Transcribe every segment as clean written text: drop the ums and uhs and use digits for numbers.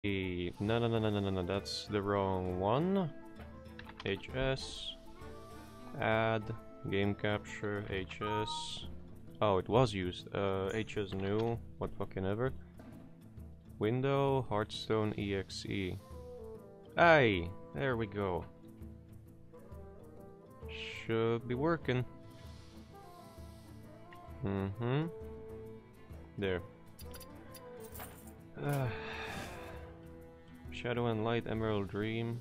No, no, no, no, no, no, no, that's the wrong one. HS. Add. Game capture. HS. Oh, it was used. HS new. What fucking ever. Window. Hearthstone EXE. Aye! There we go. Should be working. Mm-hmm. There. Shadow and Light, Emerald Dream.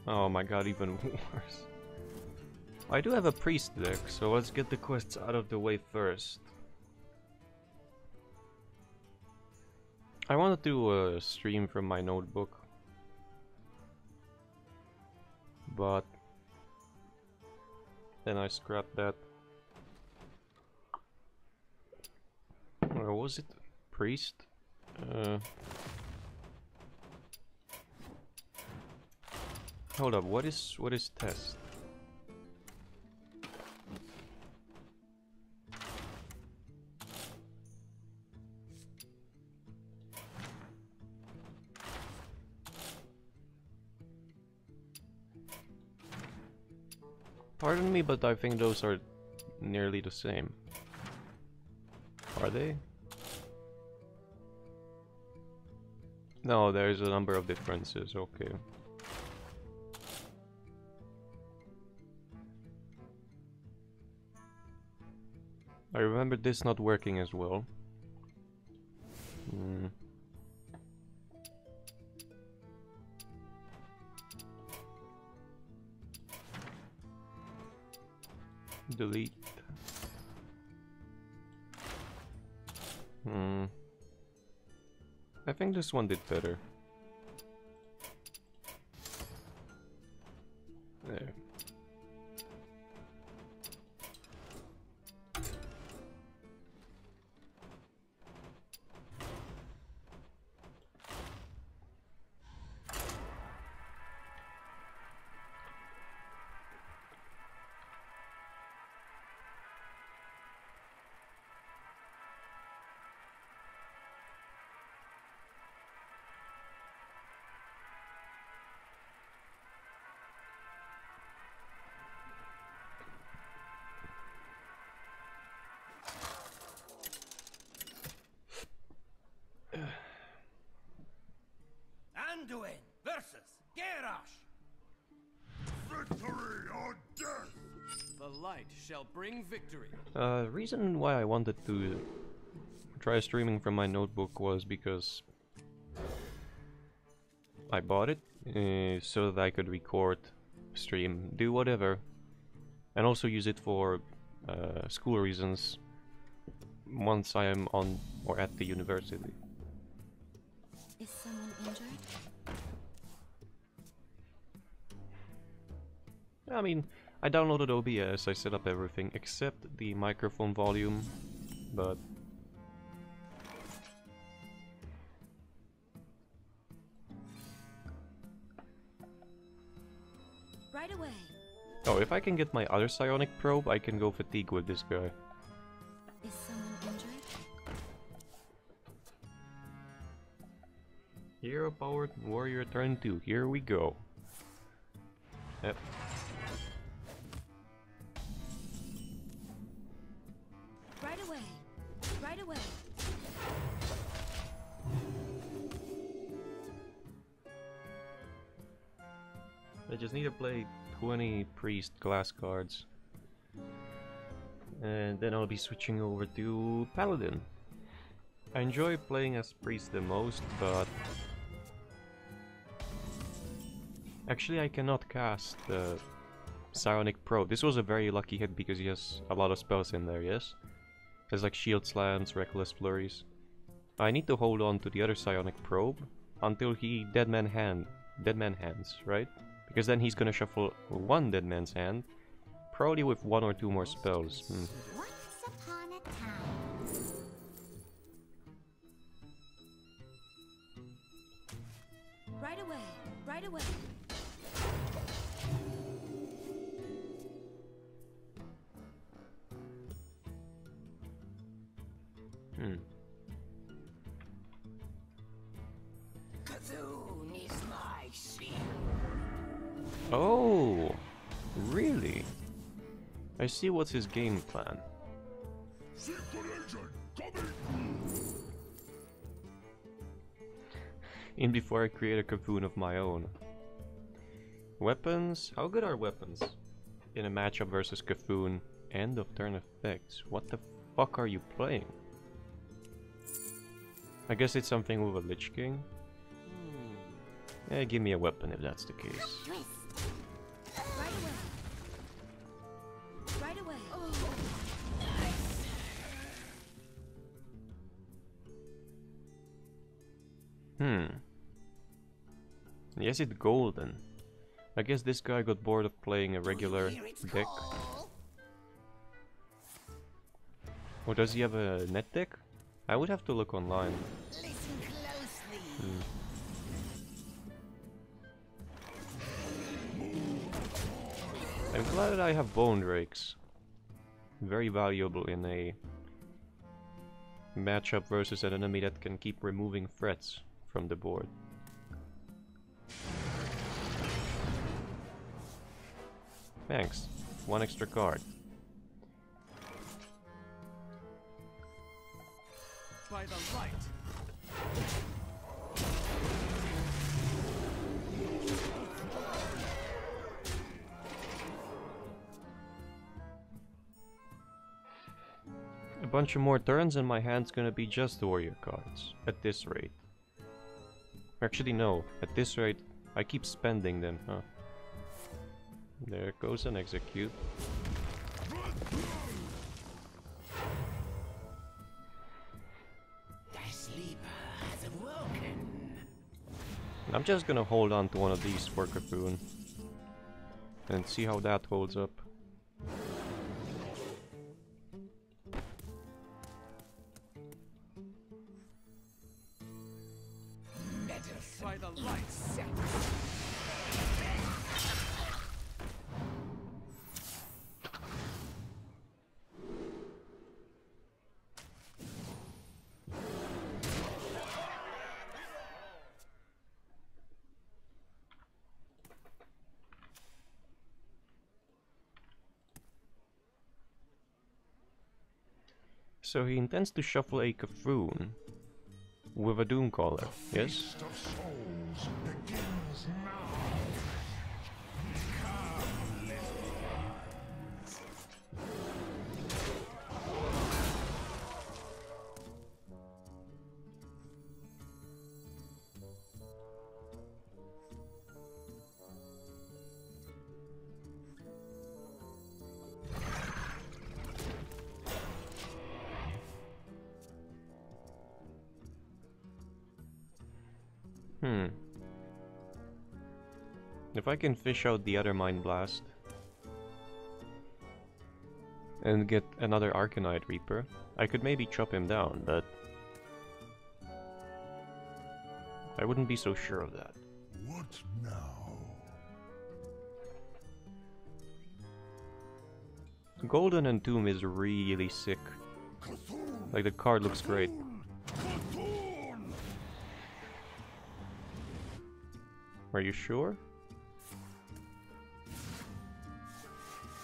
Oh my god, even worse. I do have a priest deck, so let's get the quests out of the way first. I want to do a stream from my notebook, but then I scrapped that. Or was it priest? Hold up, what is test? Pardon me, but I think those are nearly the same. Are they? No, there's a number of differences, okay. I remember this not working as well. Delete. I think this one did better. There. Anduin versus Garrosh. Victory or death! The light shall bring victory. The reason why I wanted to try streaming from my notebook was because I bought it so that I could record, stream, do whatever, and also use it for school reasons once I am on or at the university. Is someone injured? I mean, I downloaded OBS, I set up everything except the microphone volume, but Right away. oh, if I can get my other psionic probe, I can go fatigue with this guy. Is someone injured? Hero powered warrior turn 2, here we go. Yep. Right away. Right away. I just need to play 20 priest class cards. And then I'll be switching over to paladin. I enjoy playing as priest the most, but actually I cannot cast the psionic probe. This was a very lucky hit because he has a lot of spells in there, yes? There's like shield slams, reckless flurries. I need to hold on to the other psionic probe until he deadman hands, right? Because then he's gonna shuffle one dead man's hand, probably with one or two more spells. Once upon a time. Right away. Right away. Hmm. Cthulhu is my shield. Oh, really? I see what's his game plan. In before I create a Cthulhu of my own. Weapons? How good are weapons? In a matchup versus Cthulhu, end of turn effects. What the fuck are you playing? I guess it's something with a Lich King. Give me a weapon if that's the case. Twist. Right away. Right away. Yes, it's golden. I guess this guy got bored of playing a regular deck. Or does he have a net deck? I would have to look online. Listen closely. I'm glad that I have bone rakes. Very valuable in a matchup versus an enemy that can keep removing threats from the board. Thanks. One extra card. By the light. A bunch of more turns and my hand's gonna be just warrior cards. At this rate. Actually no, at this rate I keep spending them, huh? There goes an execute. The sleeper has awoken. I'm just gonna hold on to one of these for Cthulhu and see how that holds up. By the light. So he intends to shuffle a Cthulhu with a Doomcaller, yes? Feast of Souls begins now. Come, little ones. If I can fish out the other Mind Blast and get another Arcanite Reaper, I could maybe chop him down, but I wouldn't be so sure of that. What now? Golden Entomb is really sick. Cthulhu! Like, the card looks great. Cthulhu! Are you sure?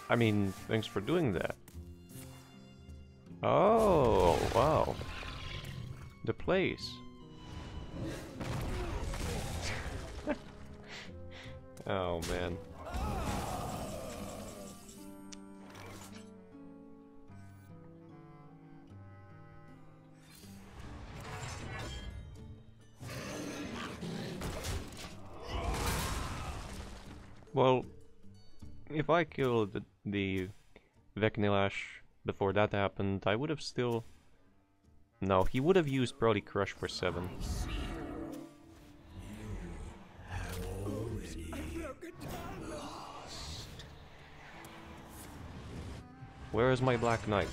I mean, thanks for doing that. Oh, wow. The place. Oh, man. Well, if I killed the Vecnilash before that happened, I would have still... No, he would have used probably Crush for 7. Where is my Black Knight?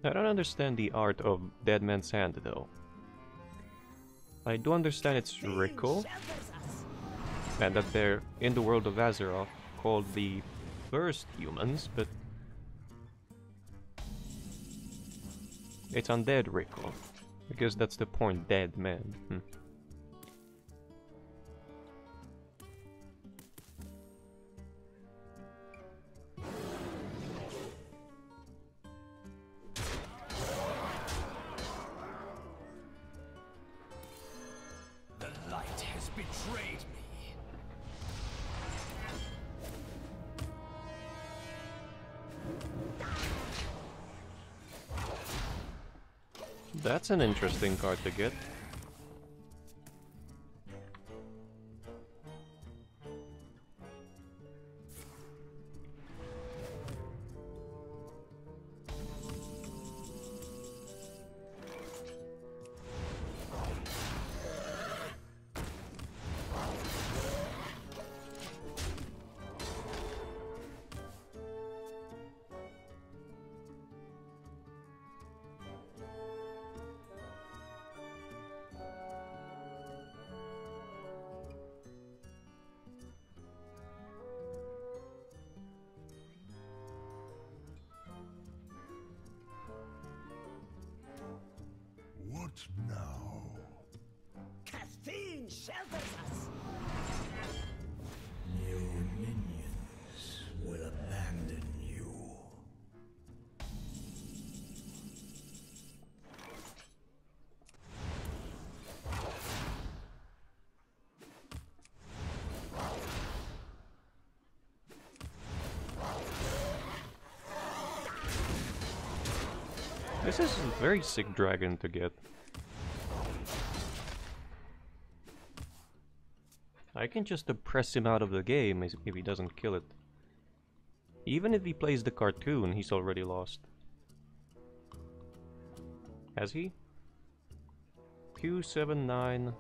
I don't understand the art of Dead Man's Hand though. I do understand its ritual, and that they're in the world of Azeroth called the first humans, but it's undead ritual, because that's the point, dead man. The light has betrayed me. That's an interesting card to get. What now? Caffeine shelters us. Your minions will abandon you. This is a very sick dragon to get. I can just press him out of the game if he doesn't kill it. Even if he plays the cartoon, he's already lost. Has he? 279.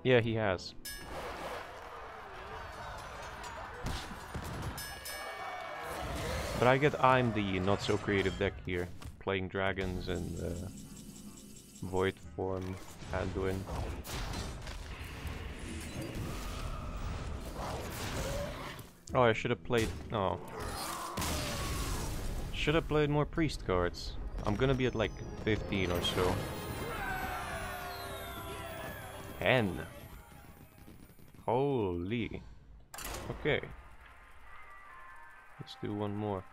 Yeah, he has. But I get I'm the not so creative deck here, playing dragons and void form Anduin. Oh, I should have played. Oh, should have played more priest cards. I'm gonna be at like 15 or so. 10. Holy. Okay. Let's do one more.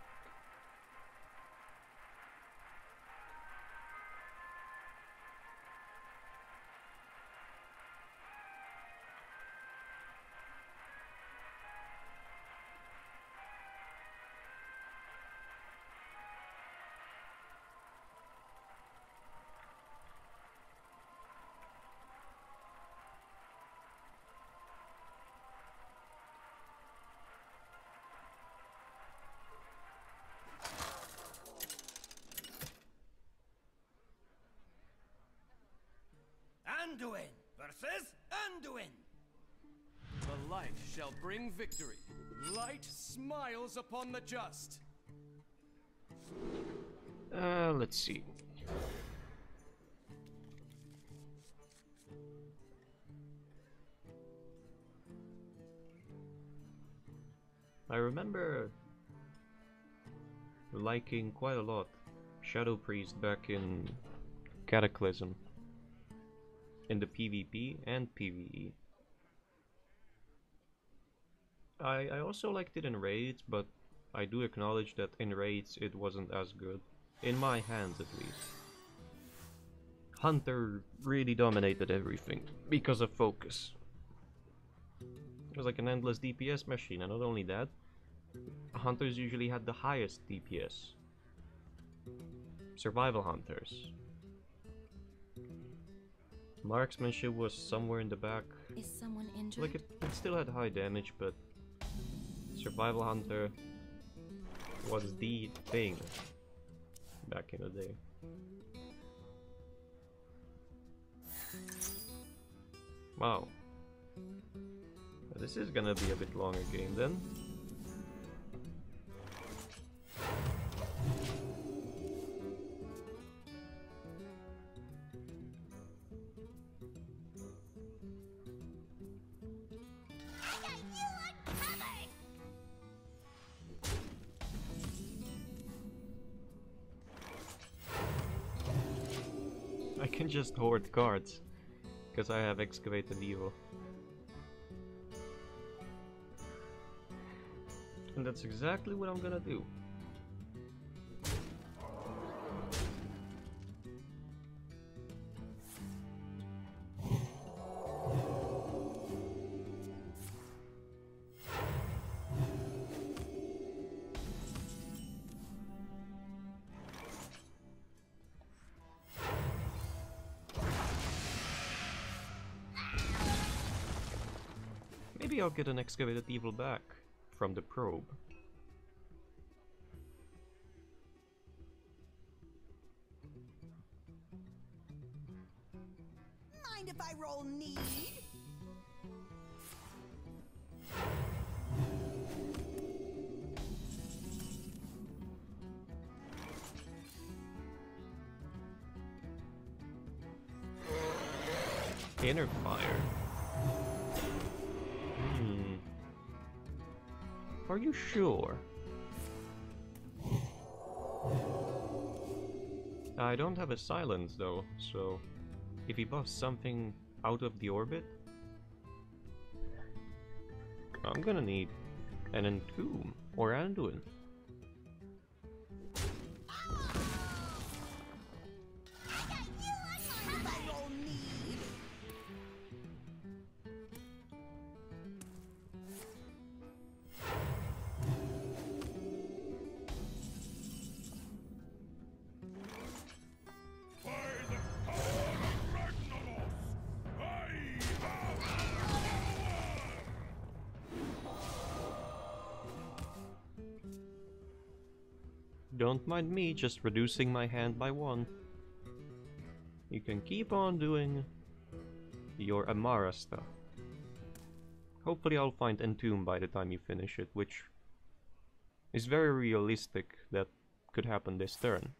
Anduin versus Anduin. The light shall bring victory. Light smiles upon the just. Let's see. I remember liking quite a lot Shadow Priest back in Cataclysm, in the PvP and PvE. I also liked it in raids, but I do acknowledge that in raids it wasn't as good, in my hands at least. Hunter really dominated everything because of focus. It was like an endless DPS machine, and not only that, hunters usually had the highest DPS. Survival hunters. Marksmanship was somewhere in the back. Is someone injured? Like it still had high damage, but Survival Hunter was the thing back in the day. Wow. This is gonna be a bit longer game then. can just hoard cards. Because I have Excavated Evil. And that's exactly what I'm gonna do. Maybe I'll get an Excavated Evil back from the probe. Mind if I roll need? Inner fire. Are you sure? I don't have a silence though, so if he buffs something out of the orbit, I'm gonna need an Entomb or Anduin. Don't mind me just reducing my hand by 1. You can keep on doing your Amara stuff. Hopefully I'll find Entomb by the time you finish it, which is very realistic that could happen this turn.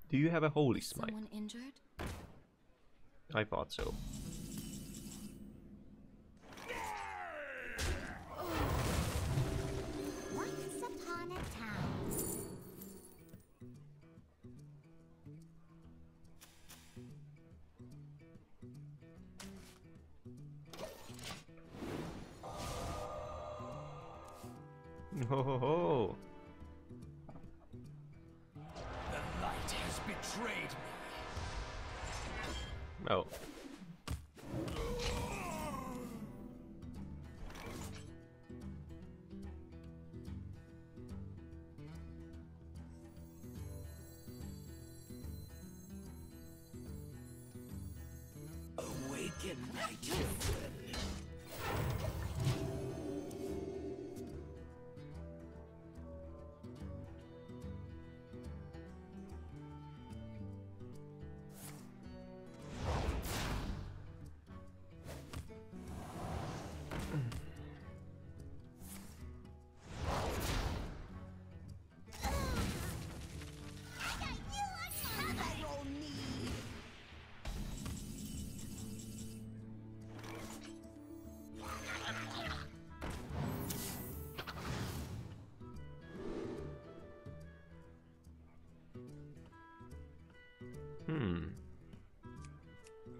Do you have a Holy Smite? Someone injured? I thought so. Once upon a time. Ho ho ho! The light has betrayed me. Oh. Awaken, my children.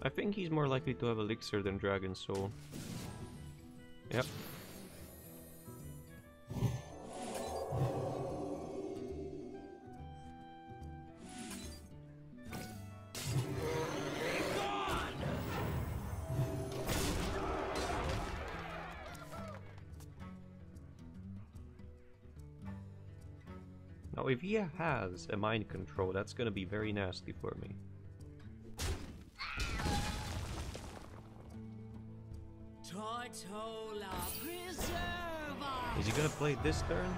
I think he's more likely to have Elixir than Dragon Soul. Yep. Now if he has a mind control, that's gonna be very nasty for me. Is he gonna play this turn?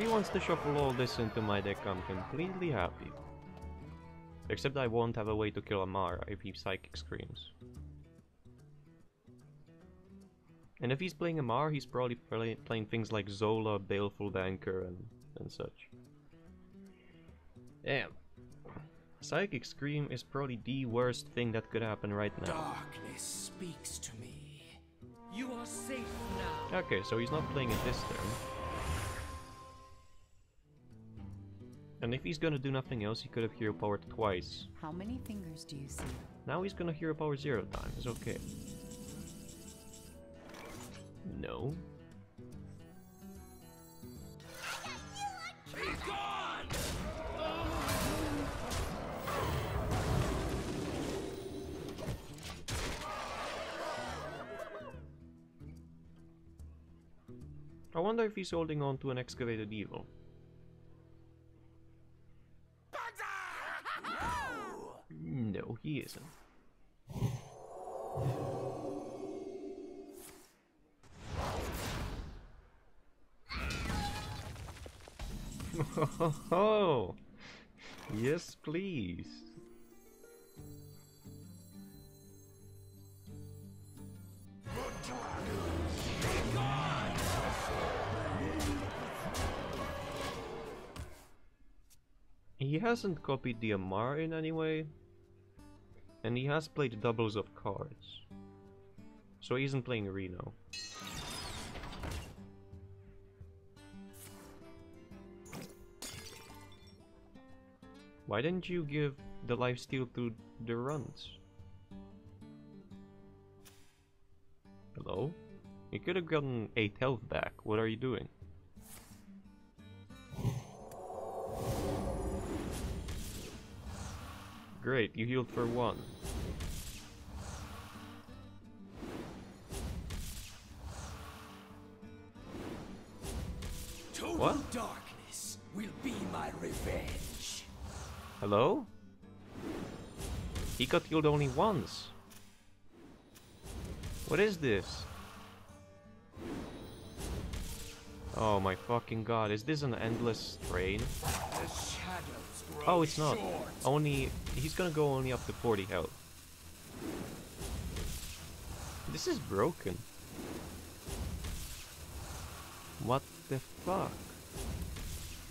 wants to shuffle all this into my deck, I'm completely happy. Except I won't have a way to kill Amara if he Psychic Screams. And if he's playing Amara, he's probably playing things like Zola, Baleful Banker, and such. Damn. Psychic Scream is probably the worst thing that could happen right now. Darkness speaks to me. You are safe now. Okay, so he's not playing it this turn. And if he's gonna do nothing else, he could have hero powered twice. How many fingers do you see? Now he's gonna hero power 0 times, okay. No. Be gone! I wonder if he's holding on to an Excavated Evil. No, he isn't. Oh, yes, please. He hasn't copied the Amar in any way, and he has played doubles of cards, so he isn't playing Reno. Why didn't you give the lifesteal to the runs? Hello? You could have gotten 8 health back. What are you doing? Great, you healed for 1. What? Darkness will be my revenge. Hello? He got healed only once. What is this? Oh my fucking god, is this an endless strain? The shadows grow Oh, it's not. short. Only... he's gonna go only up to 40 health. This is broken. What the fuck?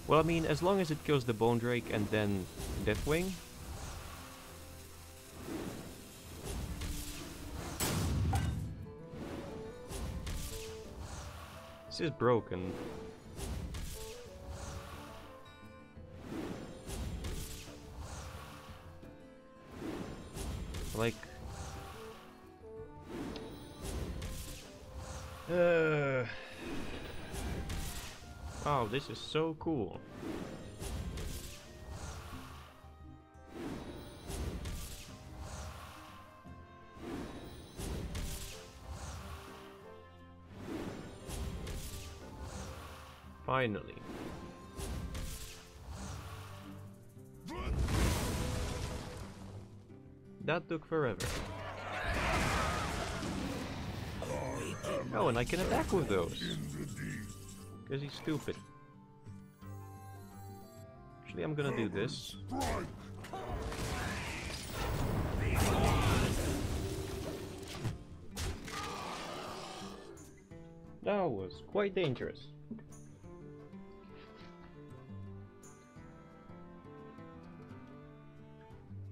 Well, I mean, as long as it kills the Bone Drake and then Deathwing. This is broken. Like... Wow, this is so cool. Finally. That took forever. Oh, and I can attack with those. Because he's stupid. Actually, I'm gonna do this. That was quite dangerous.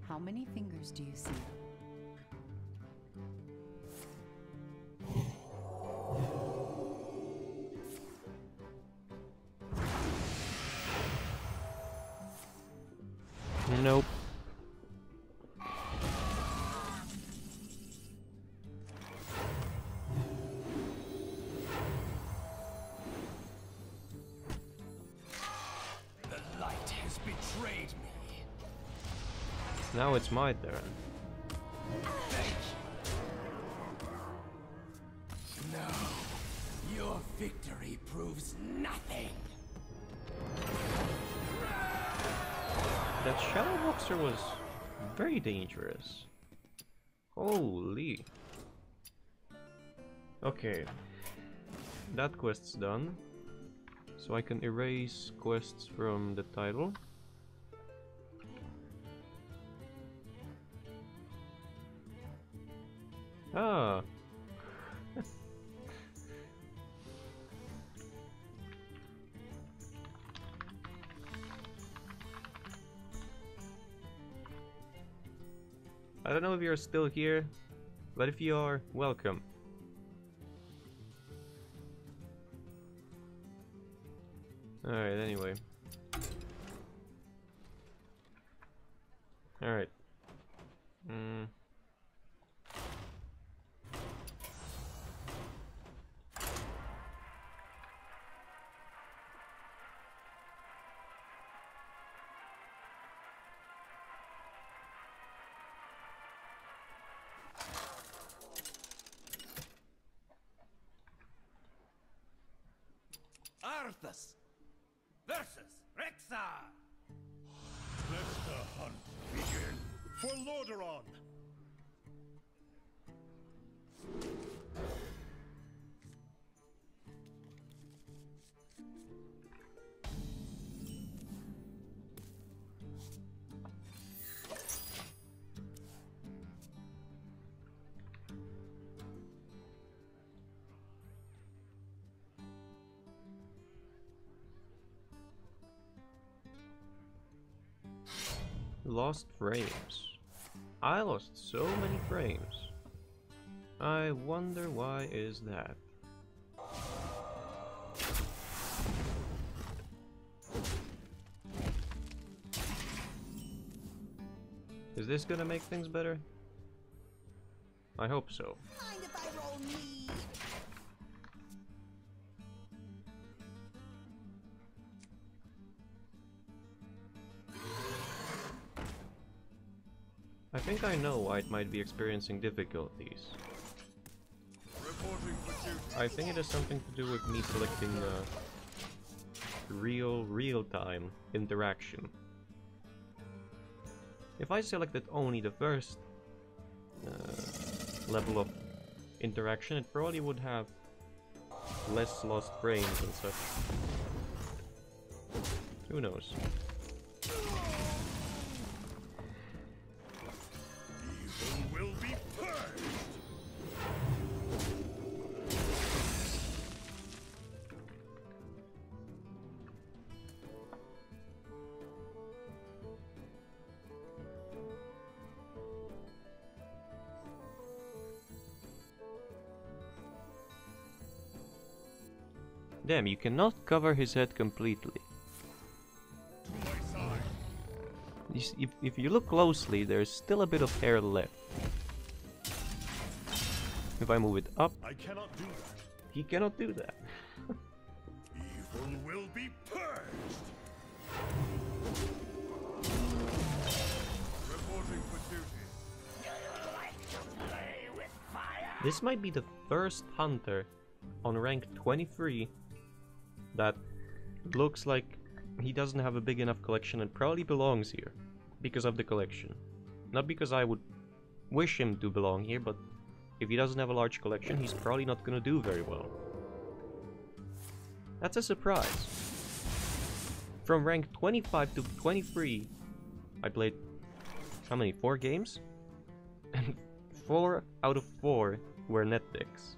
How many fingers do you see? Nope. The light has betrayed me. Now it's my turn. Thank you. No, your victory proves nothing. That Shadow Boxer was very dangerous. Holy. Okay. That quest's done. So I can erase quests from the title. Ah! I don't know if you're still here, but if you are, welcome. Alright, anyway. Alright. Arthas versus Rexar. Let the hunt begin for Lordaeron. Lost frames. I lost so many frames. I wonder why is that? Is this gonna make things better? I hope so. Mind if I roll need? I think I know why it might be experiencing difficulties. Reporting for duty. I think it has something to do with me selecting real-time interaction. If I selected only the first level of interaction, it probably would have less lost frames and such. Who knows? Evil will be purged. Damn, you cannot cover his head completely. To my side. If you look closely, there's still a bit of hair left. If I move it up, I cannot do that. he cannot do that. Evil will be purged. Reporting for duty. This might be the first hunter on rank 23 that looks like he doesn't have a big enough collection and probably belongs here because of the collection. Not because I would wish him to belong here, but if he doesn't have a large collection, he's probably not gonna do very well. That's a surprise. From rank 25 to 23, I played, how many, 4 games? And 4 out of 4 were net decks.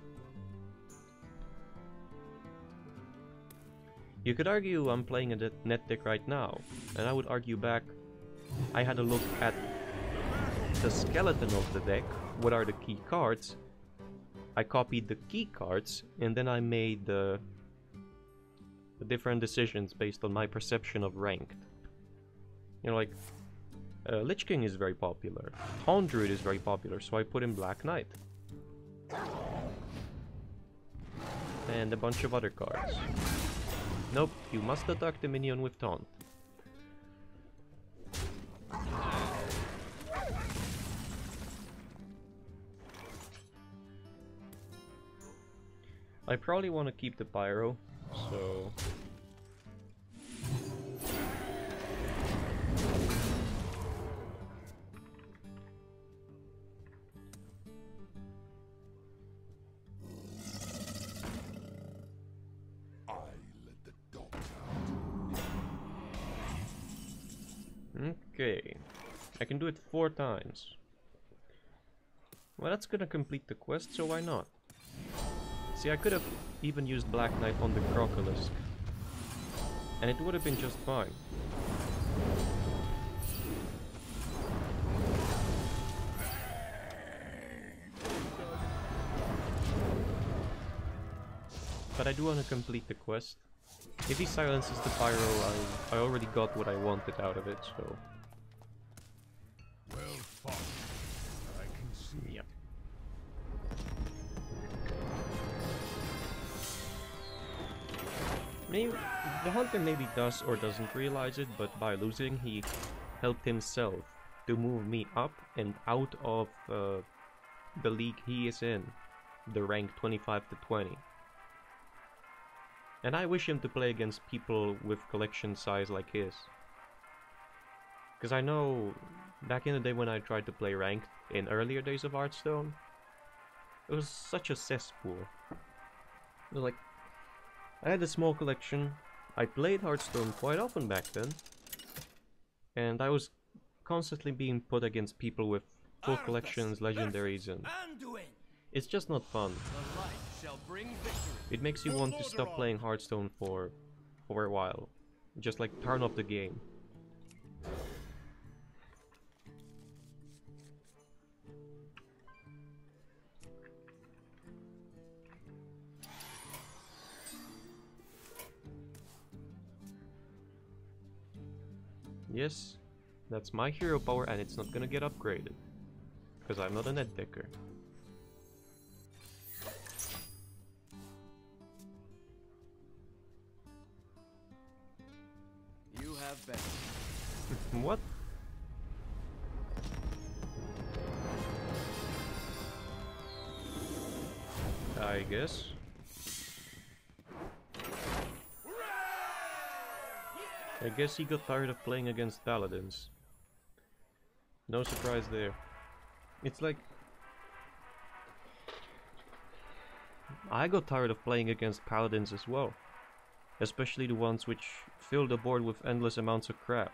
You could argue I'm playing a net deck right now, and I would argue back, I had a look at the skeleton of the deck, what are the key cards, I copied the key cards, and then I made the different decisions based on my perception of ranked. You know, like, Lich King is very popular, Taunt Druid is very popular, so I put in Black Knight. And a bunch of other cards. Nope, you must attack the minion with Taunt. I probably want to keep the Pyro, so... I let the dog Okay. I can do it 4 times. Well, that's gonna complete the quest, so why not? See, I could have even used Black Knight on the Crocolisk, and it would have been just fine. But I do want to complete the quest. If he silences the pyro, I already got what I wanted out of it, so... Well fought. I can see. Yep. Maybe, the hunter maybe does or doesn't realize it, but by losing he helped himself to move me up and out of the league he is in, the rank 25 to 20. And I wish him to play against people with collection size like his. Because I know, back in the day when I tried to play ranked in earlier days of Hearthstone, it was such a cesspool. It was like, I had a small collection, I played Hearthstone quite often back then, and I was constantly being put against people with full collections, legendaries, and it's just not fun. It makes you want to stop playing Hearthstone for a while. Just like turn off the game. Yes, that's my hero power and it's not gonna get upgraded. Because I'm not a net decker. You have been. What? I guess. I guess he got tired of playing against paladins. No surprise there. It's like... I got tired of playing against paladins as well. Especially the ones which fill the board with endless amounts of crap.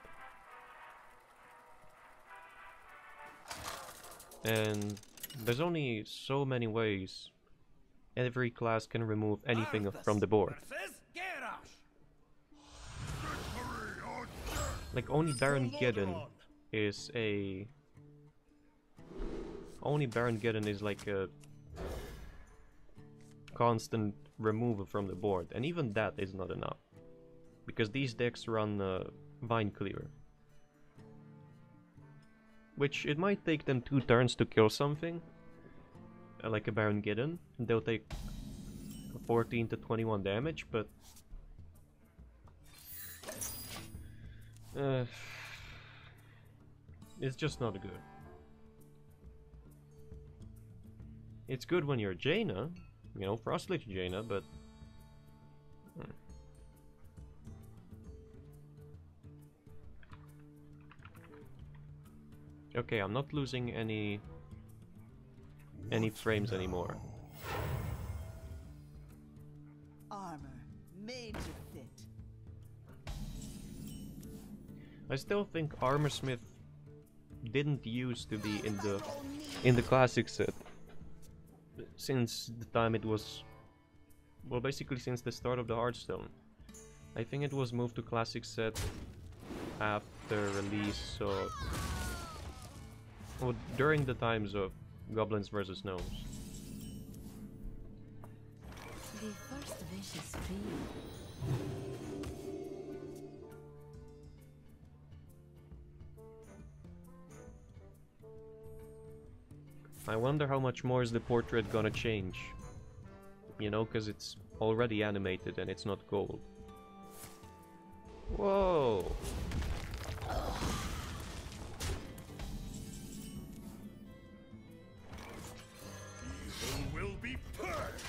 And there's only so many ways every class can remove anything from the board. Like only Baron Geddon is a... Only Baron Geddon is like a constant removal from the board, and even that is not enough. Because these decks run Vine Cleaver. Which it might take them 2 turns to kill something. Like a Baron Geddon. And they'll take 14 to 21 damage, but... it's just not good. It's good when you're Jaina, you know, Frostlich Jaina, but... Okay, I'm not losing any frames anymore. Armor made to fit. I still think Armorsmith didn't used to be in the classic set. Since the time it was... Well, basically since the start of the Hearthstone. I think it was moved to classic set after release of... Well, during the times of Goblins vs. Gnomes. The first wish is free. I wonder how much more is the portrait gonna change. You know, because it's already animated and it's not gold. Whoa! Evil will be purged.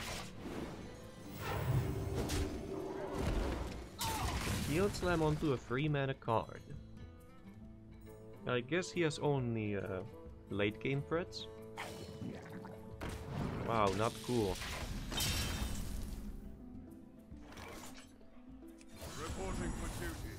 Field Slam onto a 3-mana card. I guess he has only late game threats. Wow, not cool. Reporting for duty.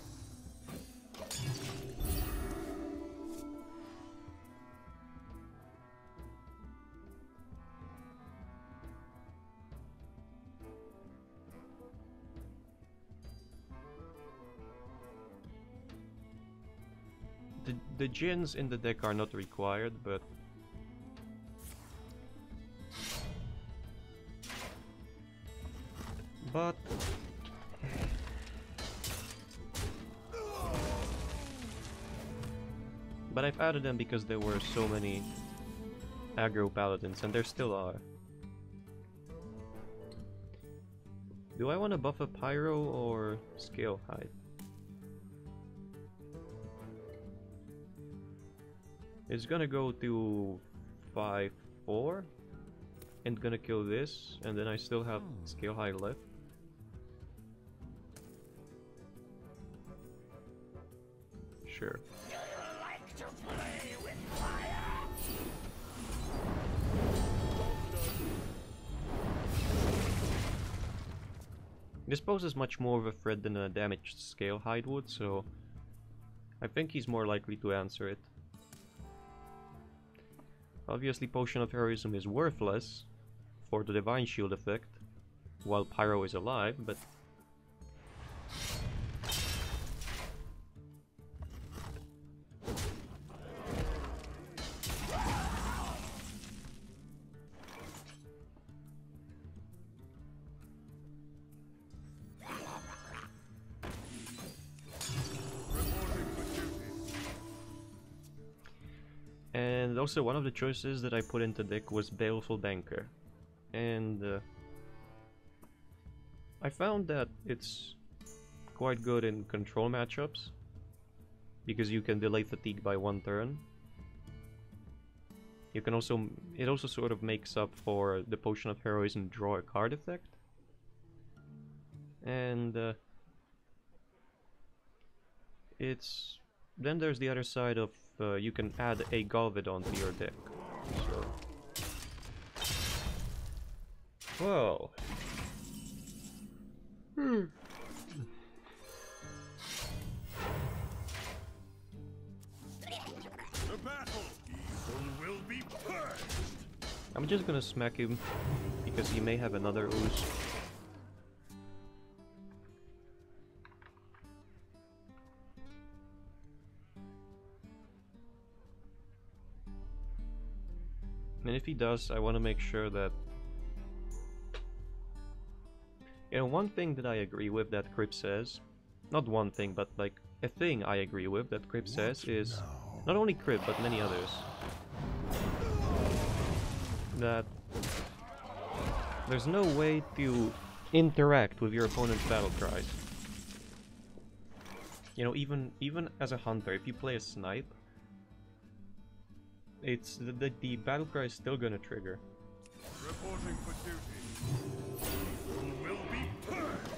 The djinns in the deck are not required, but I've added them because there were so many aggro paladins, and there still are. Do I want to buff a pyro or scale height? It's gonna go to 5-4 and gonna kill this, and then I still have scale height left. Sure. This poses much more of a threat than a damaged scale height would, so I think he's more likely to answer it. Obviously, Potion of Heroism is worthless for the Divine Shield effect, while Pyro is alive, but and also one of the choices that I put into deck was Baleful Banker, and I found that it's quite good in control matchups because you can delay fatigue by 1 turn. You can also, it also sort of makes up for the Potion of Heroism draw a card effect, and it's then there's the other side of you can add a Galvadon to your deck. So, well, The battle, evil will be purged. I'm just gonna smack him because he may have another ooze. And if he does, I want to make sure that... You know, one thing that I agree with that Crip says, not one thing, but like a thing I agree with that Crip says is, not only Crip, but many others, that there's no way to interact with your opponent's battle cries. You know, even as a hunter, if you play a snipe, it's the battle cry is still gonna trigger. Reporting for duty. Evil will be purged.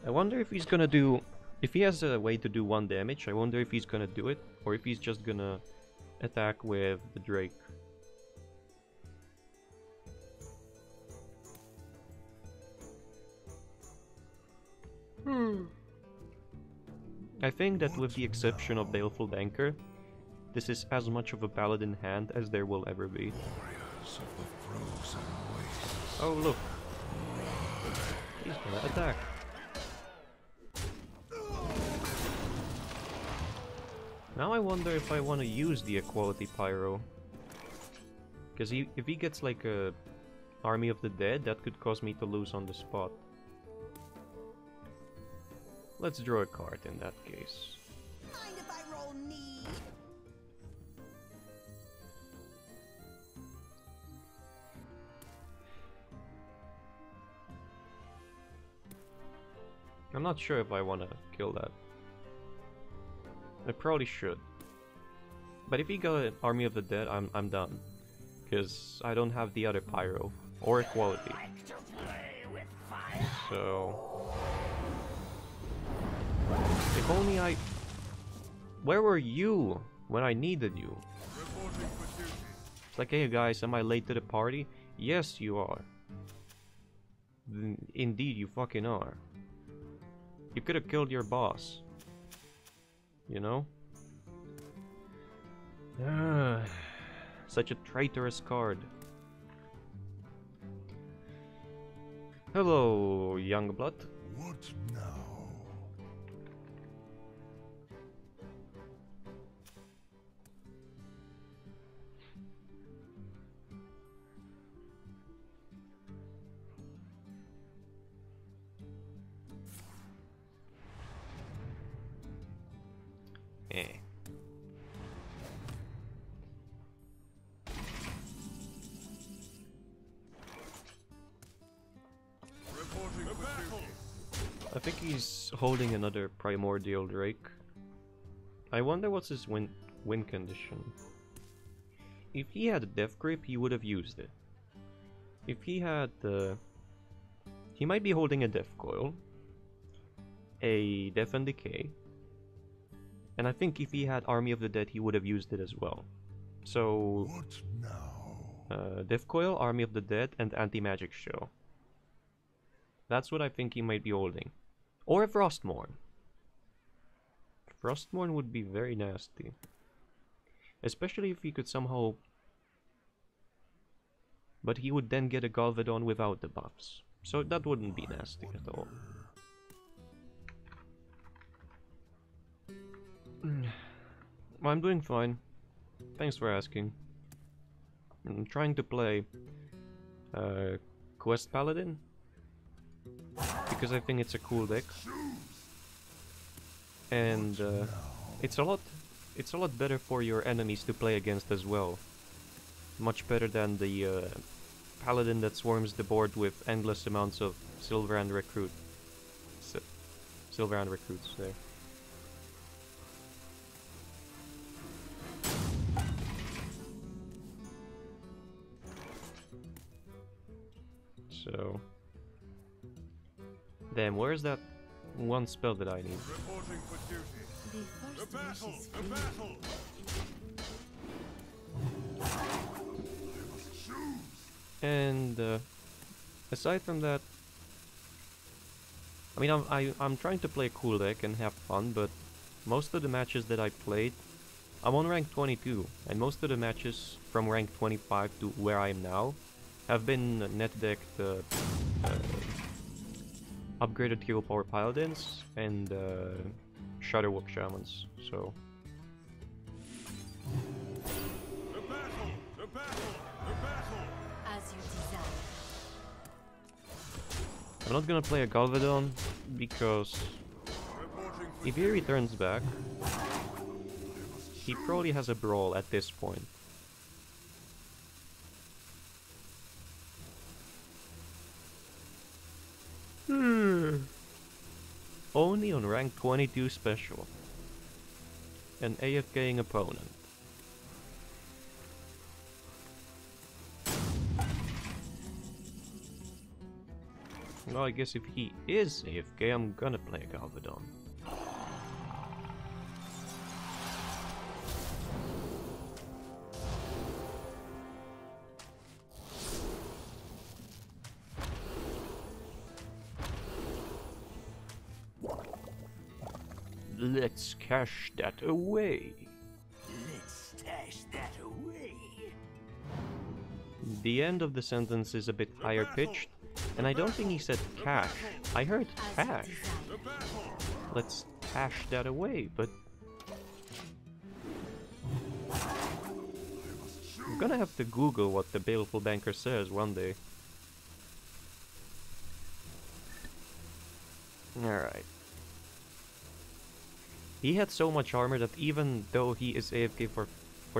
I wonder if he's gonna do... If he has a way to do 1 damage, I wonder if he's gonna do it, or if he's just gonna attack with the Drake. I think that with the exception of Baleful Banker, this is as much of a paladin hand as there will ever be. Oh look! He's gonna attack. Now I wonder if I want to use the Equality Pyro. Because if he gets like a Army of the Dead, that could cause me to lose on the spot. Let's draw a card in that case. Mind if I roll need? I'm not sure if I want to kill that. I probably should. But if he got an Army of the Dead, I'm done. Because I don't have the other Pyro. Or Equality. So... If only I... Where were you when I needed you? Reporting for duty. It's like, hey guys, am I late to the party? Yes, you are. Indeed, you fucking are. You could have killed your boss. You know? Such a traitorous card. Hello, Youngblood. What now? Eh. Reporting for duty. I think he's holding another primordial drake. I wonder what's his win condition. If he had a death grip, he would have used it. If he had the... he might be holding a death coil, a death and decay, and I think if he had Army of the Dead, he would have used it as well. So, What now? death coil, Army of the Dead, and anti-magic shell. That's what I think he might be holding. Or a Frostmourne. Frostmourne would be very nasty. Especially if he could somehow... but he would then get a Galvadon without the buffs. So that wouldn't be nasty at all. I'm doing fine. Thanks for asking. I'm trying to play Quest Paladin because I think it's a cool deck, and it's a lot better for your enemies to play against as well. Much better than the Paladin that swarms the board with endless amounts of silver and recruits there. So, damn, where's that one spell that I need? Reporting for duty. The first wish is The free. battle! And aside from that, I mean, I'm trying to play a cool deck and have fun, but most of the matches that I played, I'm on rank 22, and most of the matches from rank 25 to where I am now have been net decked upgraded hero power paladins and Shadowwalk shamans. So The battle! The battle! The battle! As you desire. I'm not gonna play a Galvadon because Reporting for if he returns back, he probably has a brawl at this point. Only on rank 22 special. An AFKing opponent. Well, I guess if he is AFK, I'm gonna play a Galvadon. Let's cash that away. Let's stash that away. The end of the sentence is a bit higher pitched, and I don't think he said cash. I heard As cash. you the desire. battle! Let's cash that away, but I'm gonna have to Google what the Baleful Banker says one day. Alright. He had so much armor that even though he is AFK for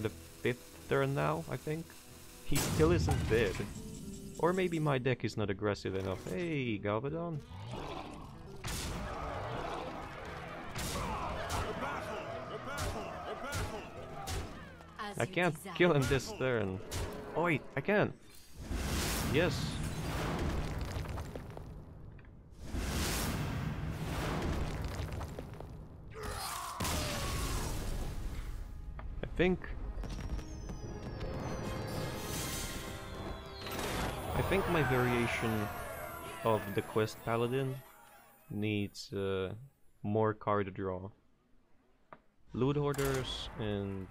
the 5th turn now, I think, he still isn't dead. Or maybe my deck is not aggressive enough. Hey, Galvadon. As I you can't desire. kill him this turn. Oh wait, I can. Yes. I think my variation of the Quest Paladin needs more card draw. Loot Hoarders and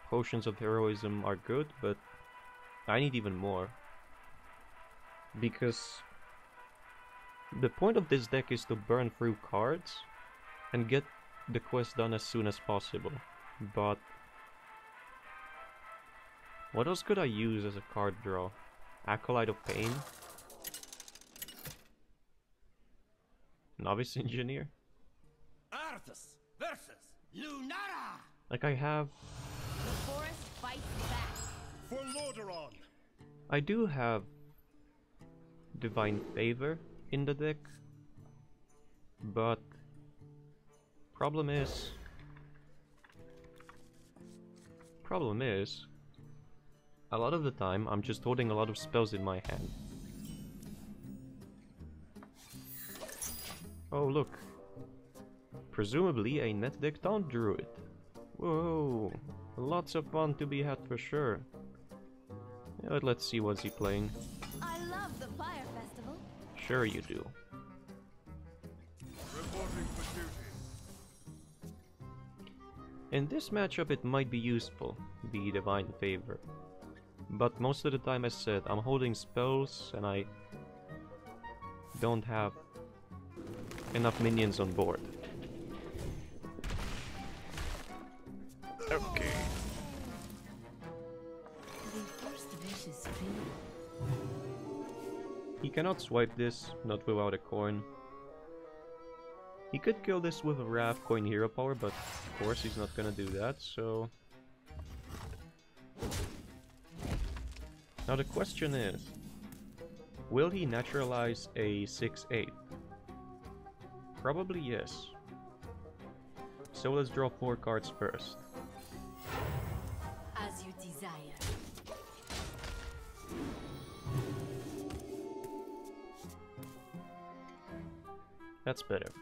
Potions of Heroism are good, but I need even more. Because The point of this deck is to burn through cards and get the quest done as soon as possible. But what else could I use as a card draw? Acolyte of Pain? Novice Engineer? Arthas versus Lunara. Like I have... The forest fights back. For Lordaeron! I do have Divine Favor in the deck, but problem is a lot of the time I'm just holding a lot of spells in my hand. Oh look, presumably a net deck Taunt Druid. Whoa, lots of fun to be had for sure. Yeah, but let's see what's he playing. I love the fire festival. Sure you do. Reporting for duty. In this matchup it might be useful, the Divine Favor. But most of the time, as said, I'm holding spells and I don't have enough minions on board. Okay. The first wish is free. He cannot swipe this, not without a coin. He could kill this with a Wrath coin hero power, but of course he's not gonna do that, so... Now the question is, will he naturalize a 6/8? Probably yes. So let's draw 4 cards first. As you desire. That's better.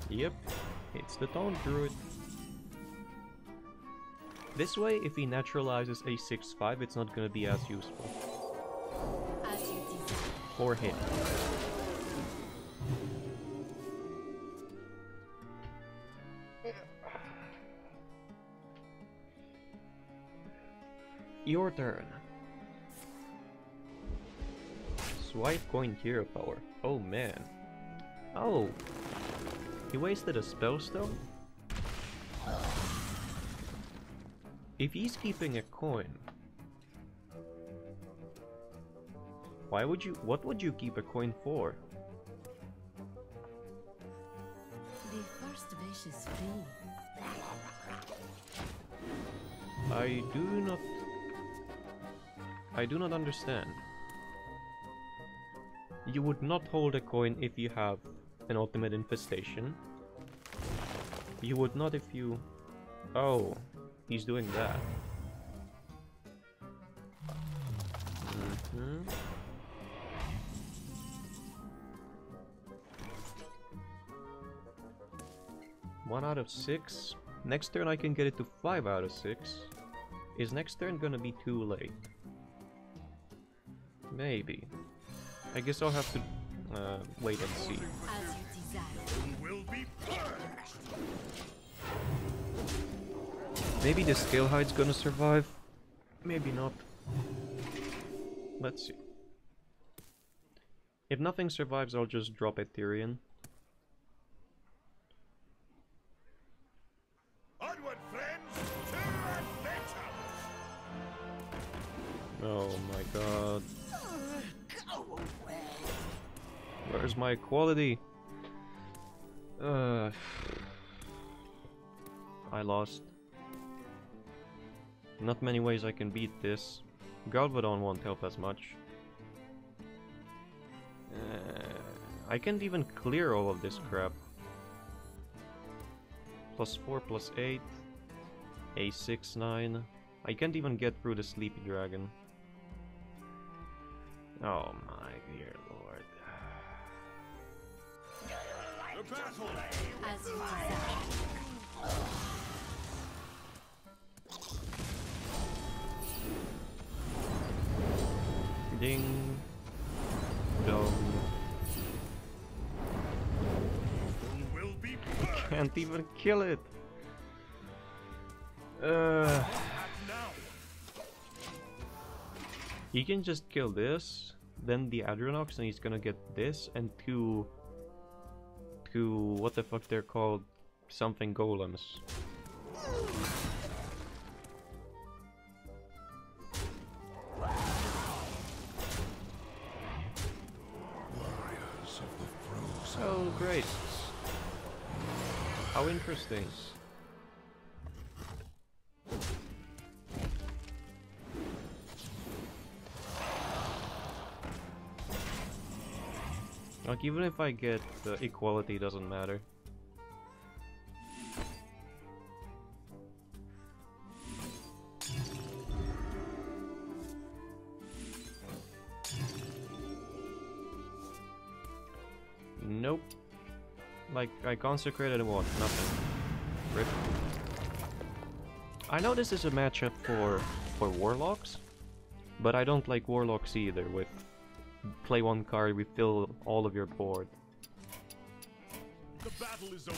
Yep, it's the Taunt Druid. This way, if he naturalizes a 6/5, it's not gonna be as useful. As you desire. For him. Your turn. Swipe coin hero power. Oh man. Oh. He wasted a spellstone? If he's keeping a coin, what would you keep a coin for? The first wish is free. I do not understand. You would not hold a coin if you have an ultimate infestation. You would not if you... Oh, he's doing that. Mm-hmm. One out of 6. Next turn I can get it to 5 out of 6. Is next turn gonna be too late? Maybe. I guess I'll have to wait and see. As you desire. Will be purged. Maybe the Scale Hide's gonna survive. Maybe not. Let's see. If nothing survives, I'll just drop Ethereum. Onward, friends, to adventure. Oh my god. Go away. Where's my equality? I lost. Not many ways I can beat this. Galvadon won't help as much. I can't even clear all of this crap. +4, +8. A6, 9. I can't even get through the Sleepy Dragon. Oh my dear lord. The battle. As you desire. Ding. Dong. Will be purged. Can't even kill it. Now. He can just kill this, then the Adrenox, and he's gonna get this, and two what the fuck they're called, something golems. Oh, great. How interesting. Like, even if I get equality, doesn't matter. Nope. Like, I consecrated what? Nothing. Rip. I know this is a matchup for warlocks, but I don't like warlocks either. With play one card, refill all of your board. The battle is over.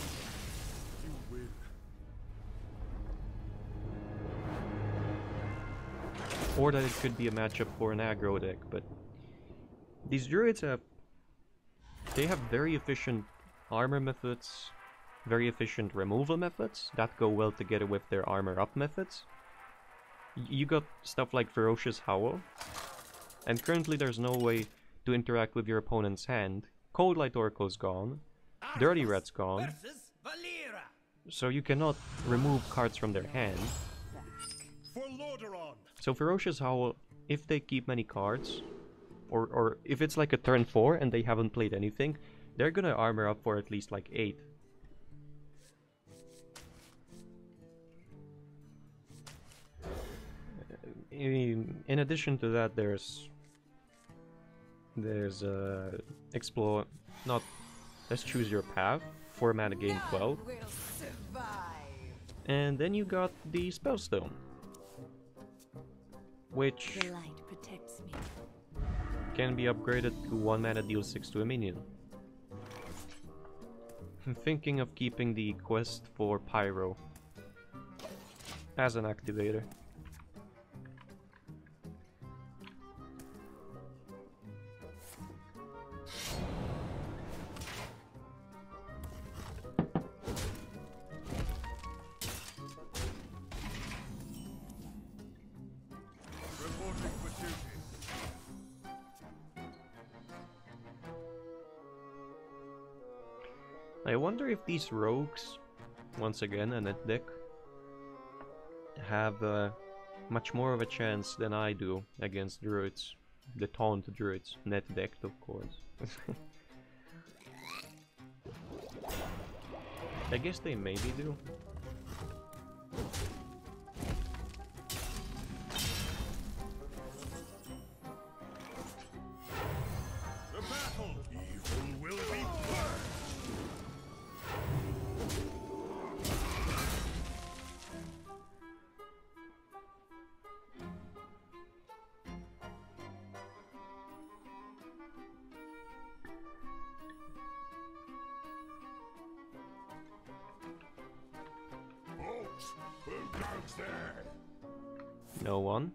You win. Or that it could be a matchup for an aggro deck, but these druids have very efficient armor methods, very efficient removal methods that go well together with their armor up methods. You got stuff like Ferocious Howl, and currently there's no way to interact with your opponent's hand. Cold Light Oracle's gone, Dirty Rat's gone, so you cannot remove cards from their hand. For Lordaeron. So Ferocious Howl, if they keep many cards, or if it's like a turn 4 and they haven't played anything, they're gonna armor up for at least like 8. In addition to that, there's explore, not, let's choose your path, 4 mana gain 12. And then you got the Spellstone, which The light protects me. can be upgraded to 1 mana deal 6 to a minion. I'm thinking of keeping the quest for Pyro as an activator. Reporting for duty. I wonder if these rogues, once again a net deck, have much more of a chance than I do against druids. The taunt druids, net decked of course. I guess they maybe do. The battle. Evil will be purged. Folks, who goes there? No one.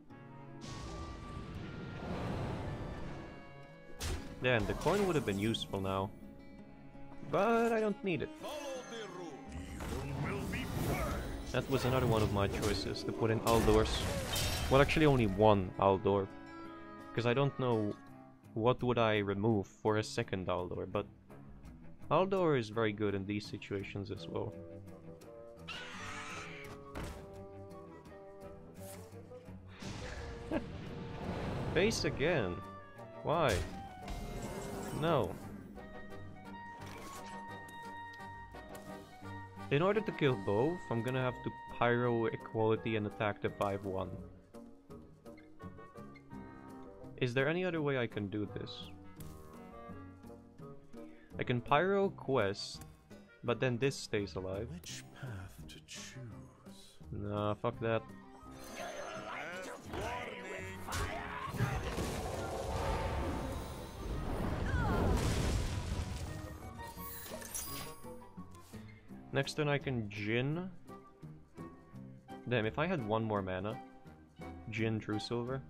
Damn, the coin would have been useful now. But I don't need it. Follow the rule. Evil will be purged. That was another one of my choices, to put in Aldors. Well, actually only one Aldor. Because I don't know what would I remove for a second Aldor, but Aldor is very good in these situations as well. Base again. Why? No. In order to kill both, I'm gonna have to Pyro Equality and attack the 5-1. Is there any other way I can do this? I can Pyro Quest, but then this stays alive. Which path to choose? Nah, fuck that. Next turn I can Jin. Damn, if I had one more mana. Jin True Silver.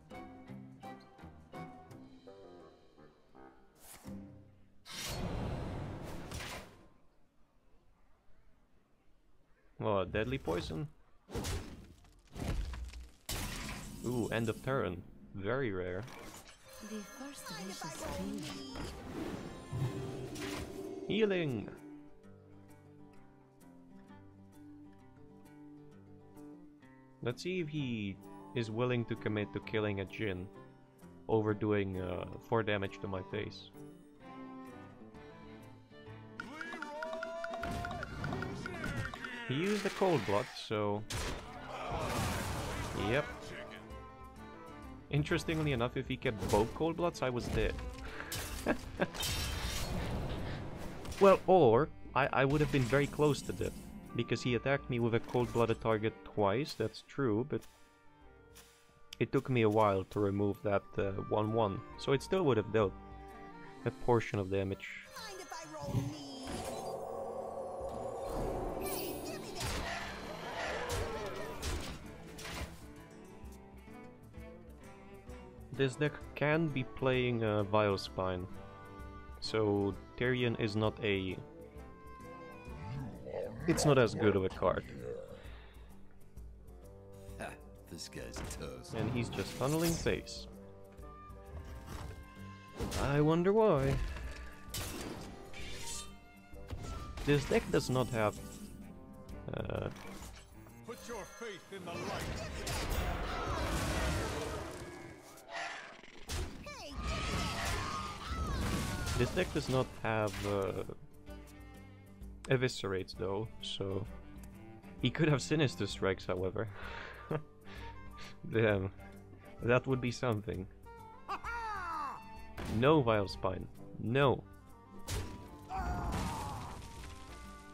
Oh, deadly poison? Ooh, end of turn. Very rare. The first vicious dream. Healing! Let's see if he is willing to commit to killing a Jinn over doing 4 damage to my face. He used a cold blood, so... Yep. Interestingly enough, if he kept both cold bloods, I was dead. Well, or I would have been very close to death, because he attacked me with a cold-blooded target twice, that's true, but it took me a while to remove that 1-1, so it still would have dealt a portion of damage. Mind if I roll me? Hey, give me that. This deck can be playing Vilespine, so Tyrion is not a... It's not as good of a card. Ha, this guy's toast. And he's just funneling face. I wonder why. This deck does not have... Put your faith in the light. Hey, This deck does not have Eviscerates though, so... He could have Sinister Strikes, however. Damn. That would be something. No Vilespine. No.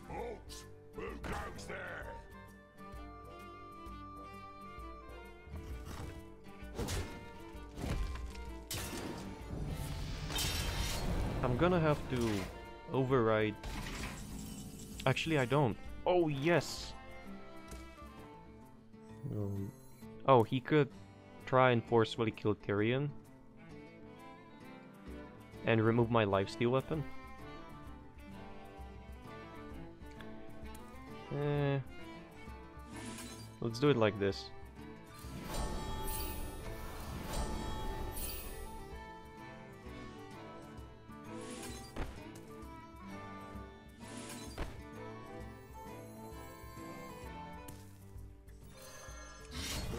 Folks, who goes there? I'm gonna have to override... Actually, I don't. Oh, yes! Oh, he could try and forcefully kill Tyrion. And remove my lifesteal weapon. Let's do it like this.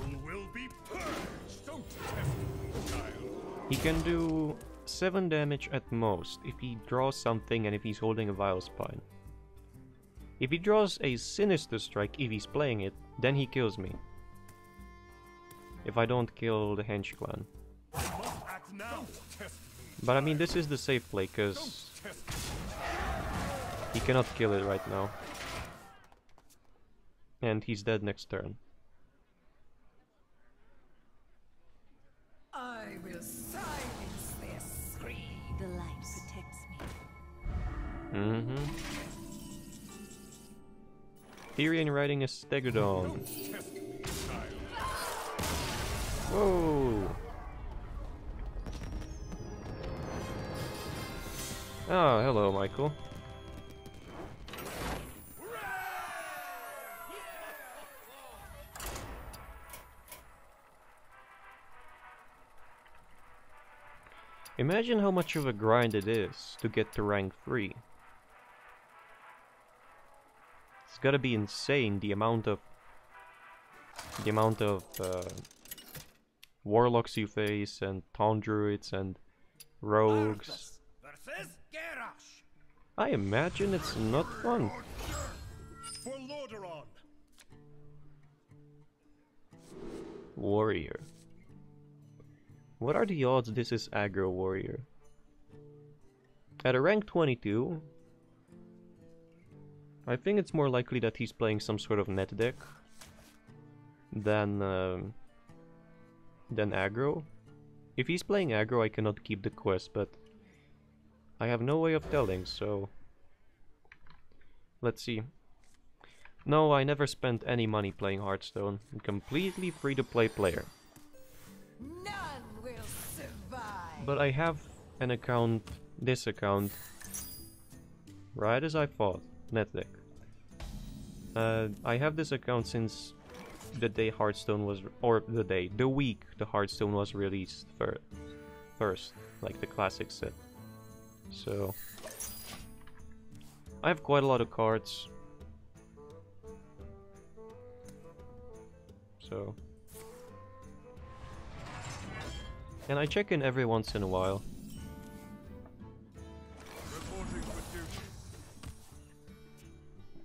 Who will be purged? Don't test me, child. He can do 7 damage at most if he draws something and if he's holding a Vilespine. If he draws a Sinister Strike if he's playing it, then he kills me. If I don't kill the Hench Clan. I must act now. Test me. But I mean, this is the safe play, cause Test me. he cannot kill it right now. And he's dead next turn. I will silence their scream. The light protects me. Mm-hmm. Tyrion riding a Stegodon. Test me, child. Whoa! Oh, hello, Michael. Imagine how much of a grind it is to get to rank 3. It's gotta be insane, the amount of warlocks you face, and taunt druids, and rogues. Versus Garrosh. I imagine it's not fun. For Lordaeron. Warrior. What are the odds this is aggro warrior? At a rank 22, I think it's more likely that he's playing some sort of net deck than aggro. If he's playing aggro, I cannot keep the quest, but I have no way of telling, so let's see. No, I never spent any money playing Hearthstone. I'm completely free-to-play player. None will survive. But I have an account, this account, right as I thought, net deck. I have this account since the day Hearthstone was, or the week the Hearthstone was released first, like the classic set. So I have quite a lot of cards. So, and I check in every once in a while.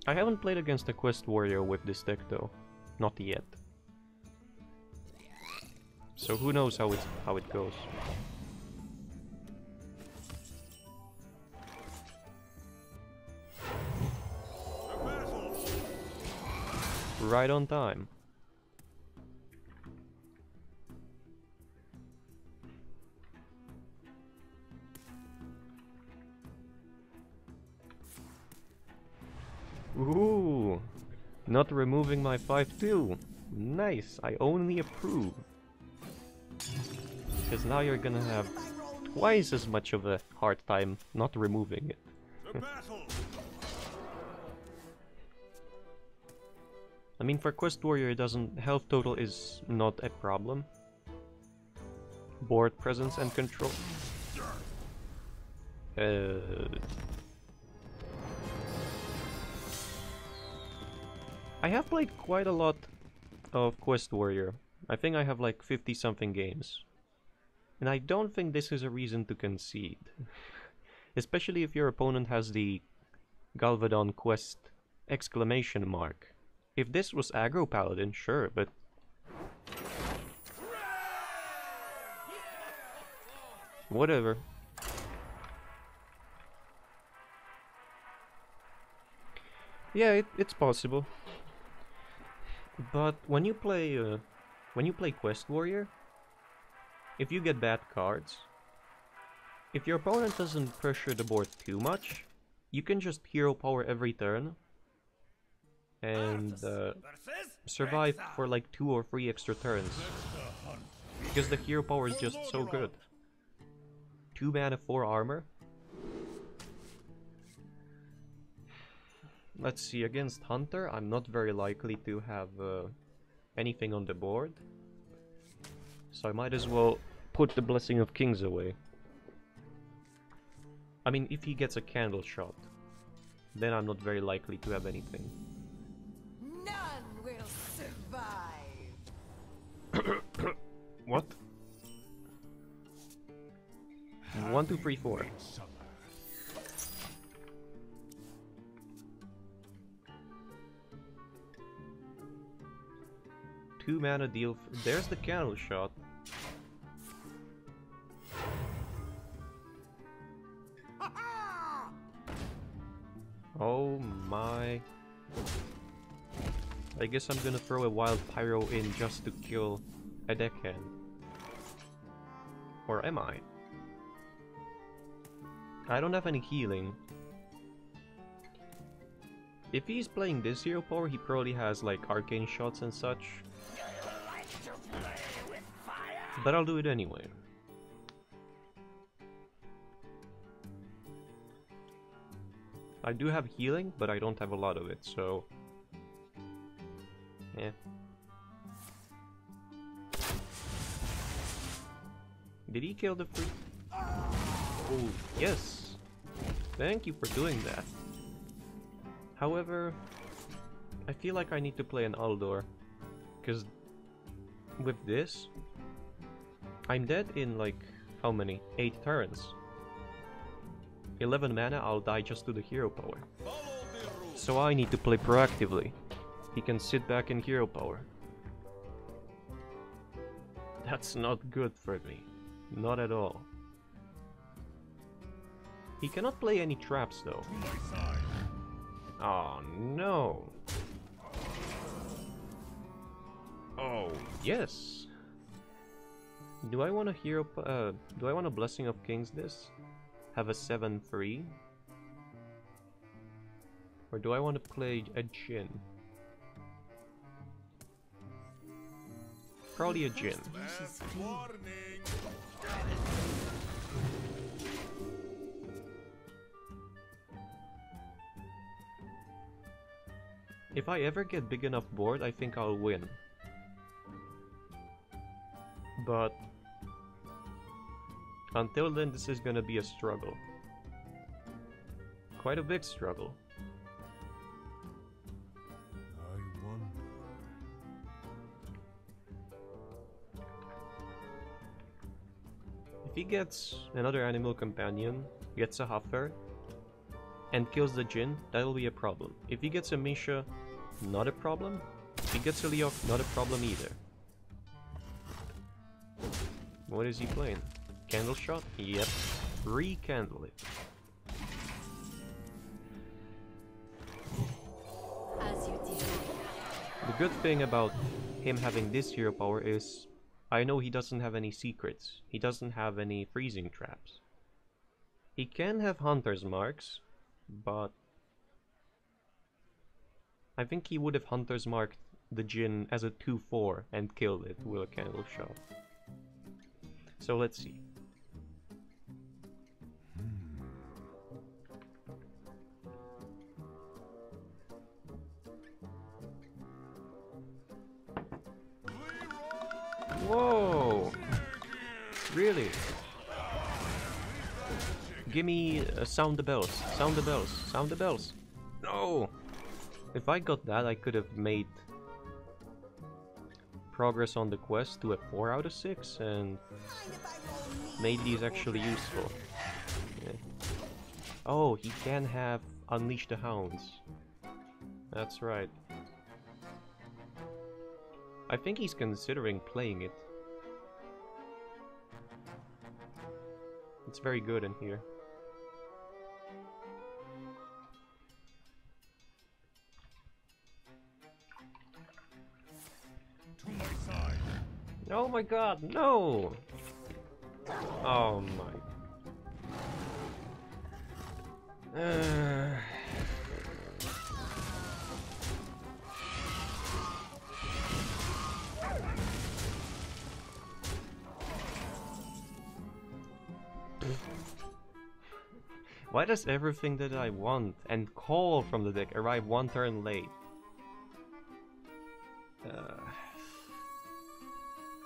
I haven't played against a Quest Warrior with this deck though, not yet. So who knows how it goes. Right on time. Ooh, not removing my 5/2. Nice, I only approve. Because now you're gonna have twice as much of a hard time not removing it. I mean, for Quest Warrior, health total is not a problem. Board presence and control. I have played quite a lot of Quest Warrior. I think I have like 50 something games. And I don't think this is a reason to concede. Especially if your opponent has the Galvadon quest exclamation mark. If this was aggro paladin, sure, but whatever. Yeah, it's possible. But when you play Quest Warrior, if you get bad cards, if your opponent doesn't pressure the board too much, you can just hero power every turn and survive for like 2 or 3 extra turns. Because the hero power is just so good. 2 mana, 4 armor. Let's see, against Hunter, I'm not very likely to have anything on the board. So I might as well put the Blessing of Kings away. I mean, if he gets a candle shot, then I'm not very likely to have anything. None will survive. What? 1, 2, 3, 4. Two mana deal. There's the candle shot. Oh my. I guess I'm gonna throw a wild pyro in just to kill a deckhand. Or am I? I don't have any healing. If he's playing this hero power, he probably has like arcane shots and such. But I'll do it anyway. I do have healing, but I don't have a lot of it, so... yeah. Did he kill the free? Oh, yes! Thank you for doing that. However, I feel like I need to play an Aldor. Because with this, I'm dead in like, how many? 8 turns. 11 mana, I'll die just to the hero power. So I need to play proactively. He can sit back in hero power. That's not good for me. Not at all. He cannot play any traps though. Oh no. Oh yes. Do I want a hero? Do I want a Blessing of Kings? This have a 7/3, or do I want to play a Jhin? Probably a Jhin. If I ever get big enough board, I think I'll win. But until then, this is gonna be a struggle. Quite a big struggle. I wonder. If he gets another animal companion, gets a Huffer, and kills the Jinn, that'll be a problem. If he gets a Misha, not a problem. If he gets a Leok, not a problem either. What is he playing? Candle shot? Yep. Recandle it. As you did. The good thing about him having this hero power is I know he doesn't have any secrets. He doesn't have any freezing traps. He can have Hunter's Marks, but I think he would have Hunter's Marked the Jinn as a 2-4 and killed it with a candle shot. So let's see. Whoa! Really? Give me sound the bells, sound the bells, sound the bells. No! If I got that, I could have made progress on the quest to a 4 out of 6 and made these actually useful. Yeah. Oh, he can have Unleash the Hounds. That's right. I think he's considering playing it. It's very good in here. To my side. Oh my god, no! Oh my... Why does everything that I want and call from the deck arrive one turn late?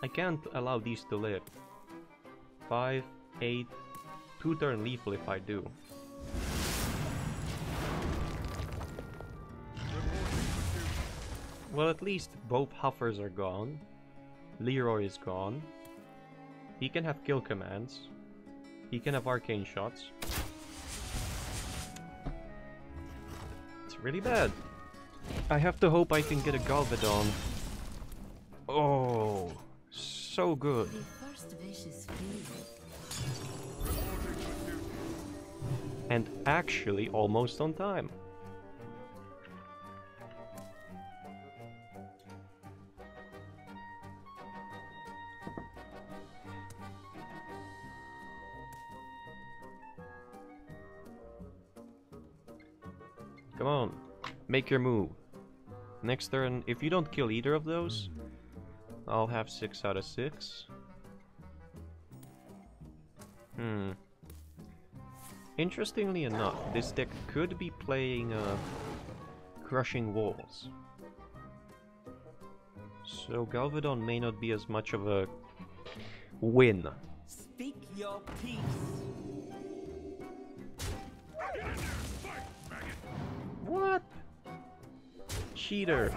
I can't allow these to live. 5, 8, 2 turn lethal if I do. Well, at least both Huffers are gone. Leroy is gone. He can have kill commands. He can have arcane shots. It's really bad. I have to hope I can get a Galvadon. Oh, so good. The first wish is filled. And actually almost on time. Come on, make your move. Next turn, if you don't kill either of those, I'll have 6 out of 6. Interestingly enough, this deck could be playing Crushing Walls. So Galvadon may not be as much of a win. Speak your peace. What? Cheater.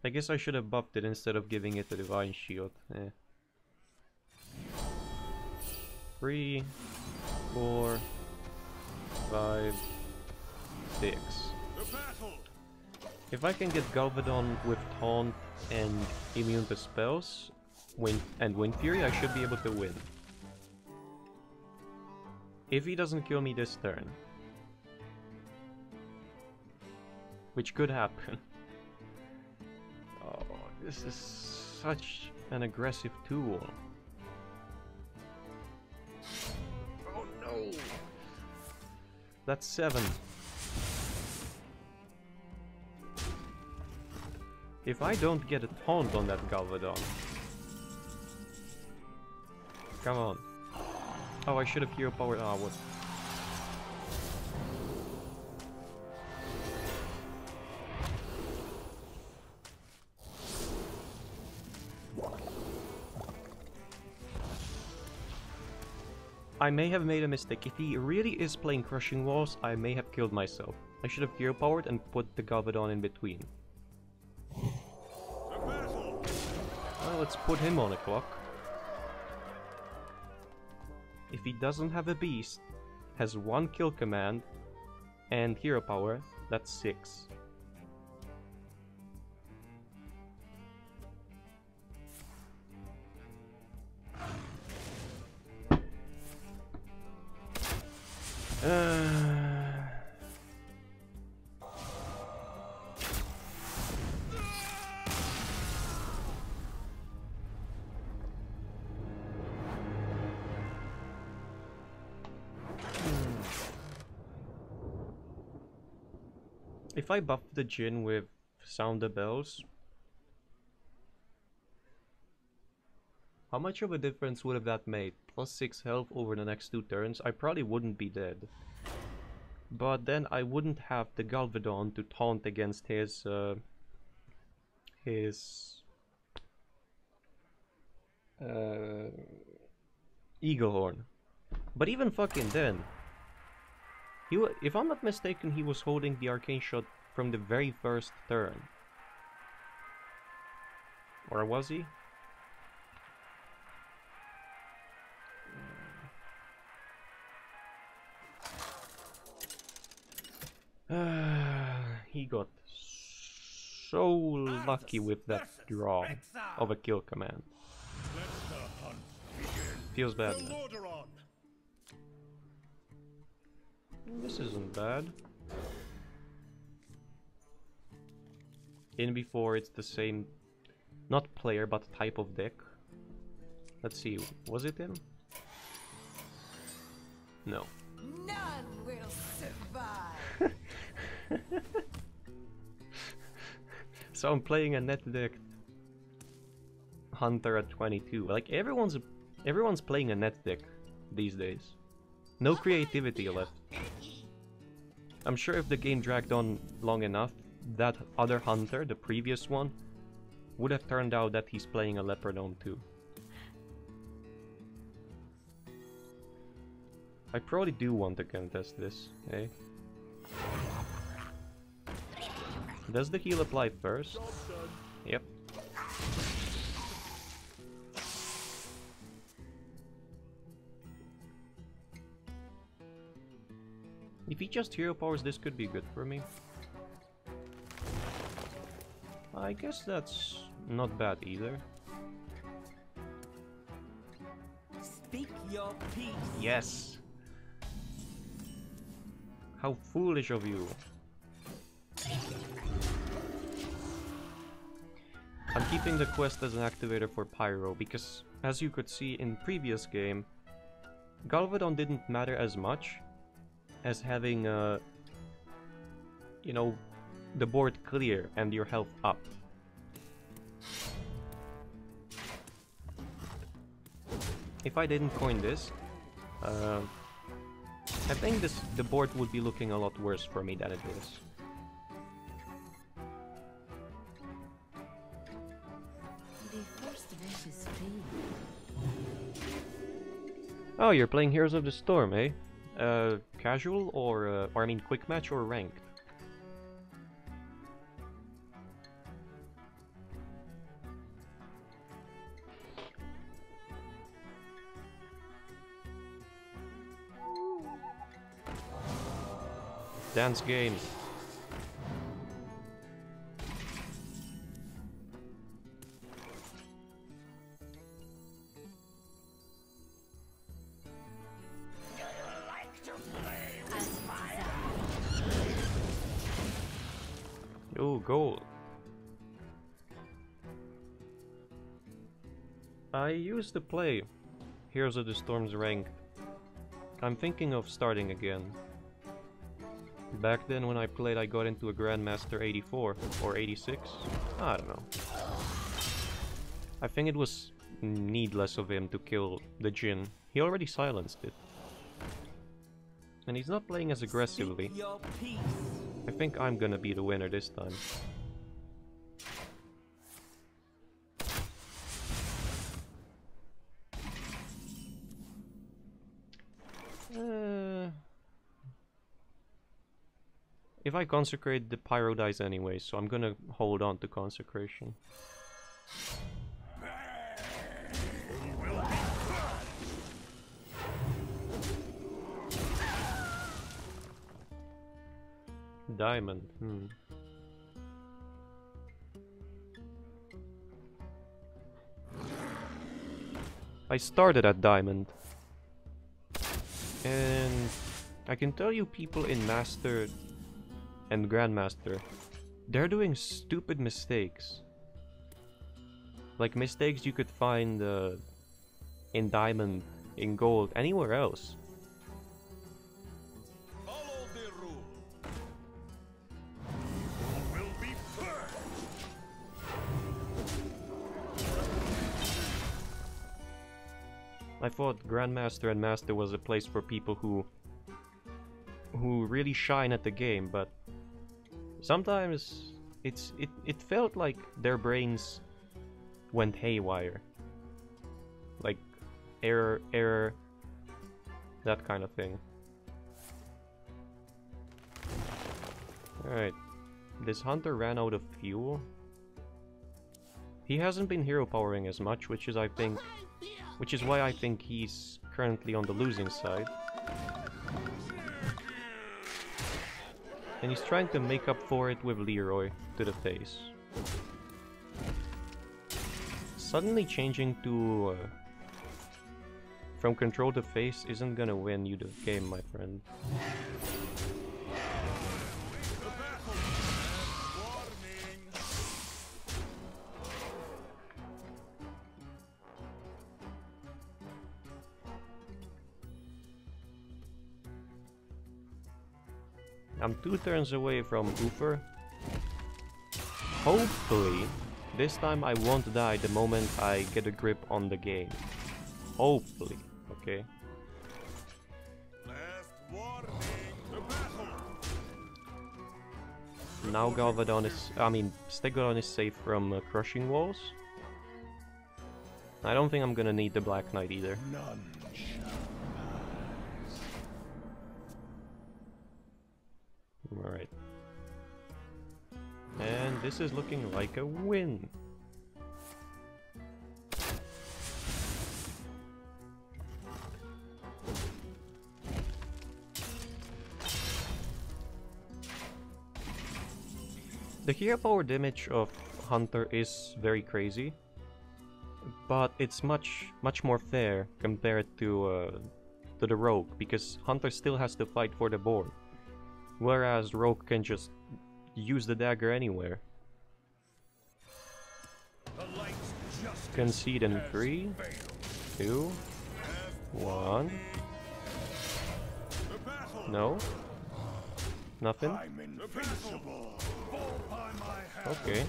I guess I should have buffed it instead of giving it the Divine Shield. 3, 4, 5, 6. If I can get Galvadon with Taunt and immune to spells, Wind Fury, I should be able to win. If he doesn't kill me this turn. Which could happen. Oh, this is such an aggressive tool. Oh no! That's 7. If I don't get a taunt on that Galvadon... Come on. Oh, I should have hero powered. Ah, what? I may have made a mistake. If he really is playing Crushing Walls, I may have killed myself. I should have hero powered and put the Galvadon in between. Well, let's put him on a clock. If he doesn't have a beast, has 1 kill command, and hero power, that's 6. If I buff the Jinn with Sound the Bells, how much of a difference would have that made? Plus 6 health over the next 2 turns? I probably wouldn't be dead. But then I wouldn't have the Galvadon to taunt against his Eagle Horn. But even fucking then, if I'm not mistaken, he was holding the Arcane Shot from the very first turn. Or was he? He got so lucky with that draw of a kill command. Feels bad now. This isn't bad. In before, it's the same, not player, but type of deck. Let's see, was it him? No. None will survive. So I'm playing a net deck Hunter at 22. Like everyone's playing a net deck these days. No creativity left. I'm sure if the game dragged on long enough, that other Hunter, the previous one, would have turned out that he's playing a Leopardon too. I probably do want to contest this, eh? Does the heal apply first? Yep. If he just hero powers, this could be good for me. I guess that's not bad either. Speak your peace. Yes! How foolish of you. I'm keeping the quest as an activator for Pyro because, as you could see in previous game, Galvadon didn't matter as much as having, you know, the board clear and your health up. If I didn't coin this, I think the board would be looking a lot worse for me than it is. Oh, you're playing Heroes of the Storm, eh? Casual or I mean quick match or ranked? Dance game. Oh, goal. I used to play Heroes of the Storm's ranked. I'm thinking of starting again. Back then when I played, I got into a Grandmaster 84 or 86. I don't know. I think it was needless of him to kill the Jinn. He already silenced it. And he's not playing as aggressively. Your peace. I think I'm gonna be the winner this time. If I consecrate, the pyro dies anyway, so I'm gonna hold on to consecration. Diamond, I started at diamond. And I can tell you people in Master and Grandmaster, they're doing stupid mistakes. Like mistakes you could find in diamond, in gold, anywhere else. Follow the rule. Who will be purged? I thought Grandmaster and Master was a place for people who really shine at the game, but sometimes it felt like their brains went haywire. Like error, that kind of thing. Alright. This hunter ran out of fuel. He hasn't been hero powering as much, which is why I think he's currently on the losing side. And he's trying to make up for it with Leroy to the face. Suddenly changing to from control to face isn't gonna win you the game, my friend. I'm 2 turns away from Oofer. Hopefully, this time I won't die the moment I get a grip on the game. Hopefully, okay? Last warning. The battle. Now Galvadon is... Stegodon is safe from crushing walls. I don't think I'm gonna need the Black Knight either. None shall pass. Alright. And this is looking like a win. The hero power damage of Hunter is very crazy, but it's much more fair compared to the Rogue, because Hunter still has to fight for the board, whereas Rogue can just use the dagger anywhere. The light's justice Concede in has 3, failed. 2, 1. The battle. No? Nothing? I'm invincible. Fall by my hand. Okay.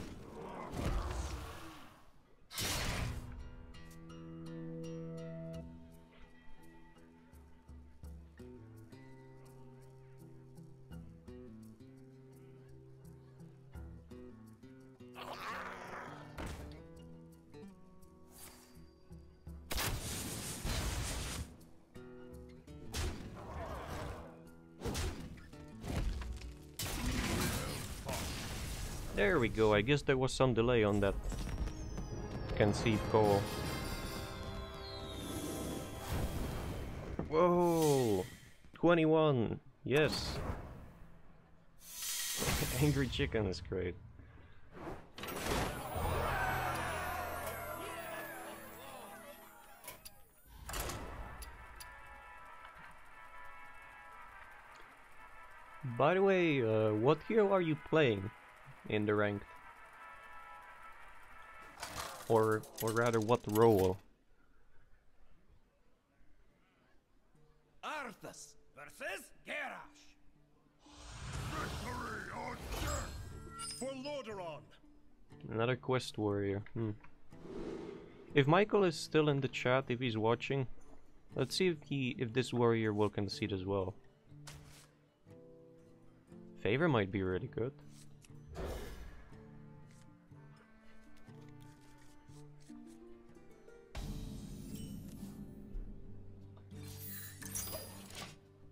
There we go, I guess there was some delay on that concede call. Whoa! 21! Yes! Angry Chicken is great. By the way, what hero are you playing in the ranked? Or rather, what role? Arthas versus Garrosh. Victory or death for Lordaeron. Another quest warrior. If Michael is still in the chat, if he's watching, Let's see if this warrior will concede as well. Favor might be really good.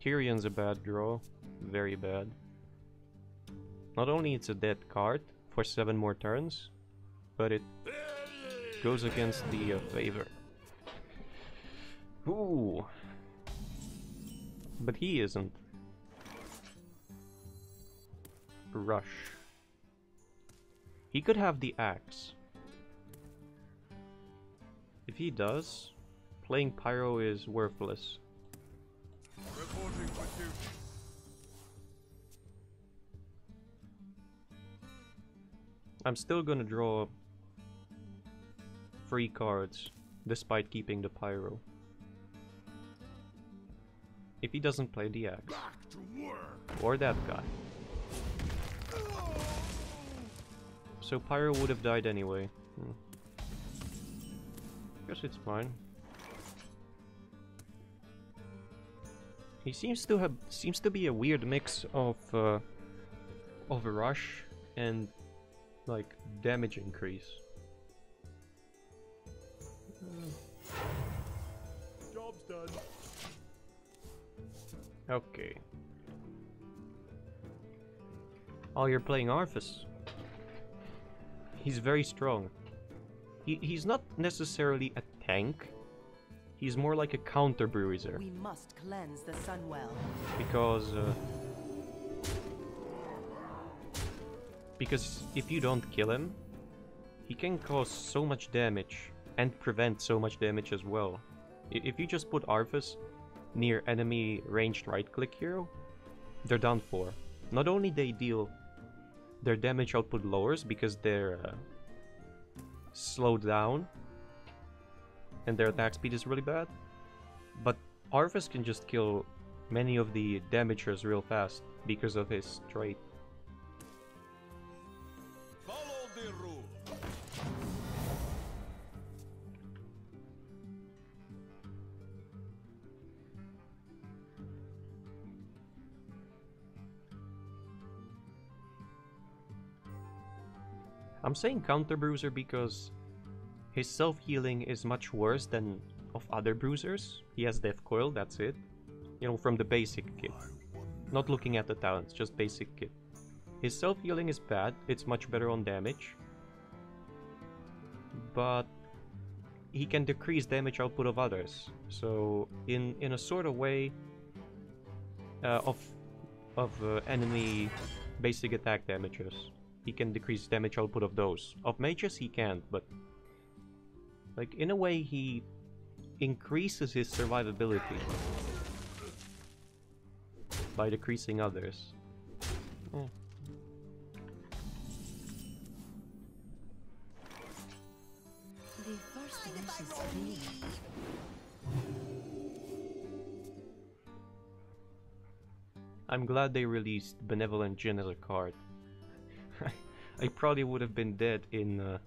Tyrion's a bad draw, very bad. Not only it's a dead card for 7 more turns, but it goes against the favor. Ooh. But he isn't. Rush. He could have the axe. If he does, playing Pyro is worthless. Reporting for duty. I'm still gonna draw 3 cards, despite keeping the Pyro. If he doesn't play the axe. Back to work. Or that guy. So Pyro would have died anyway. Guess it's fine. He seems to be a weird mix of rush and like damage increase. Job's done. Okay. Oh, you're playing Arthas. He's very strong. He's not necessarily a tank. He's more like a counter bruiser. We must cleanse the Sunwell. Because if you don't kill him, he can cause so much damage and prevent so much damage as well. If you just put Arthas near enemy ranged right-click hero, they're done for. Not only they deal, their damage output lowers because they're slowed down and their attack speed is really bad, but Arthas can just kill many of the damagers real fast because of his trait. Follow the rule. I'm saying counter bruiser because his self-healing is much worse than of other bruisers. He has Death Coil, that's it. You know, from the basic kit. Not looking at the talents, just basic kit. His self-healing is bad, it's much better on damage. But he can decrease damage output of others. So in a sort of way of enemy basic attack damages, he can decrease damage output of those. Of mages he can't, but like in a way he increases his survivability by decreasing others. Oh. The first wish is free. I'm glad they released Benevolent Jinn as a card. I probably would have been dead in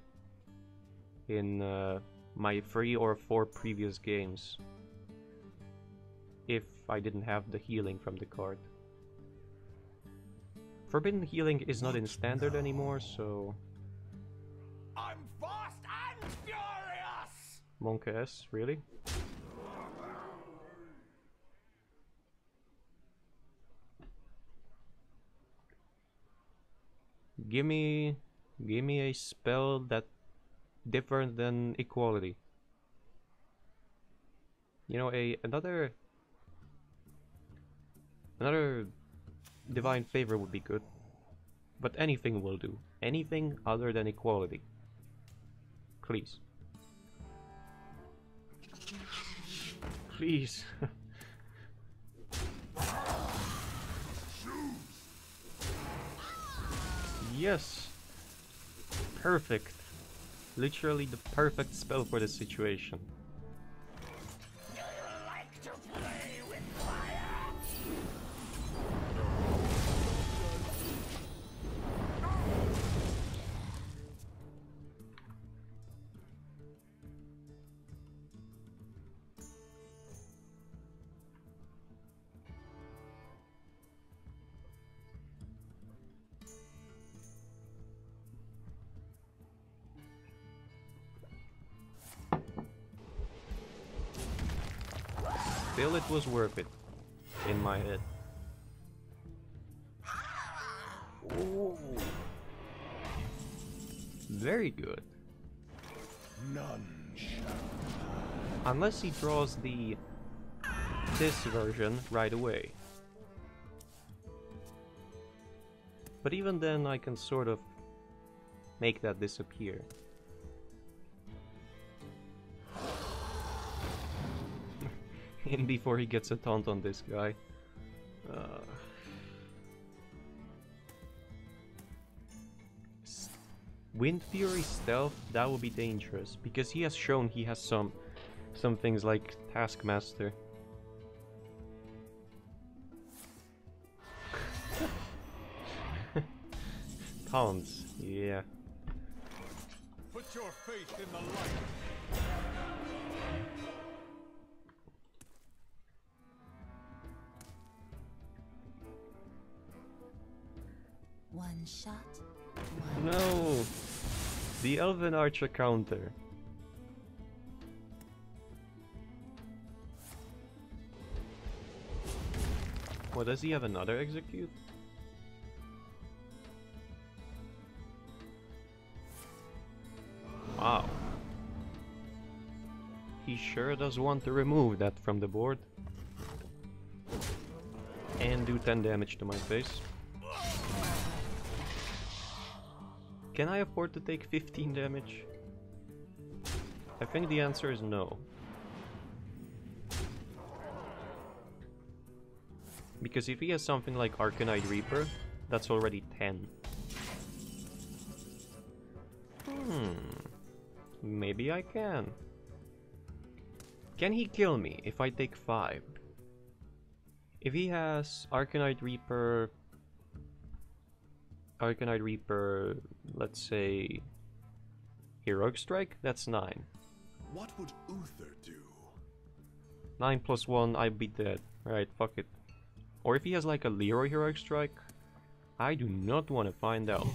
my 3 or 4 previous games if I didn't have the healing from the card. Forbidden Healing is not in standard anymore, so I'm fast and furious. Monk S, really? Give me a spell that different than equality. You know, another divine favor would be good, but anything will do. Anything other than equality, please. Please. Yes. Perfect. Literally the perfect spell for the situation. still it was worth it in my head. Ooh. Very good. None shall. Unless he draws this version right away. But even then I can sort of make that disappear. In before he gets a taunt on this guy. Wind Fury Stealth, that would be dangerous, because he has shown he has some things like Taskmaster. Taunts, yeah. Put your faith in the light. One shot. No! The Elven Archer counter. What, does he have another execute? Wow. He sure does want to remove that from the board. And do 10 damage to my face. Can I afford to take 15 damage? I think the answer is no. Because if he has something like Arcanite Reaper, that's already 10. Maybe I can. Can he kill me if I take 5? If he has Arcanite Reaper, let's say Heroic Strike, that's 9. What would Uther do? 9 plus 1, I'd be dead. Right, fuck it. Or if he has like a Leroy Heroic Strike, I do not want to find out.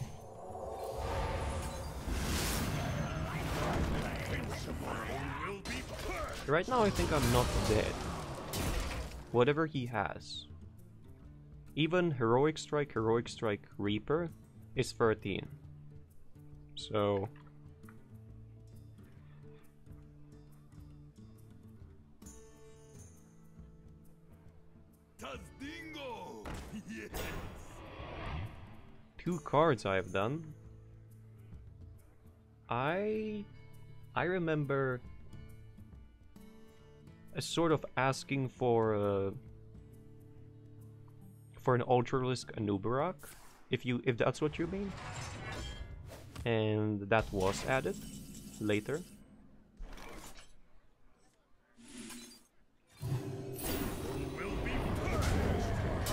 Right now I think I'm not dead. Whatever he has. Even Heroic Strike Reaper is 13. So... Tazdingo! Yes! 2 cards I have done. I remember a sort of asking for an Ultralisk Anubarak, if that's what you mean, and that was added later.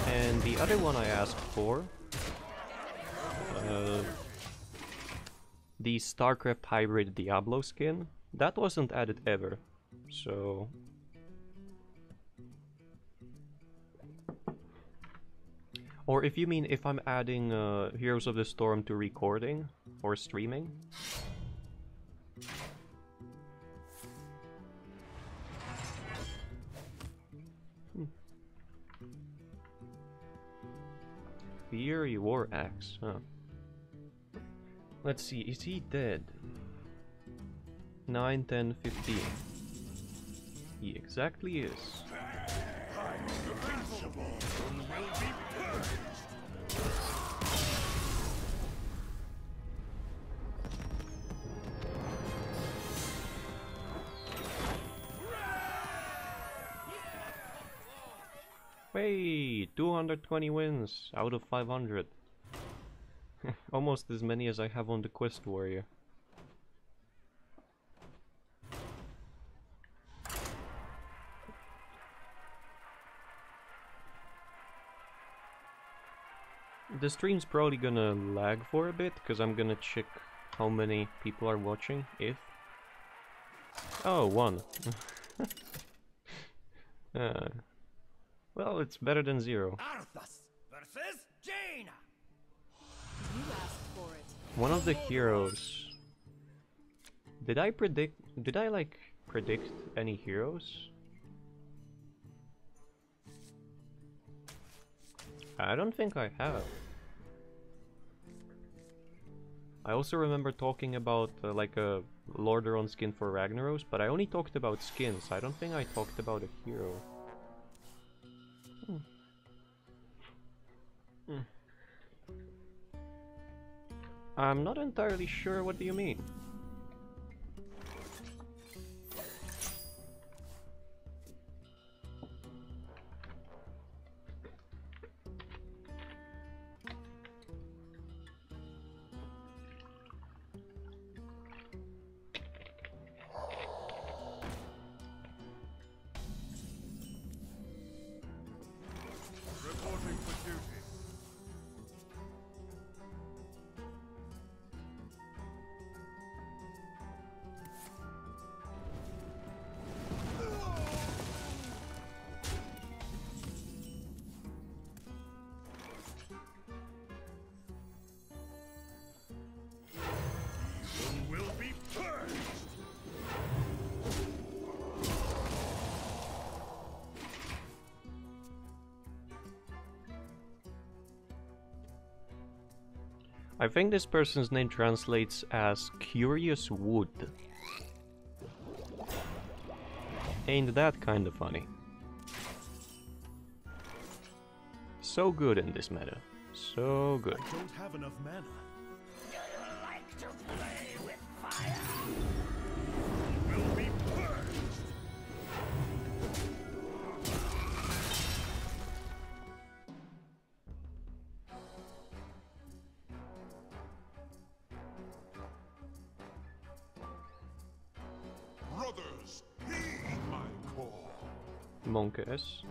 And the other one I asked for, the StarCraft Hybrid Diablo skin, that wasn't added ever, so... Or if you mean if I'm adding Heroes of the Storm to recording or streaming. Fury War Axe, huh. Let's see, is he dead? 9, 10, 15. He exactly is. Hey, 220 wins out of 500. Almost as many as I have on the Quest Warrior. The stream's probably gonna lag for a bit, because I'm gonna check how many people are watching, if... Oh, 1. Well, it's better than 0. Arthas versus Jaina. You asked for it. One of the heroes... Did I like, predict any heroes? I don't think I have. I also remember talking about like a Lordaeron skin for Ragnaros, but I only talked about skins. I don't think I talked about a hero. I'm not entirely sure. What do you mean? Reporting for duty. Evil will be purged. I think this person's name translates as Curious Wood. Ain't that kinda funny? So good in this meta. So good. I don't have enough mana. Will be purged. Brothers, heed my call. Monkus.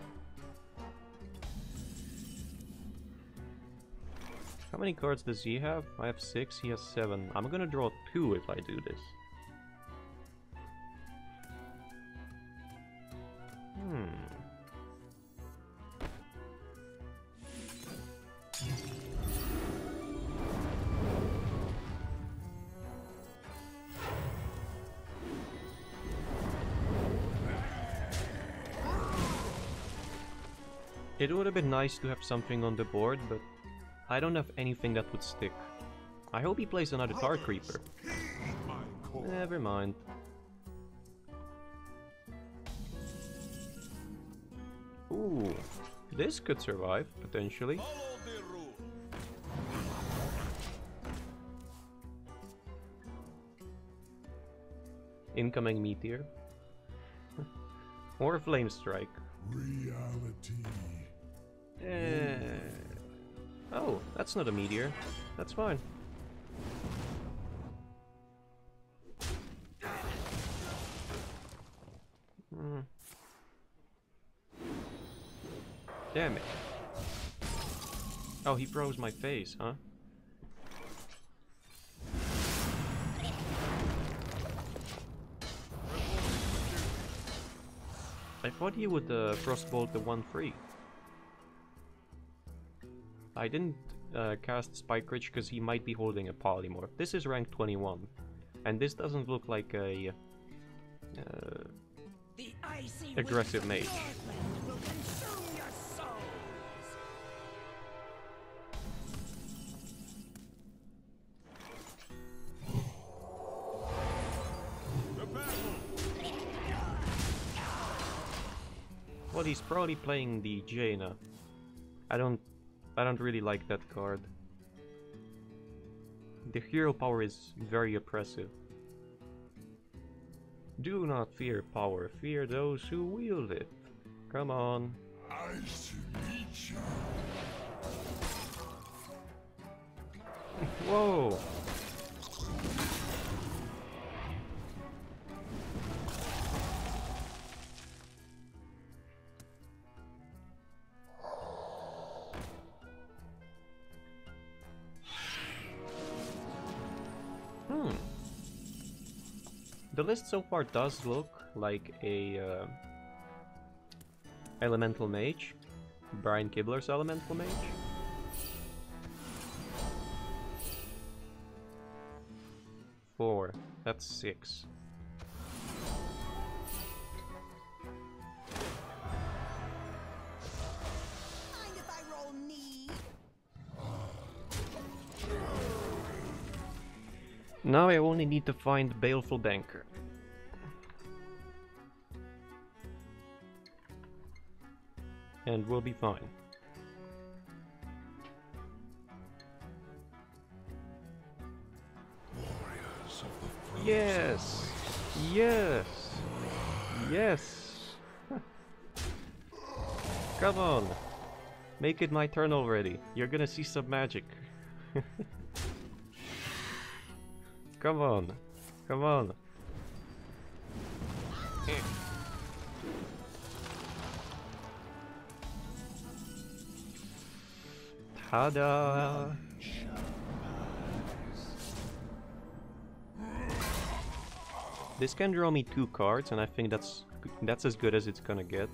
How many cards does he have? I have 6, he has 7. I'm gonna draw 2 if I do this. It would have been nice to have something on the board, but I don't have anything that would stick. I hope he plays another Tar Creeper. Never mind. Ooh, this could survive, potentially. Incoming Meteor. Or Flame Strike. Reality. Oh, that's not a meteor. That's fine. Damn it. Oh, he froze my face, huh? I thought he would frostbolt the 1-3. I didn't cast Spike Ridge because he might be holding a polymorph. This is rank 21, and this doesn't look like a aggressive mage. Well, he's probably playing the Jaina. I don't really like that card. The hero power is very oppressive. Do not fear power, fear those who wield it. Come on. I should meet you. Whoa! The list so far does look like a elemental mage. Brian Kibler's elemental mage. Four. That's 6. Mind if I roll knee? Now I only need to find the Baleful Banker. And we'll be fine. Yes! Yes! Yes! Come on! Make it my turn already. You're gonna see some magic. Come on. Come on. Tada! This can draw me 2 cards, and I think that's as good as it's gonna get.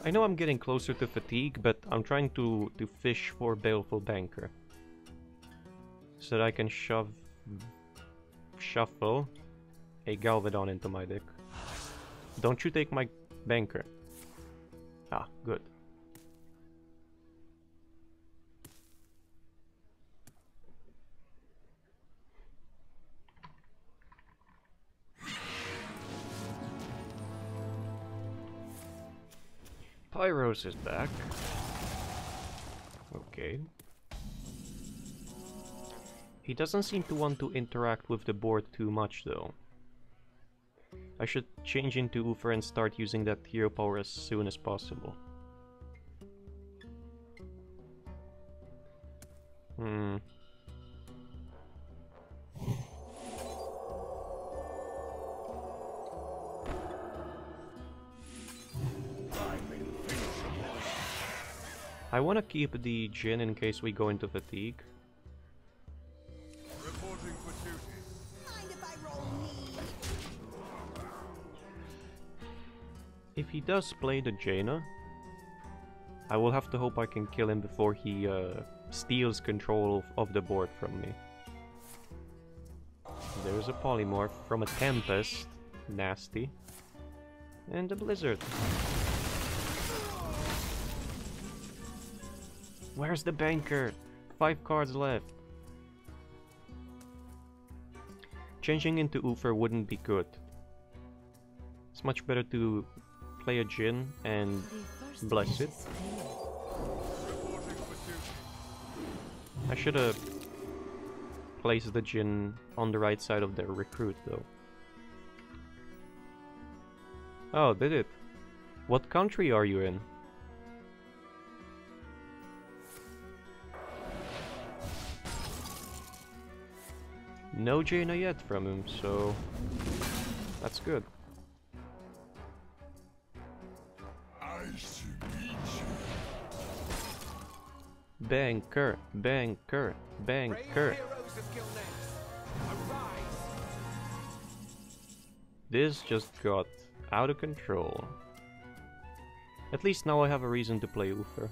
I know I'm getting closer to fatigue, but I'm trying to fish for Baleful Banker. So that I can shuffle a Galvadon into my deck. Don't you take my banker. Ah, good. Pyros is back. Okay. He doesn't seem to want to interact with the board too much though. I should change into Uther and start using that hero power as soon as possible. I want to keep the Jin in case we go into fatigue. Reporting for duty. Mind if I roll me? If he does play the Jaina, I will have to hope I can kill him before he steals control of the board from me. There's a Polymorph from a Tempest. Nasty. And a Blizzard. Where's the banker? 5 cards left. Changing into Uther wouldn't be good. It's much better to play a Jin and bless it. I should have placed the Jin on the right side of their recruit though. Oh, did it? What country are you in? No Jaina yet from him, so that's good. Banker, banker, banker. This just got out of control. At least now I have a reason to play Uther.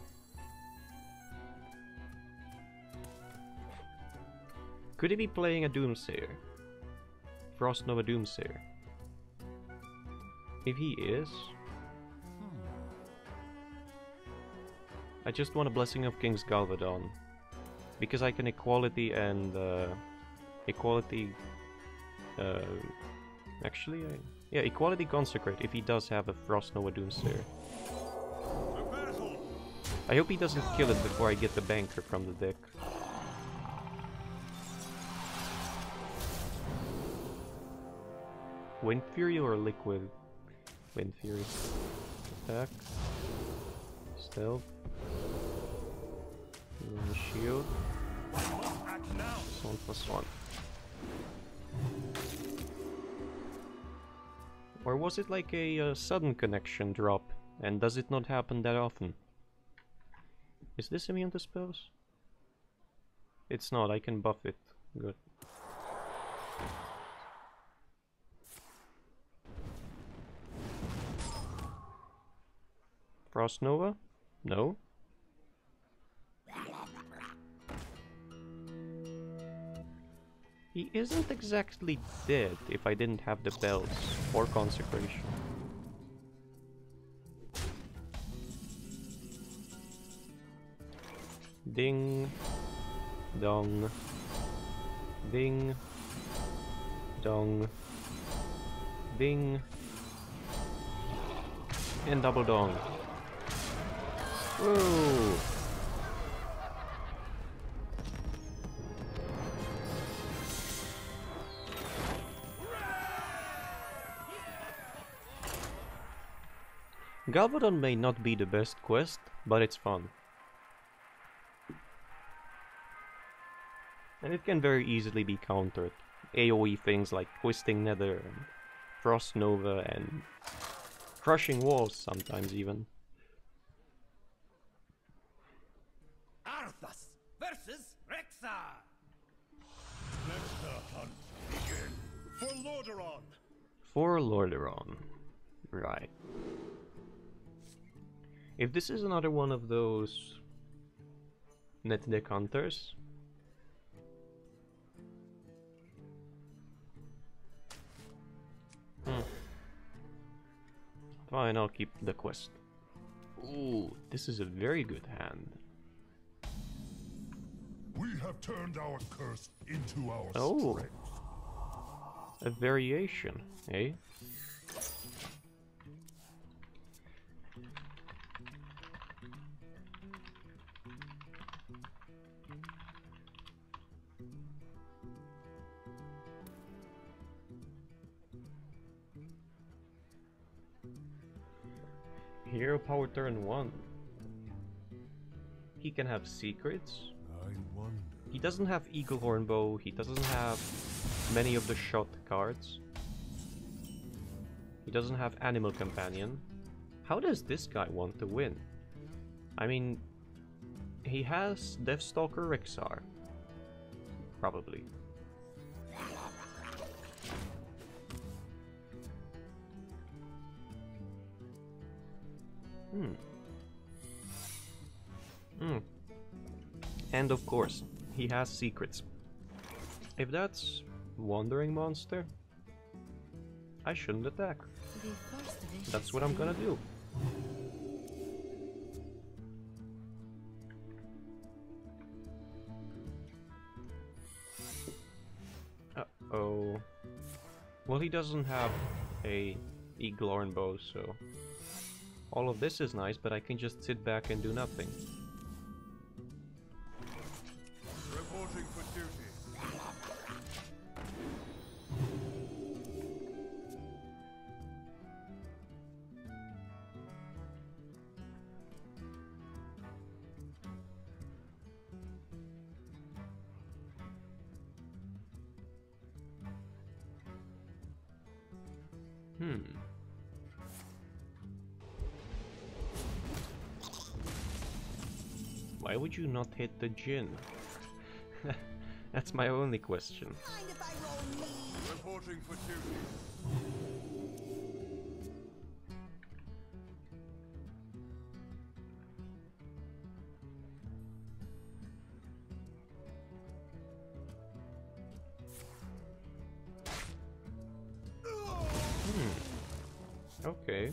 Could he be playing a Doomsayer? Frost Nova Doomsayer? If he is... I just want a Blessing of King's Galvadon. Because I can equality and... equality... actually, yeah, equality Consecrate if he does have a Frost Nova Doomsayer. I hope he doesn't kill it before I get the banker from the deck. Wind Fury or Liquid? Wind Fury. Attack. Stealth. Shield. 1+1. Or was it like a sudden connection drop? And does it not happen that often? Is this immune to spells? It's not, I can buff it. Good. Frost Nova? No. He isn't exactly dead if I didn't have the bells or consecration. Ding. Dong. Ding. Dong. Ding. And double dong. Whoa! Galvadon may not be the best quest, but it's fun. And it can very easily be countered. AoE things like Twisting Nether, and Frost Nova, and crushing walls sometimes even. Arthas versus Rexar. Let the hunt begin. For Lordaeron. For Lordaeron. Right. If this is another one of those net deck hunters, fine, I'll keep the quest. Ooh, this is a very good hand. We have turned our curse into our Oh, strength. a variation, eh? Hero power turn 1. He can have secrets. I wonder. He doesn't have Eagle Horn Bow, he doesn't have many of the shot cards. He doesn't have Animal Companion. How does this guy want to win? I mean, he has Deathstalker Rexar. Probably. And of course, he has secrets. If that's Wandering Monster, I shouldn't attack. That's what I'm gonna do. Uh-oh. Well, he doesn't have a Eagle Horn Bow, so all of this is nice, but I can just sit back and do nothing. Reporting for duty. Why would you not hit the Jinn? That's my only question. Mind if I roll me? Reporting for duty. Okay.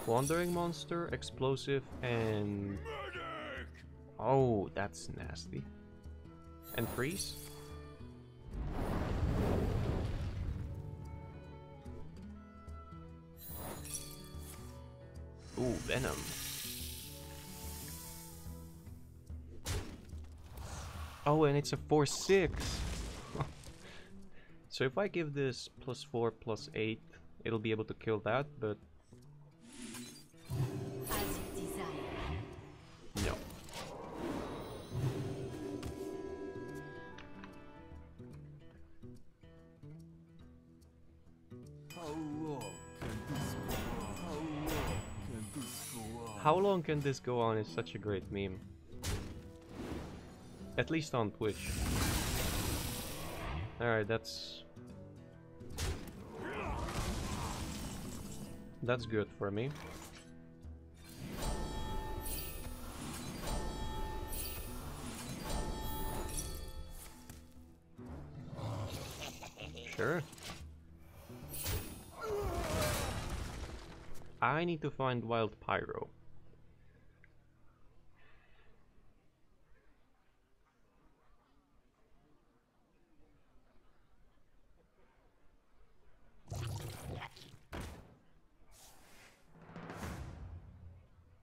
Wandering Monster, Explosive, and... Medic! Oh, that's nasty. And Freeze? Ooh, Venom. Oh, and it's a 4/6. So if I give this +4, +8, it'll be able to kill that, but... no. How long can this go on is such a great meme. At least on Twitch. Alright, that's good for me. I need to find Wild Pyro.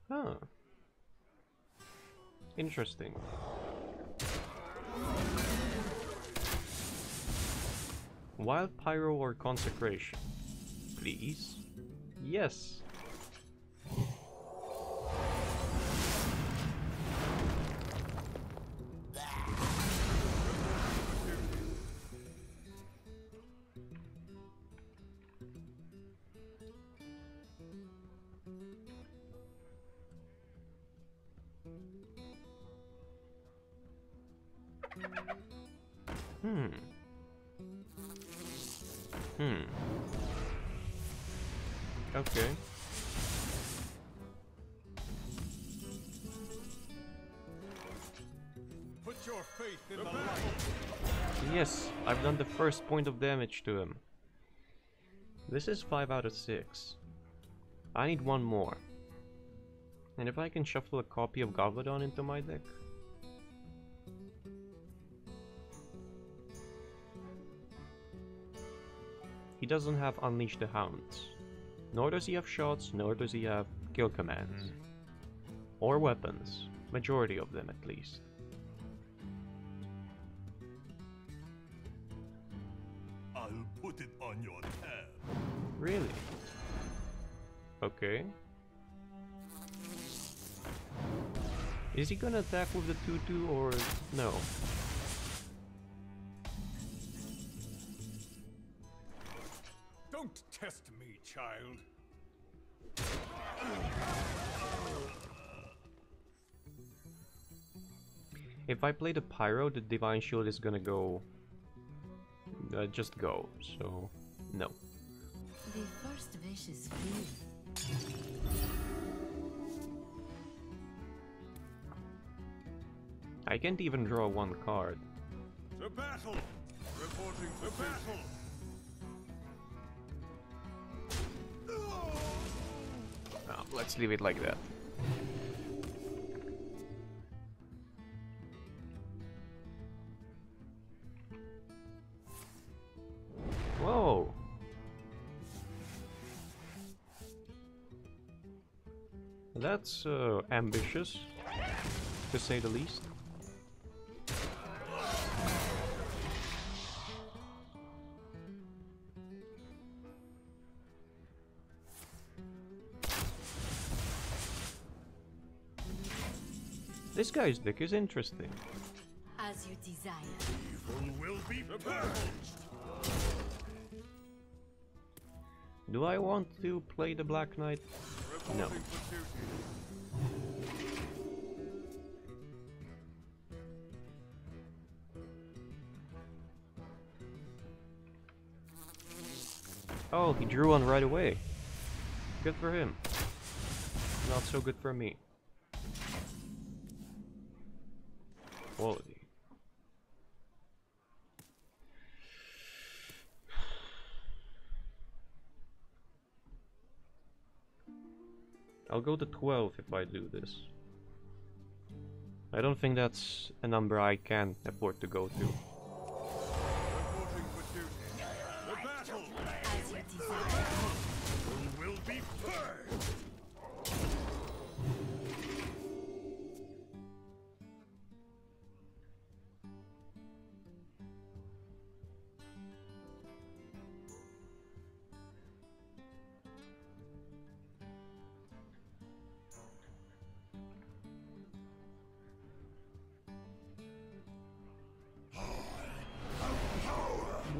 Huh. Interesting. Wild Pyro or Consecration? Please? Yes. Okay. Put your faith in the light. Yes, I've done the first point of damage to him. This is 5 out of 6. I need one more. And if I can shuffle a copy of Galvadon into my deck. He doesn't have Unleash the Hounds. Nor does he have shots, nor does he have kill commands. Or weapons. Majority of them at least. I'll put it on your tab. Really? Okay. Is he gonna attack with the 2-2 or no? Don't test me, child. If I play the Pyro, the Divine Shield is gonna go... just go, so... no. The first wish is free. I can't even draw one card. To battle! Reporting to battle! Oh, let's leave it like that. Whoa! That's ambitious, to say the least. This guy's deck is interesting. As you desire. Evil will be purged! Do I want to play the Black Knight? No. Reporting for duty. Oh, he drew one right away. Good for him. Not so good for me. Quality. I'll go to 12 if I do this. I don't think that's a number I can afford to go to. Reporting for duty. The battle! As you desire. Evil will be purged!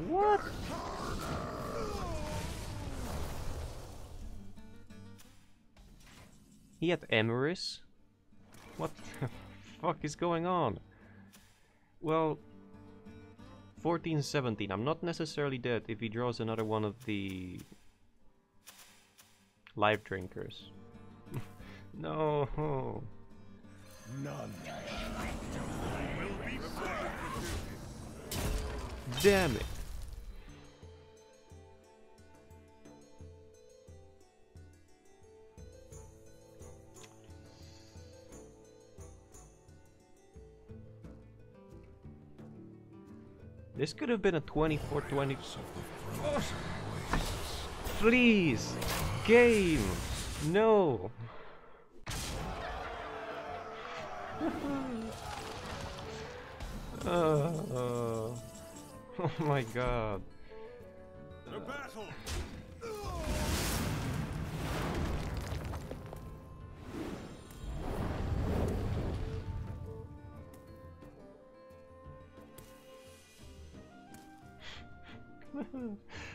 What? He had Emeris? What the fuck is going on? Well, 14-17. I'm not necessarily dead if he draws another one of the life drinkers. No. None. Will be purged. Damn it. This could have been a 24-20. Oh, please! Game! No! Oh my god. The battle!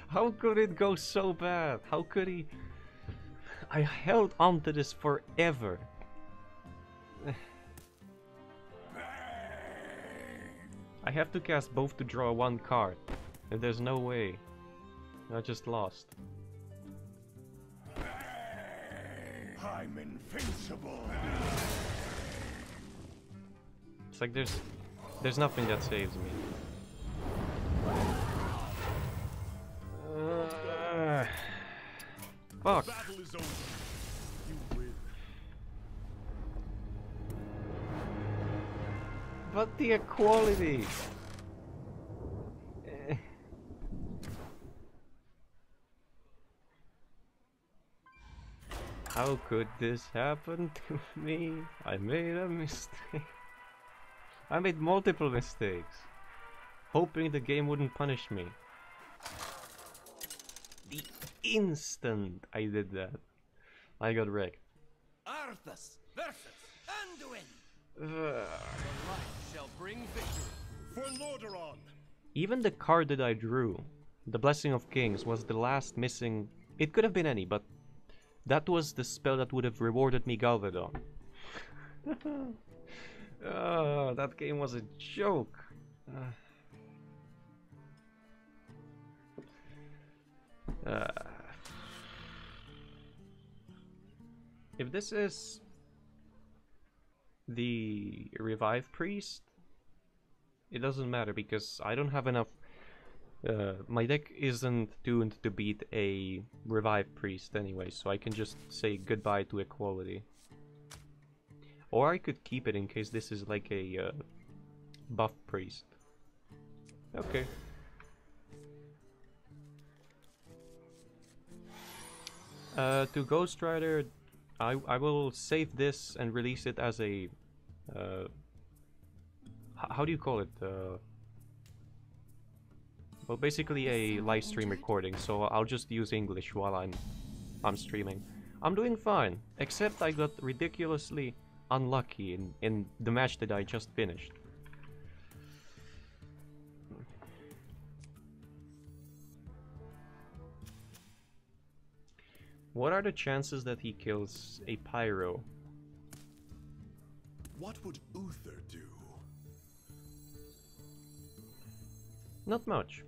How could it go so bad? How could he? I held on to this forever. I have to cast both to draw one card. And there's no way. I just lost. I'm invincible. It's like there's nothing that saves me. Fuck. The battle is over. You win. But the equality. How could this happen to me? I made a mistake. I made multiple mistakes, hoping the game wouldn't punish me. The instant I did that, I got wrecked. Arthas versus Anduin. Ugh. Shall bring victory. For Lordaeron. Even the card that I drew, the Blessing of Kings, was the last missing. It could have been any, but that was the spell that would have rewarded me Galvadon. That game was a joke. If this is the Revive Priest, it doesn't matter because I don't have enough. My deck isn't tuned to beat a Revive Priest anyway, so I can just say goodbye to equality. Or I could keep it in case this is like a buff priest. Okay. To Ghost Rider, I will save this and release it as a how do you call it? Well, basically a live stream recording. So I'll just use English while I'm streaming. I'm doing fine, except I got ridiculously unlucky in the match that I just finished. What are the chances that he kills a Pyro? What would Uther do? Not much.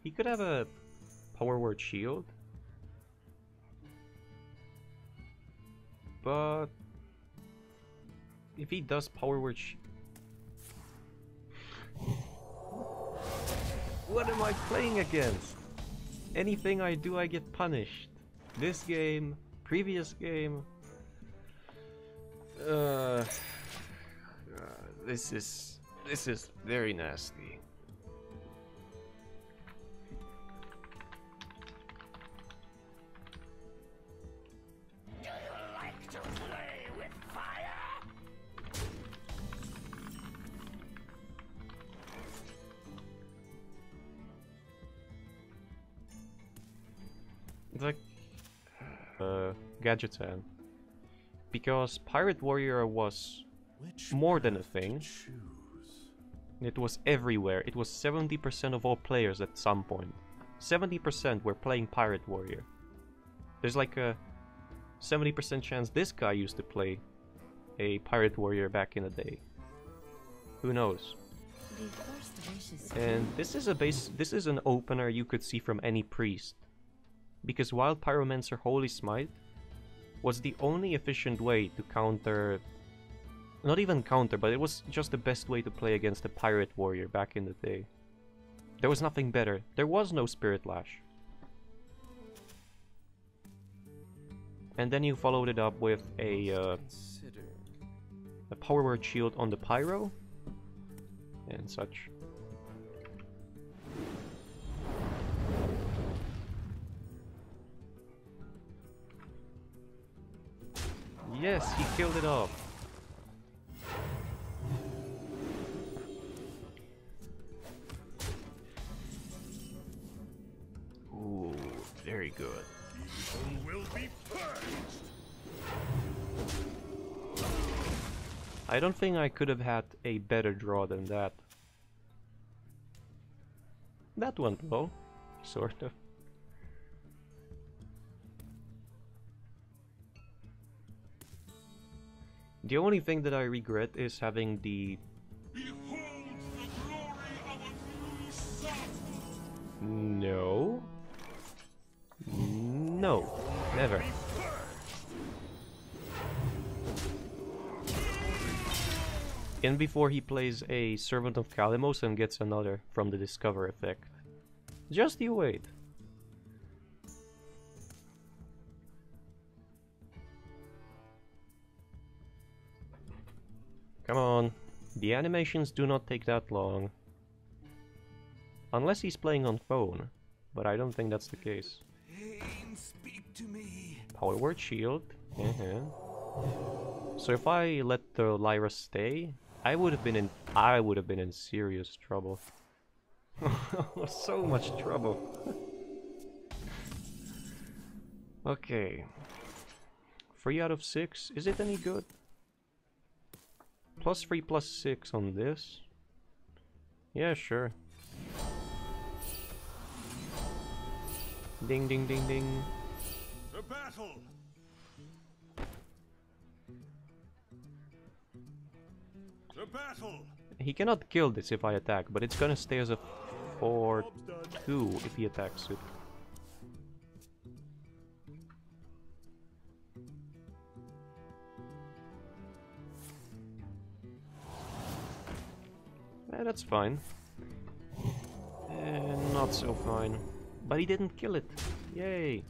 He could have a power word shield, but if he does power word what am I playing against? Anything I do I get punished. This game, previous game. This is very nasty. It's like Gadgetan, because Pirate Warrior was more than a thing. It was everywhere. It was 70% of all players at some point. 70% were playing Pirate Warrior. There's like a 70% chance this guy used to play a Pirate Warrior back in the day. Who knows? And this is an opener you could see from any priest. Because Wild Pyromancer Holy Smite was the only efficient way to counter... Not even counter, but it was just the best way to play against a Pirate Warrior back in the day. There was nothing better. There was no Spirit Lash. And then you followed it up with a power word shield on the pyro and such. Yes, he killed it off. Ooh, very good. Evil will be purged. I don't think I could have had a better draw than that. That went well, sort of. The only thing that I regret is having the... Behold the glory of a new sun. No. No. Never. In before he plays a Servant of Kalimos and gets another from the Discover effect. Just you wait. Come on. The animations do not take that long. Unless he's playing on phone. But I don't think that's the case. Pain, speak to me. Power word shield. So if I let the Lyra stay, I would have been in serious trouble. So much trouble. Okay. 3 out of 6. Is it any good? +3 +6 on this. Yeah, sure. Ding ding ding ding. The battle. The battle. He cannot kill this if I attack, but it's gonna stay as a 4-2 if he attacks it. That's fine. Not so fine. But he didn't kill it. Yay!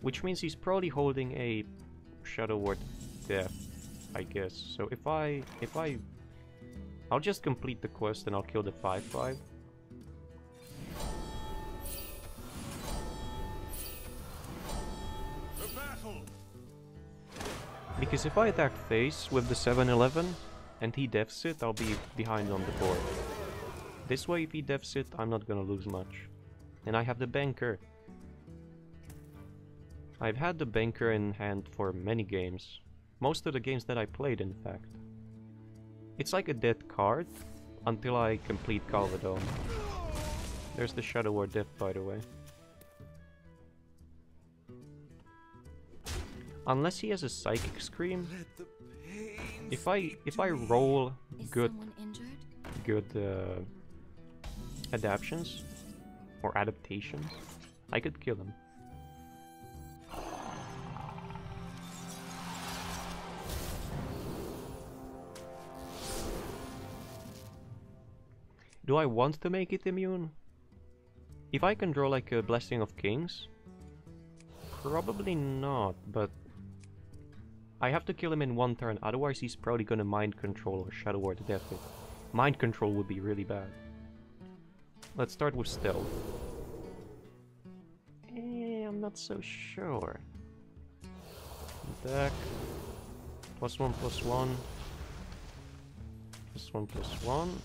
Which means he's probably holding a Shadow Word Death, I guess. So I'll just complete the quest and I'll kill the 5/5. The battle. Because if I attack face with the 7/11 and he deaths it, I'll be behind on the board. This way, if he deaths it, I'm not gonna lose much. And I have the banker. I've had the banker in hand for many games. Most of the games that I played, in fact. It's like a dead card until I complete Galvadon. There's the Shadow Word Death, by the way. Unless he has a Psychic Scream. If I roll good adaptions or adaptations, I could kill him. Do I want to make it immune? If I can draw like a Blessing of Kings? Probably not, but I have to kill him in one turn, otherwise he's probably gonna Mind Control or Shadow Word Death it. Mind Control would be really bad. Let's start with Stealth. I'm not so sure. Attack. +1/+1. +1/+1.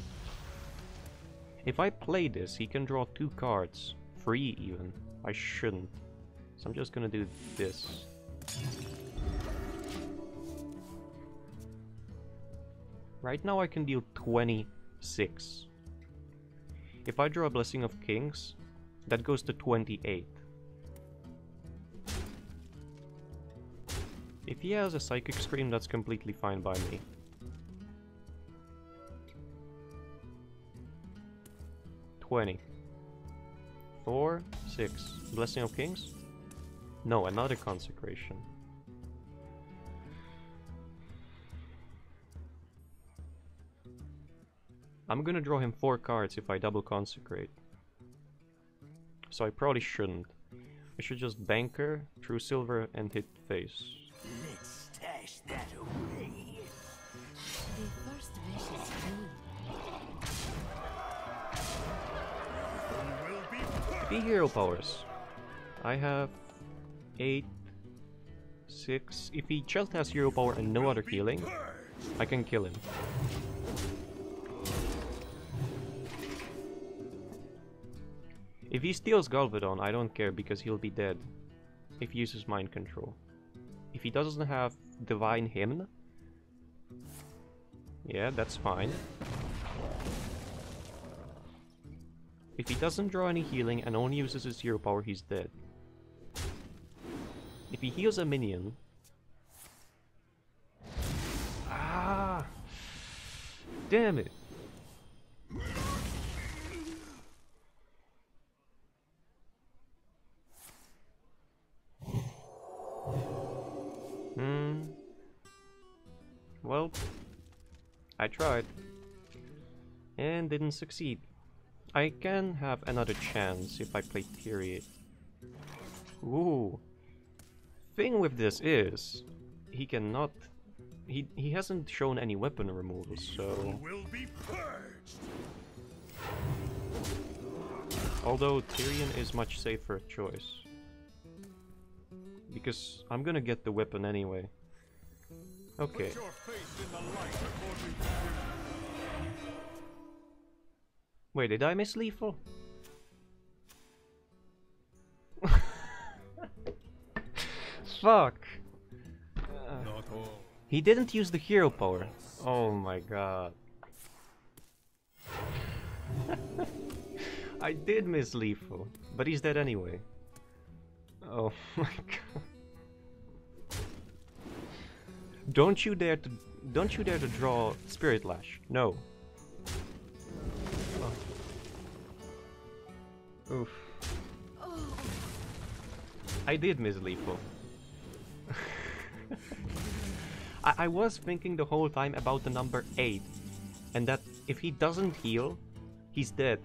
If I play this, he can draw 2 cards. 3 even. I shouldn't. So I'm just gonna do this. Right now I can deal 26. If I draw a Blessing of Kings, that goes to 28. If he has a Psychic Scream, that's completely fine by me. $20. 4, 6. Blessing of Kings? No, another Consecration. I'm gonna draw him 4 cards if I double Consecrate. So I probably shouldn't. I should just banker, true silver, and hit face. Let's stash that away. The first wish is free. Will be The hero powers. I have 8, 6. If he just has hero power and no other healing, I can kill him. If he steals Galvadon, I don't care because he'll be dead if he uses mind control. If he doesn't have Divine Hymn, yeah, that's fine. If he doesn't draw any healing and only uses his hero power, he's dead. If he heals a minion... Ah! Damn it! Well, I tried. And didn't succeed. I can have another chance if I play Tyrion. Ooh. Thing with this is, he cannot... He hasn't shown any weapon removal, so... will be purged. Although Tyrion is much safer choice. Because I'm gonna get the weapon anyway. Okay. Put your face in the light before we begin. Wait, did I miss lethal? Fuck! Not all. He didn't use the hero power. Oh my god. I did miss lethal, but he's dead anyway. Oh my god. Don't you dare to draw Spirit Lash. No. Oh. Oof. I did miss lethal. I was thinking the whole time about the number 8, and that if he doesn't heal, he's dead.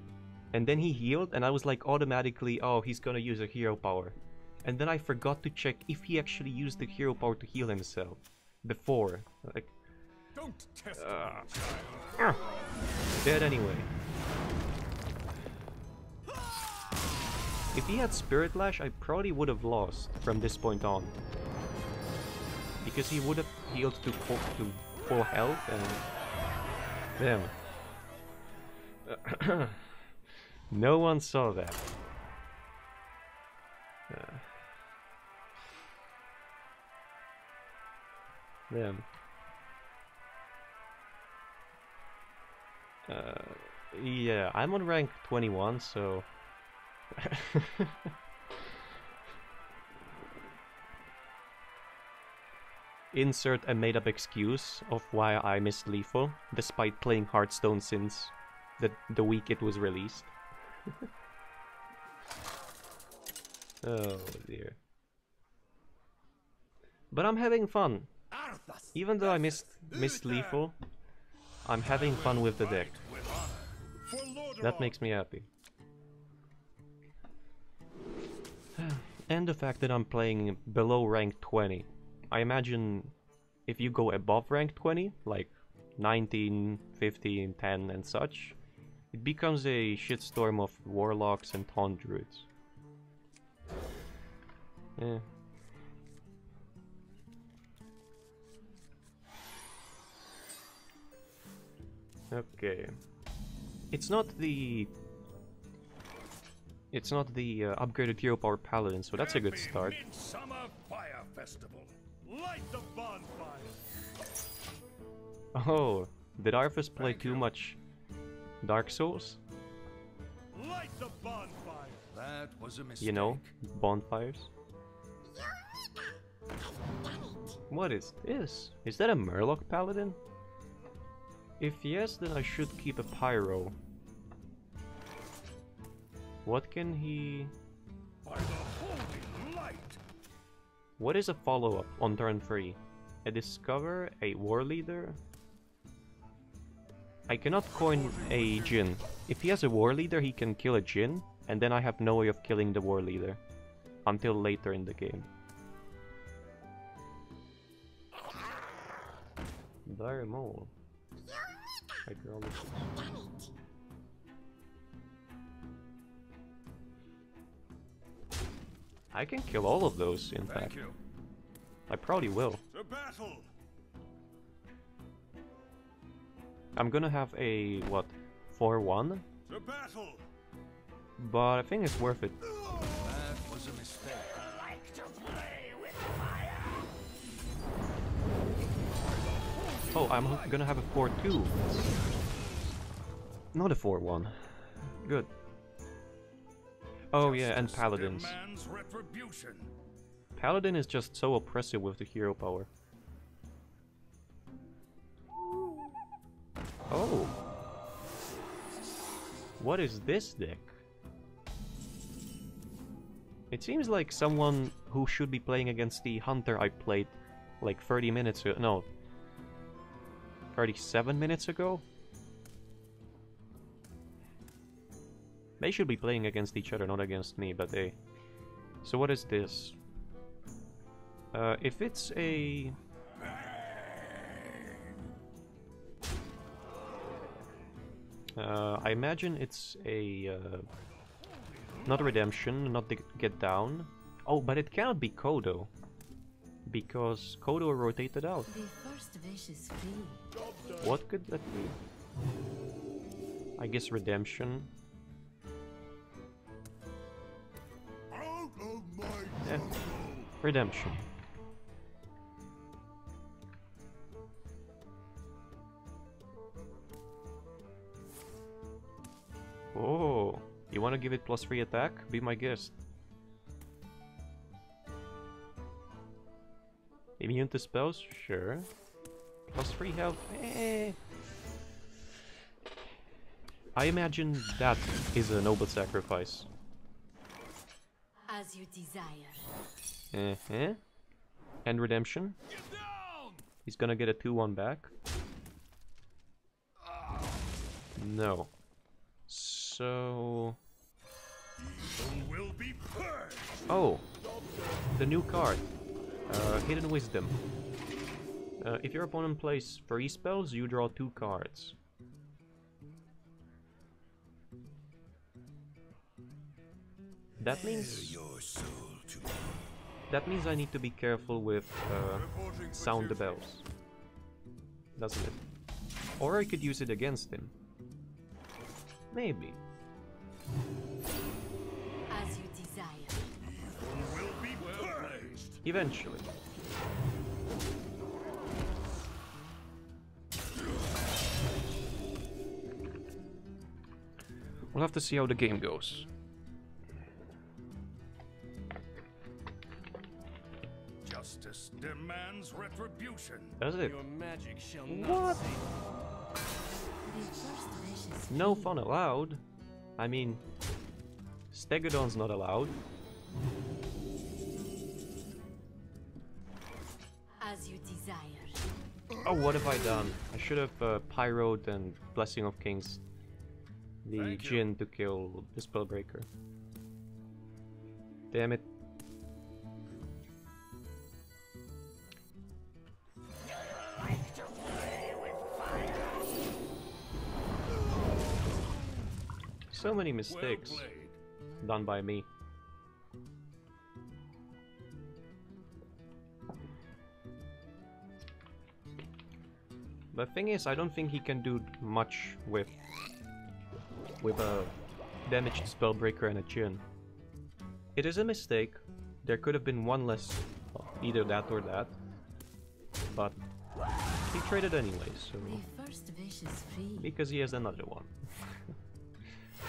And then he healed, and I was like automatically, oh, he's gonna use a hero power. And then I forgot to check if he actually used the hero power to heal himself before. Like, Don't test me, child. dead anyway. If he had Spirit Lash, I probably would have lost from this point on. Because he would have healed to full health and... Damn. No one saw that. Damn. Yeah, I'm on rank 21, so... Insert a made-up excuse of why I missed lethal, despite playing Hearthstone since the week it was released. Oh dear. But I'm having fun. Even though I missed lethal, I'm having fun with the deck. That makes me happy. And the fact that I'm playing below rank 20. I imagine if you go above rank 20, like 19, 15, 10 and such, it becomes a shitstorm of warlocks and taunt druids. Yeah. Okay. It's not the upgraded hero power paladin, so that's a good start. Midsummer Fire Festival. Light the bonfire. Oh, did Arthas play too much Dark Souls? Light the bonfire. That was a mistake. You know, bonfires. What is this? Is that a Murloc paladin? If yes, then I should keep a pyro. What can he... By the holy light. What is a follow-up on turn 3? A discover, a war leader? I cannot coin a Jinn. If he has a war leader, he can kill a Jinn, and then I have no way of killing the war leader. until later in the game. Dire mole. Hydrolysis. I can kill all of those, in fact. You. I probably will. To battle. I'm gonna have a, what, 4-1? To battle. But I think it's worth it. That was a mistake. I like to play with fire. Oh, I'm gonna have a 4-2. Not a 4-1. Good. Oh yeah, and paladins. Demands retribution. Paladin is just so oppressive with the hero power. Oh. What is this deck? It seems like someone who should be playing against the hunter I played like 30 minutes ago. No. 37 minutes ago? They should be playing against each other, not against me, but they... So what is this? If it's a... I imagine it's a... not a redemption, not the get down. Oh, but it cannot be Kodo. Because Kodo rotated out. The first wish is free. What could that be? I guess redemption. Out of my Yeah. Redemption. Oh, you want to give it +3 attack? Be my guest. Immune to spells? Sure. +3 health? Eh. I imagine that is a noble sacrifice. As you desire. Uh-huh. And redemption? He's gonna get a 2-1 back. No. So... evil will be purged. Oh! The new card. Hidden Wisdom. If your opponent plays 3 spells, you draw 2 cards. That means... That means I need to be careful with Sound the Bells. Doesn't it? Or I could use it against him. Maybe. As you desire. Evil will be purged. Eventually. We'll have to see how the game goes. Justice demands retribution. Does it? Your magic shall What? not save. The first wish is No fun allowed. I mean, Stegodon's not allowed. as you desire. Oh, what have I done? I should have Pyroed and Blessing of Kings the Thank you. Djinn to kill the Spellbreaker. Damn it. So many mistakes Well played. done by me. The thing is, I don't think he can do much with a damaged Spellbreaker and a Djinn. It is a mistake. There could have been one less, well, either that or that. But he traded anyway, so... The first wish is free. Because he has another one.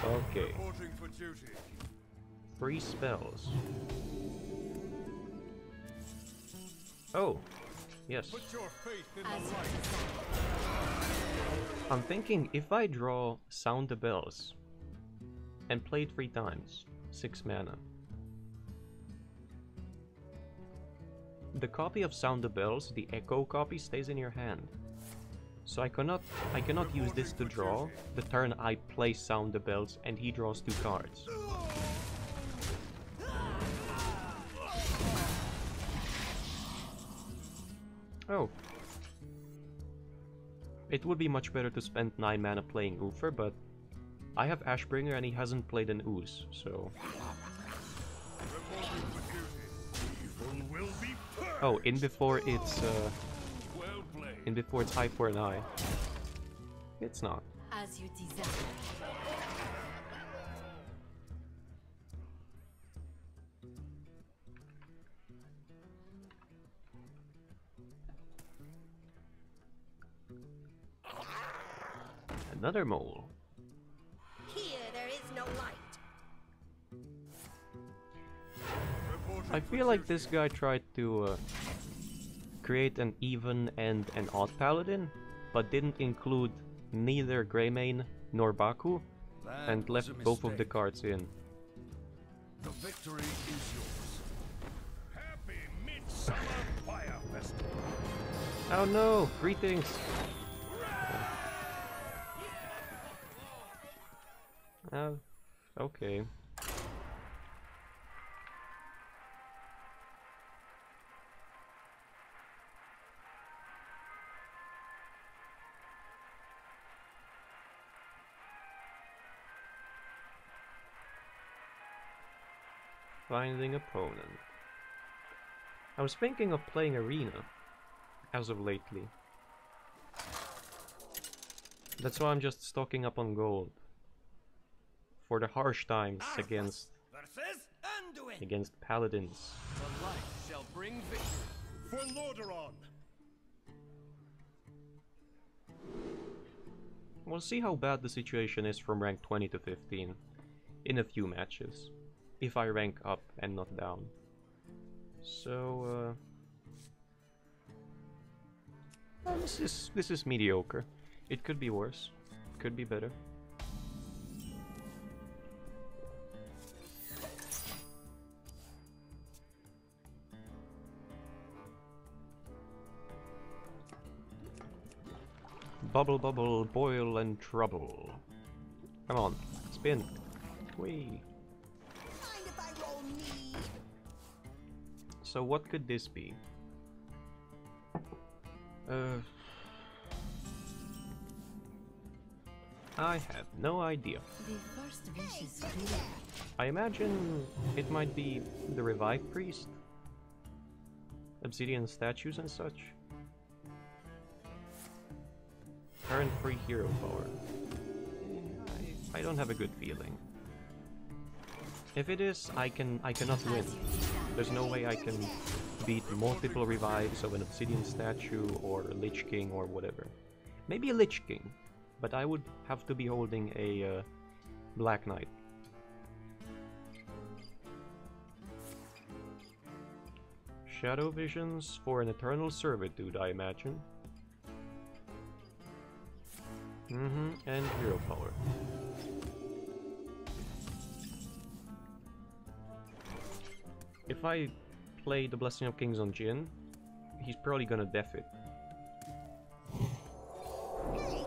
Okay. Reporting for duty. 3 spells. Oh, yes. Put your faith in As the you light. desire. I'm thinking if I draw Sound the Bells and play it 3 times, 6 mana. The copy of Sound the Bells, the Echo copy, stays in your hand. So I cannot use this to draw the turn I play Sound the Bells and he draws 2 cards. Oh. It would be much better to spend 9 mana playing Uther, but I have Ashbringer and he hasn't played an Ooze, so... Evil will be purged. Oh, in before it's Well played. in before it's high for an eye. It's not. As you desire. Another mole. Here there is no light. I feel like this guy tried to create an even and an odd paladin, but didn't include neither Greymane nor Baku, That and was left a both of the mistake. cards in. The victory is yours. Happy Midsummer Fire Festival. Oh no! Greetings! Oh, okay. Finding opponent. I was thinking of playing Arena as of lately. That's why I'm just stocking up on gold. For the harsh times against Versus Anduin. paladins. The light shall bring victory. For Lordaeron. We'll see how bad the situation is from rank 20 to 15 in a few matches, if I rank up and not down. So well, this is mediocre. It could be worse, could be better. Bubble, bubble, boil and trouble. Come on, spin. Whee. Mind if I roll me? So what could this be? I have no idea. The first wish is Hey, clear. I imagine it might be the Revived Priest. Obsidian statues and such. Current free hero power. I don't have a good feeling. If it is, I cannot win. There's no way I can beat multiple revives of an Obsidian statue or a Lich King or whatever. Maybe a Lich King, but I would have to be holding a Black Knight. Shadow Visions for an Eternal Servitude, I imagine. And hero power. If I play the Blessing of Kings on Jhin, he's probably gonna def it. As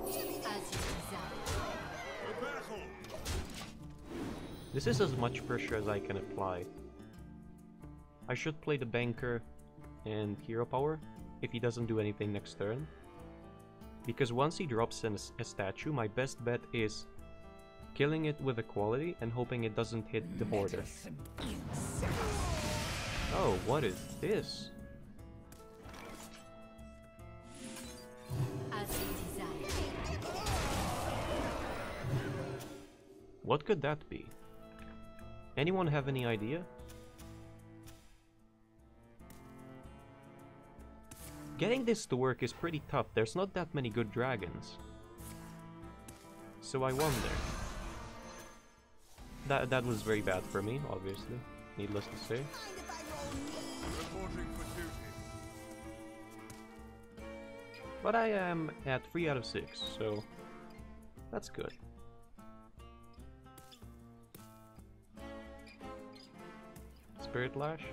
you desire. For battle. This is as much pressure as I can apply. I should play the Banker and hero power if he doesn't do anything next turn. Because once he drops a statue, my best bet is killing it with equality and hoping it doesn't hit the border. Oh, what is this? As you desire. What could that be? Anyone have any idea? Getting this to work is pretty tough. There's not that many good dragons. So I wonder. That was very bad for me, obviously. Needless to say. Mind if I roll me? Reporting for duty. But I am at 3 out of 6, so that's good. Spirit Lash?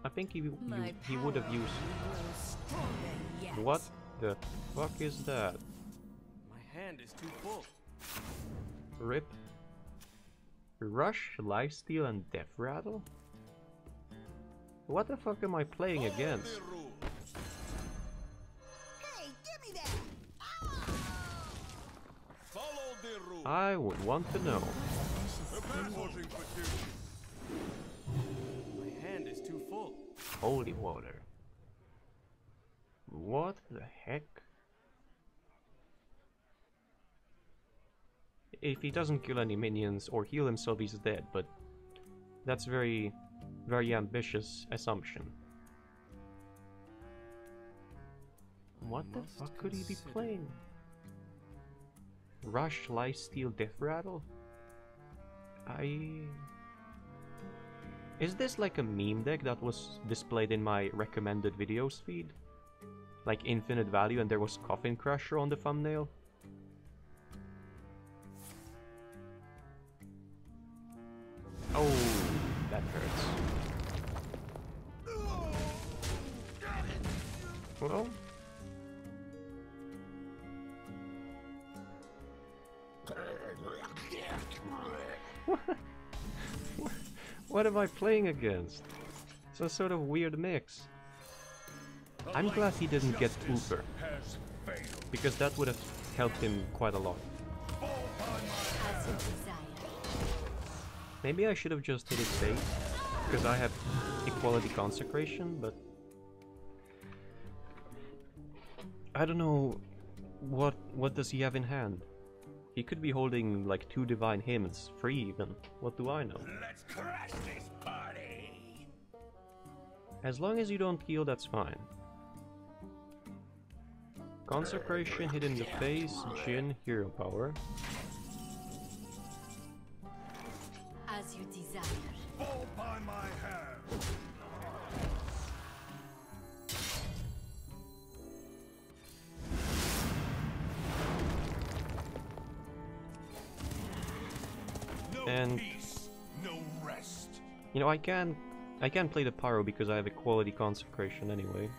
I think he would have used... What the fuck is that? My hand is too full. Rip? Rush, Lifesteal, and Death Rattle? What the fuck am I playing against? Hey, give me that! Follow the rule. I would want to know. Reporting position. My hand is too full. Holy water. What the heck? If he doesn't kill any minions or heal himself, he's dead, but that's very ambitious assumption. What the fuck could he be playing? Rush, Lifesteal, Death Rattle? Is this like a meme deck that was displayed in my recommended videos feed? Like infinite value and there was Coffin Crusher on the thumbnail? Oh, that hurts. Well... What am I playing against? Some sort of weird mix. I'm glad he didn't get Uber, because that would have helped him quite a lot. As you desire. Maybe I should have just hit it safe, because I have Equality Consecration, but... I don't know... What does he have in hand? He could be holding like 2 Divine Hymns, 3 even. What do I know? Let's crash this party. As long as you don't heal, that's fine. Consecration hit in the face, Jin, hero power. As you desire. Fall by my hand. No And peace, no rest. you know, I can play the pyro because I have Equality Consecration anyway.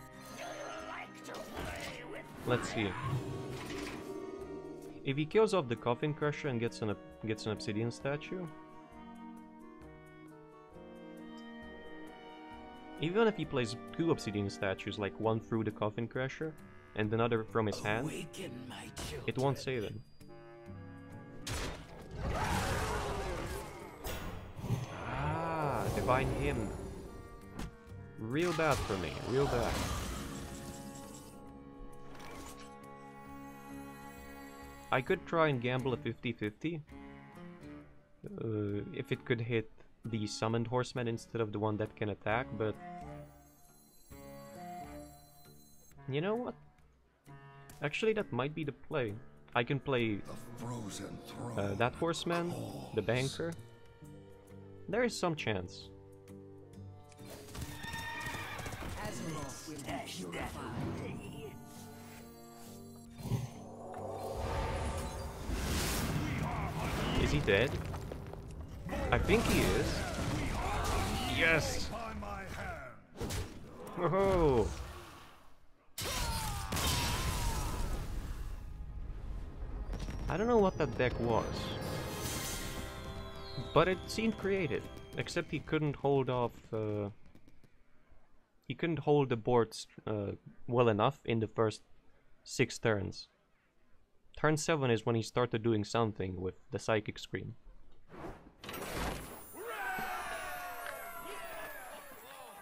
Let's see. If he kills off the Coffin Crusher and gets an obsidian statue, even if he plays 2 obsidian statues, like one through the Coffin Crusher and another from his hand, it won't save him. Ah, Divine Hymn. Real bad for me, real bad. I could try and gamble a 50-50. If it could hit the summoned horseman instead of the one that can attack, but... You know what? Actually, that might be the play. I can play that horseman, the banker. There is some chance. Azeroth will be purified. Is he dead? I think he is. Yes! By my hand. Oh! I don't know what that deck was, but it seemed creative. Except he couldn't hold off. He couldn't hold the board well enough in the first 6 turns. Turn 7 is when he started doing something with the Psychic Scream.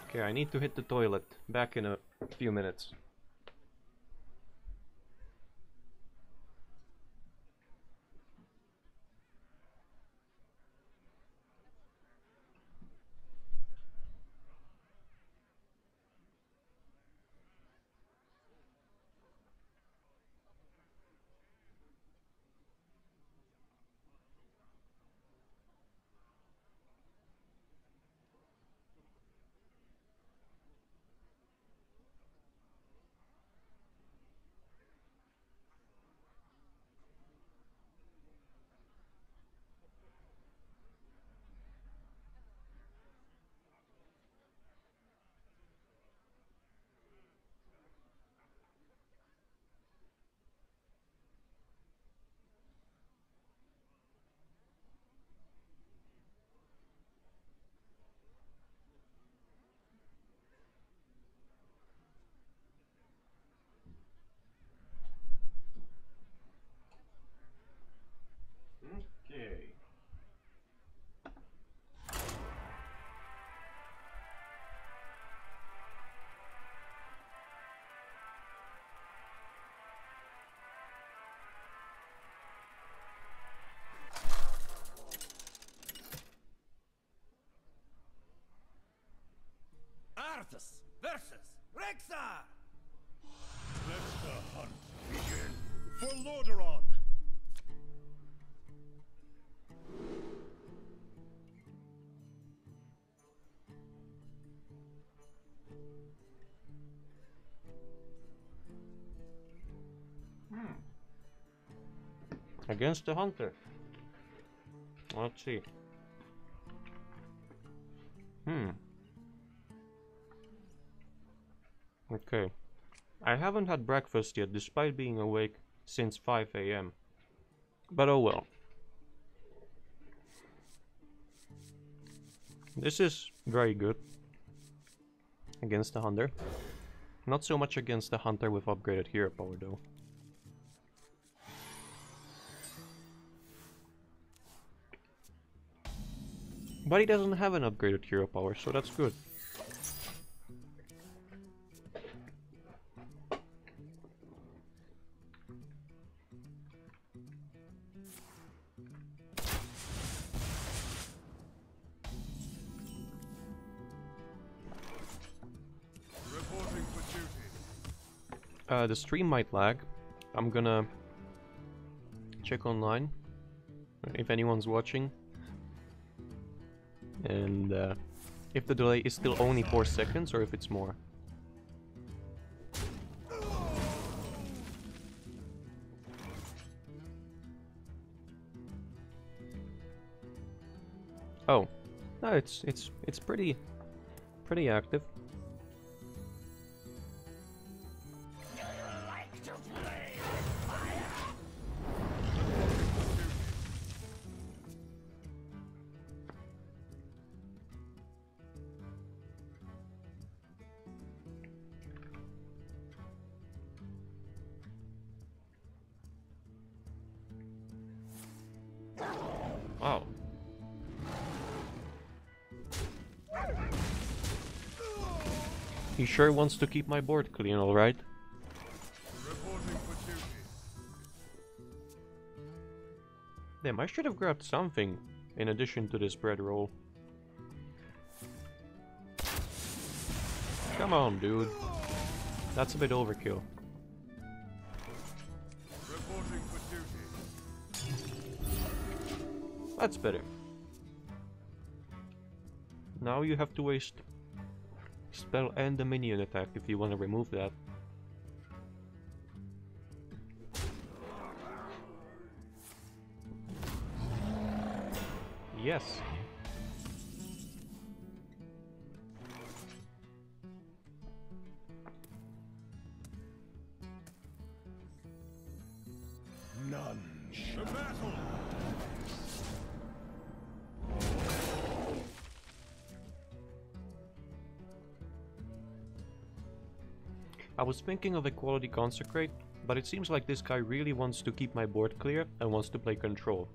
Okay, I need to hit the toilet. Back in a few minutes. Against the hunter. Let's see. Okay. I haven't had breakfast yet, despite being awake since 5 AM. But oh well. This is very good against the hunter. Not so much against the hunter with upgraded hero power though. But he doesn't have an upgraded hero power, so that's good. The stream might lag. I'm gonna check online if anyone's watching. And if the delay is still only 4 seconds or if it's more. Oh, no, it's pretty active. Wow. He sure wants to keep my board clean, alright? Damn, I should have grabbed something in addition to this bread roll. Come on, dude. That's a bit overkill. That's better. Now you have to waste spell and the minion attack if you want to remove that. Yes. None shall battle. I was thinking of Equality Consecrate, but it seems like this guy really wants to keep my board clear and wants to play control.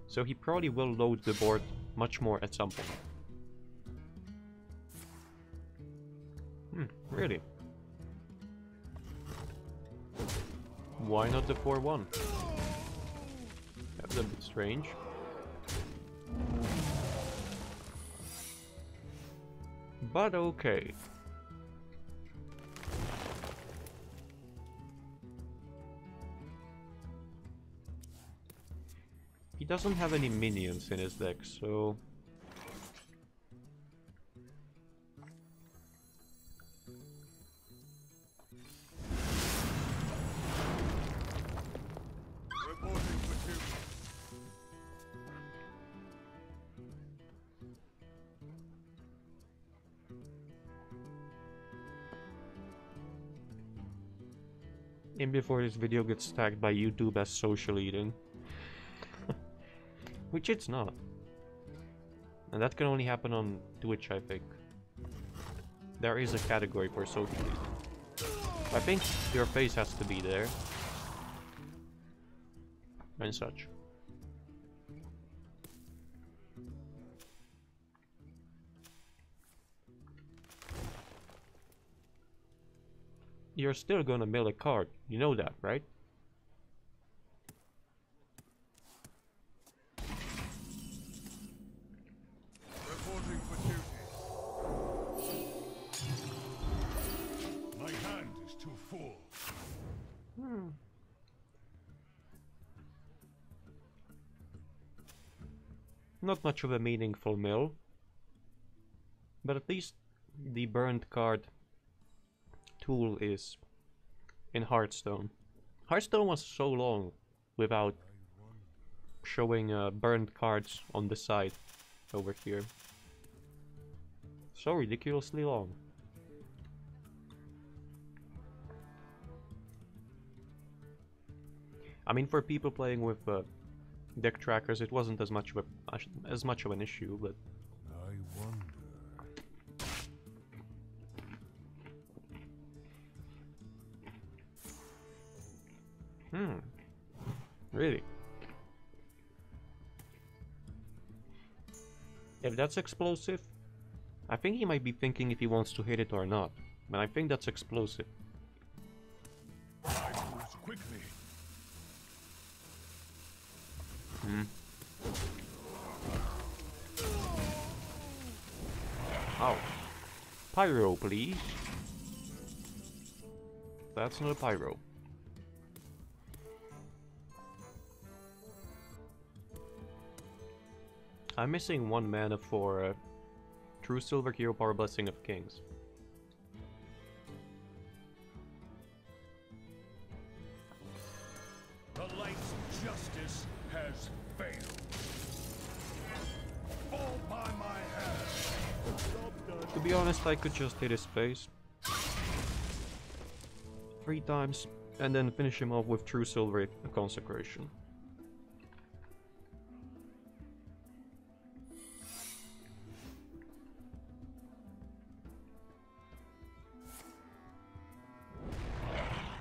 So he probably will load the board much more at some point. Really? Why not the 4-1? That's a bit strange. But okay. He doesn't have any minions in his deck, so... And before this video gets tagged by YouTube as social eating. Which it's not. And that can only happen on Twitch, I think. There is a category for social eating. I think your face has to be there. And such. You're still gonna mill a card, you know that, right? Reporting for duty. My hand is too full. Not much of a meaningful mill. But at least the burned card tool is in Hearthstone. Hearthstone was so long without showing burned cards on the side over here. So ridiculously long. I mean, for people playing with deck trackers, it wasn't as much of an issue, but I wonder. Really? If that's explosive, I think he might be thinking if he wants to hit it or not. But I think that's explosive. I move quickly. Oh. Pyro, please. That's not a pyro. I'm missing 1 mana for True Silver Hero Power Blessing of Kings. The light's justice has failed. Fall by my hand. Job done. To be honest, I could just hit his face 3 times and then finish him off with True Silver Consecration.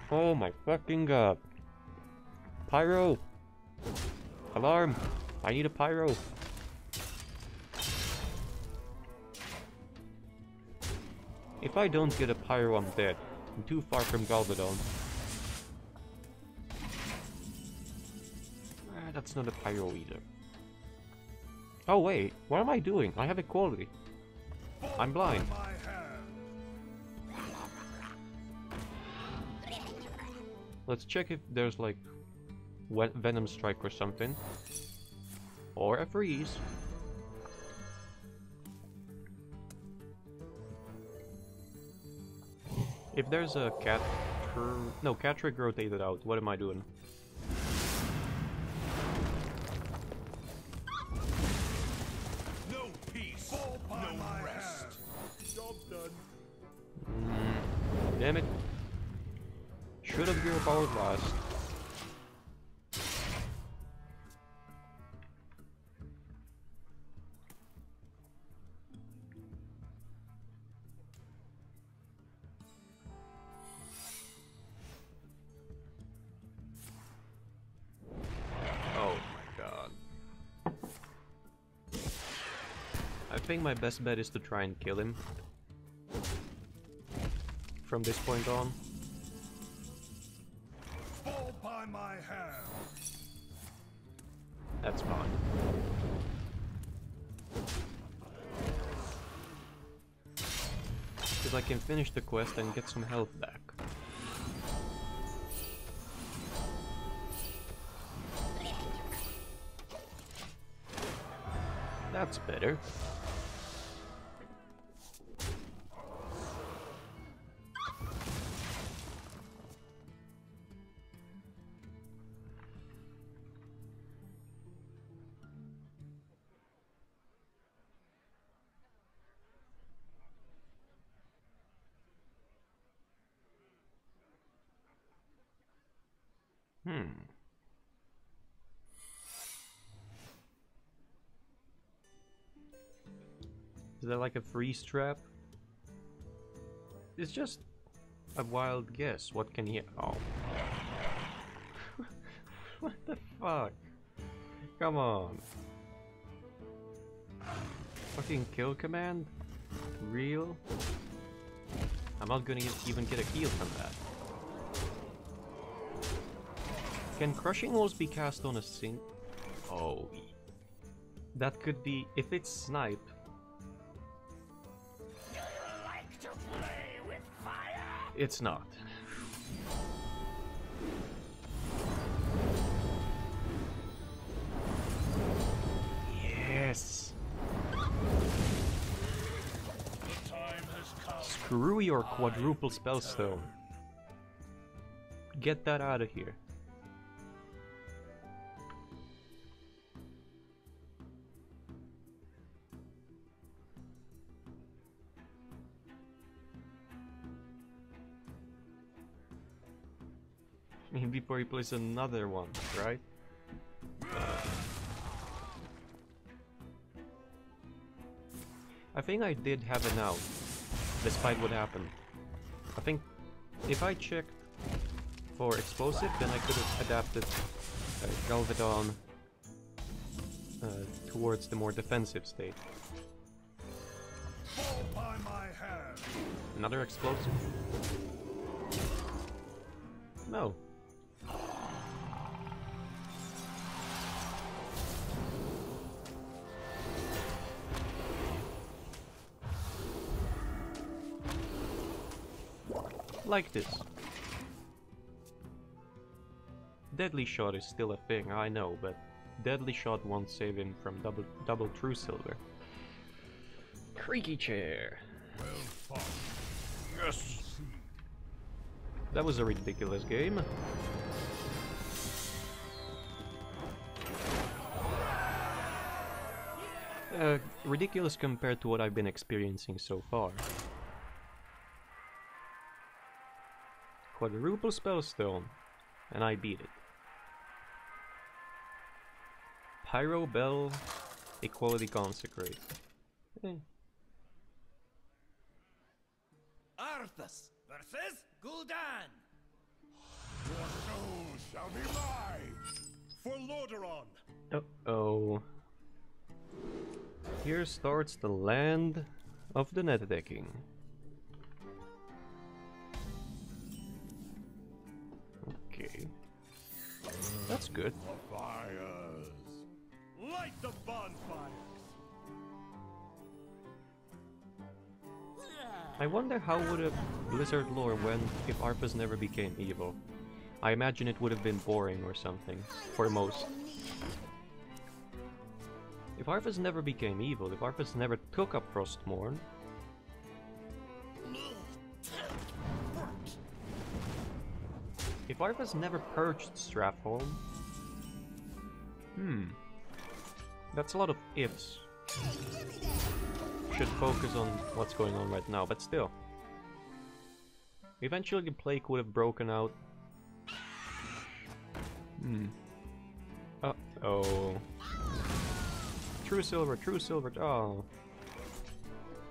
Oh my fucking god. Pyro! Alarm! I need a pyro! If I don't get a pyro, I'm dead. I'm too far from Galvadon. That's not a pyro either. Oh wait, what am I doing? I have equality. I'm blind. My hand. Let's check if there's like wet Venom Strike or something. Or a freeze. If there's a Catrick rotated out, what am I doing? No peace. No rest. Job done. Damn it. Should have hero powered last. Oh my god. I think my best bet is to try and kill him from this point on. Fall by my hand. That's fine. Because I can finish the quest and get some health back. That's better. Is that like a freeze trap? It's just a wild guess. What can he... Oh. What the fuck? Come on. Fucking kill command? Real? I'm not gonna even get a heal from that. Can Crushing Walls be cast on a sink? Oh. That could be... If it's snipe... It's not. Yes. The time has come. Screw your quadruple spellstone. Get that out of here. I mean, before he plays another one, right? I think I did have an out, despite what happened. I think if I checked for explosive, then I could have adapted Galvadon towards the more defensive state. Fall by my hand. Another explosive? No. Like this. Deadly shot is still a thing, I know, but deadly shot won't save him from double true silver. Creaky chair. Well fought. Yes. That was a ridiculous game. Ridiculous compared to what I've been experiencing so far. Quadruple spellstone, and I beat it. Pyro Bell, Equality Consecrate. Arthas versus Gul'dan. Your soul shall be mine. For Lordaeron. Uh-oh. Here starts the land of the net decking. Okay. That's good. Fires. Light the bonfires. I wonder how would a Blizzard lore went if Arthas never became evil. I imagine it would have been boring or something, for most. If Arthas never became evil, if Arthas never took up Frostmourne, if Arthas never purged Strathholm, that's a lot of ifs. Should focus on what's going on right now, but still. Eventually the plague would have broken out. Uh-oh. True silver, oh.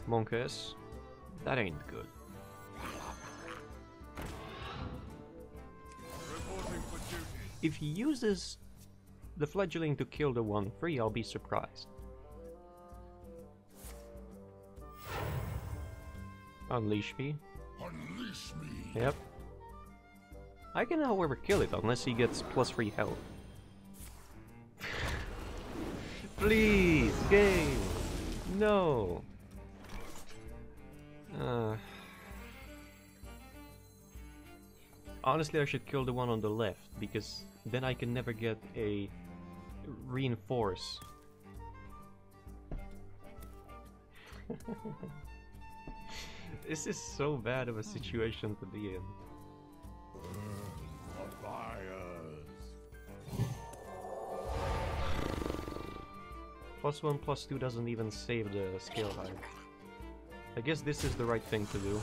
Monkus, that ain't good. Reporting for duty. If he uses the fledgling to kill the 1/3, I'll be surprised. Unleash me. Unleash me. Yep. I can however kill it unless he gets +3 health. Please, game! No! Honestly, I should kill the one on the left, because then I can never get a reinforce. This is so bad of a situation to be in. Fires. +1/+2 doesn't even save the skill high. I guess this is the right thing to do.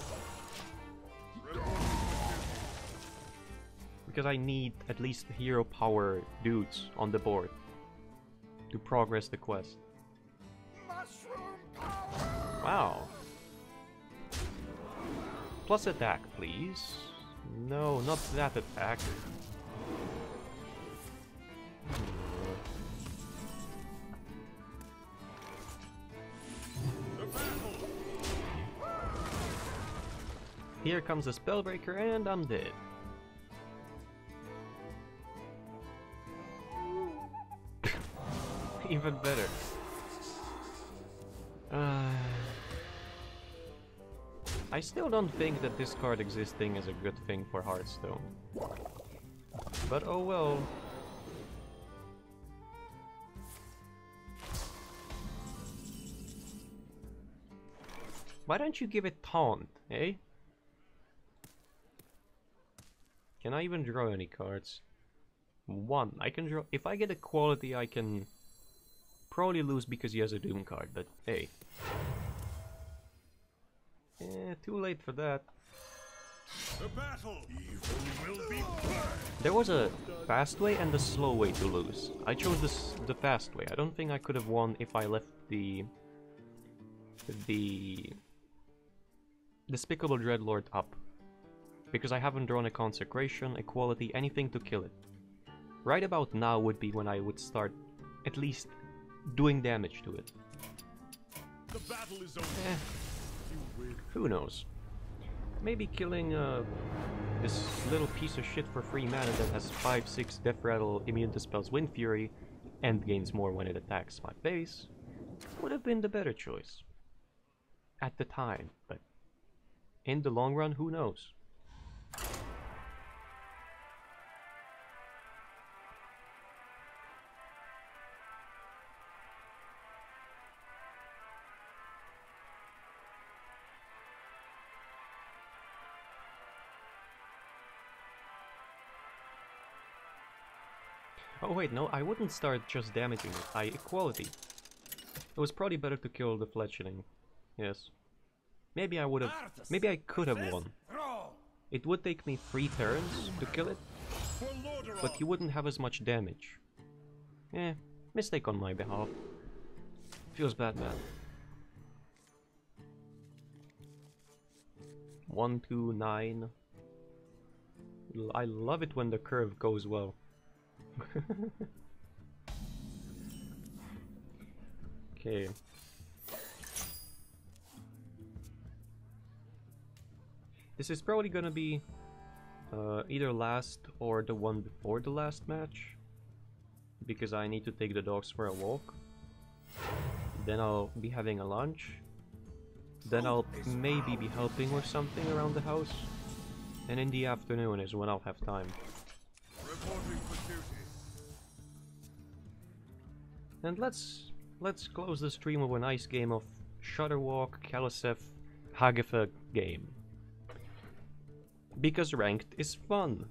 Because I need at least hero power dudes on the board to progress the quest. Mushroom power. Wow. Plus attack, please. No, not that attack. Here comes the Spellbreaker and I'm dead. Even better. I still don't think that this card existing is a good thing for Hearthstone. But oh well. Why don't you give it Taunt, eh? Can I even draw any cards? One. I can draw. If I get a quality, I can probably lose because he has a Doom card, but hey. Too late for that. The battle. Evil will be purged. There was a fast way and a slow way to lose. I chose the fast way. I don't think I could have won if I left the Despicable Dreadlord up. Because I haven't drawn a Consecration, Equality, anything to kill it. Right about now would be when I would start at least doing damage to it. The battle is over. Who knows? Maybe killing this little piece of shit for free mana that has 5-6 Death Rattle, immune to spells, Wind Fury, and gains more when it attacks my base would have been the better choice. At the time, but in the long run, who knows? Oh wait, no, I wouldn't start just damaging it. Equality. It was probably better to kill the fletchling. Yes. Maybe I would have... Maybe I could have won. It would take me 3 turns to kill it, but he wouldn't have as much damage. Eh, mistake on my behalf. Feels bad, man. 1, 2, 9. I love it when the curve goes well. Okay. This is probably gonna be either last or the one before the last match, because I need to take the dogs for a walk. Then I'll be having a lunch. Then I'll maybe be helping with something around the house. And in the afternoon is when I'll have time. Reporting for duty. And let's close the stream with a nice game of Shudderwalk, Kalasef, Hagatha game. Because ranked is fun.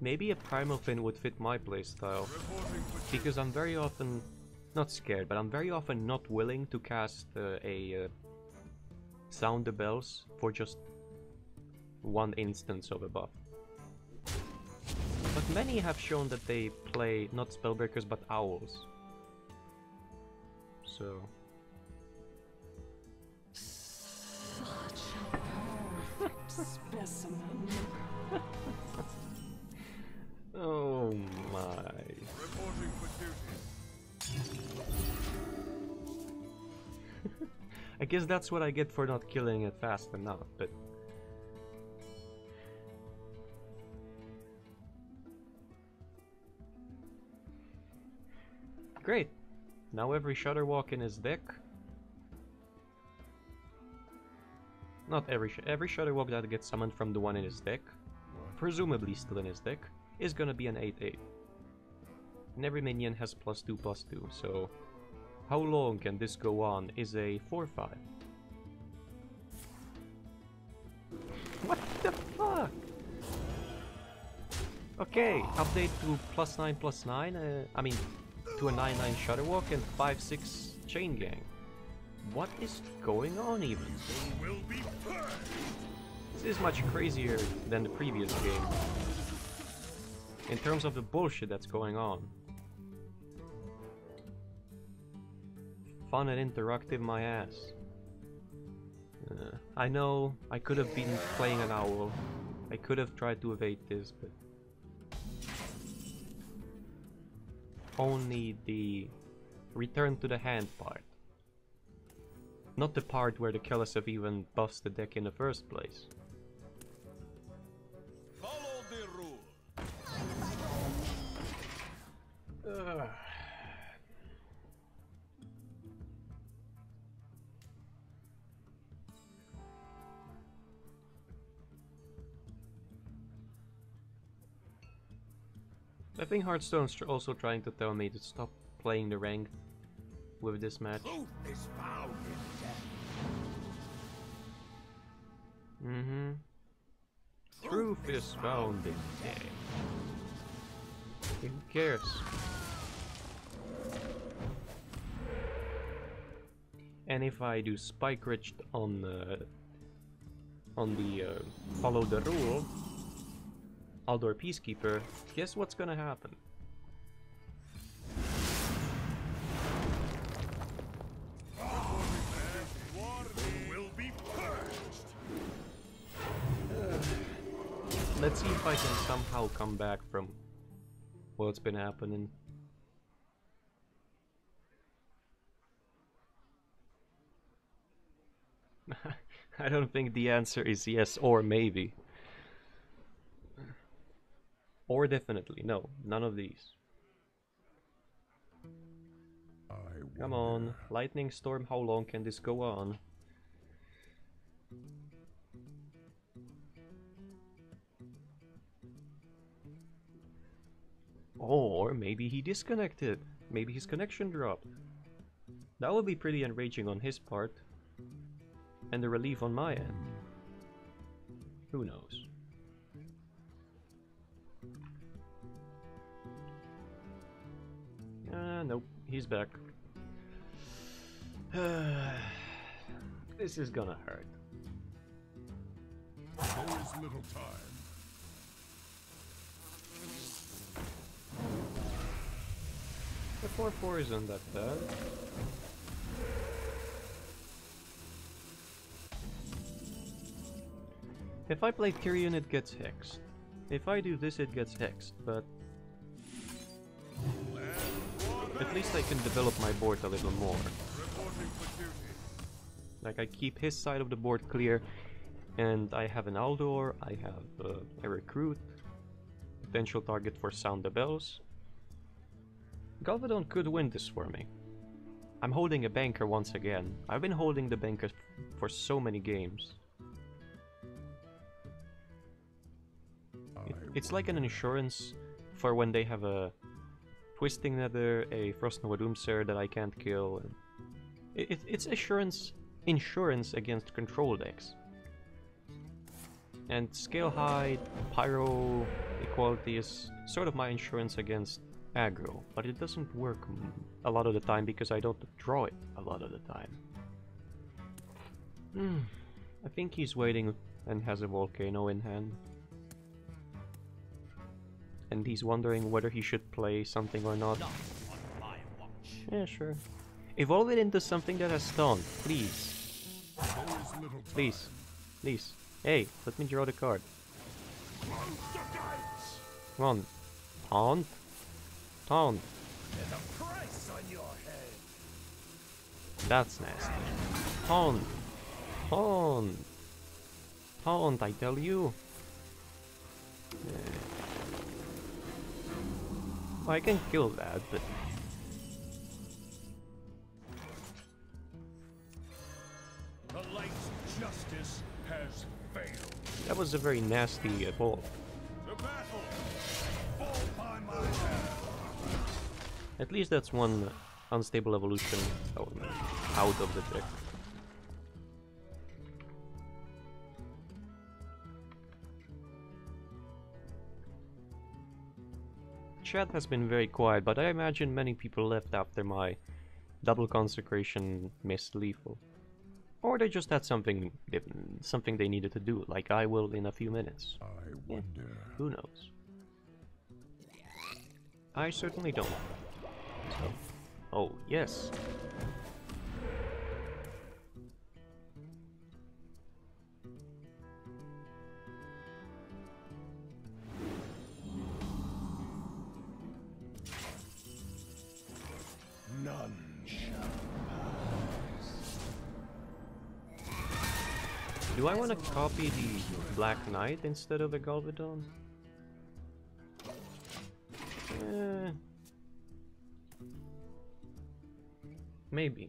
Maybe a Primal Fin would fit my playstyle, because I'm very often, not scared, but I'm very often not willing to cast Sound the Bells for just one instance of a buff. But many have shown that they play not Spellbreakers but Owls. So... Such a perfect specimen. Oh my. Reporting for duty. I guess that's what I get for not killing it fast enough, but... Great! Now every Shudderwalk in his deck... Not every Shudderwalk that gets summoned from the one in his deck, presumably still in his deck, is gonna be an 8/8. And every minion has +2/+2, so... How long can this go on is a 4/5. What the fuck? Okay, update to +9/+9, I mean, to a 9/9 Shudderwalk and 5/6 Chain Gang. What is going on even? Will be purged. This is much crazier than the previous game. In terms of the bullshit that's going on. Fun and interactive my ass. I know I could have been playing an owl. I could have tried to evade this, but... Only the return to the hand part. Not the part where the Kalasef even buffs the deck in the first place. Follow the rule. Ugh. I think Hearthstone's also trying to tell me to stop playing the ranked with this match. Truth is found in death. Mm-hmm. truth is found in death. Who cares? And if I do spike ridge on the follow the rule outdoor peacekeeper, guess what's gonna happen? Will be purged. Let's see if I can somehow come back from what's been happening. I don't think the answer is yes or maybe. Or definitely. No, none of these. Come on, lightning storm, how long can this go on? Or maybe he disconnected. Maybe his connection dropped. That would be pretty enraging on his part. And a relief on my end. Who knows? Nope, he's back. This is gonna hurt. There is little time. The 4/4 isn't that bad. If I play Tyrion, it gets hexed. If I do this, it gets hexed, but at least I can develop my board a little more. Like, I keep his side of the board clear, and I have an Aldor, I have a recruit, potential target for Sound the Bells. Galvadon could win this for me. I'm holding a banker once again. I've been holding the banker for so many games. It's like an insurance for when they have a Twisting Nether, a Frost Nova Doomsayer that I can't kill. And it's insurance against control decks. And Scale High, Pyro, Equality is sort of my insurance against aggro, but it doesn't work a lot of the time because I don't draw it a lot of the time. I think he's waiting and has a Volcano in hand. And he's wondering whether he should play something or not. Yeah, sure. Evolve it into something that has stun, please. Please. Please. Hey, let me draw the card. Come on. Taunt. Taunt. That's nasty. Taunt. Taunt. Taunt, I tell you. I can kill that, but... The light's justice has failed. That was a very nasty evolve. The battle! Fall by my hand! At least that's one unstable evolution out of the deck. Chat has been very quiet, but I imagine many people left after my double consecration missed lethal. Or they just had something they needed to do, like I will in a few minutes. I wonder. Who knows? I certainly don't. So, oh, yes. None shall pass. Do I want to copy the Black Knight instead of a Galvadon? Maybe.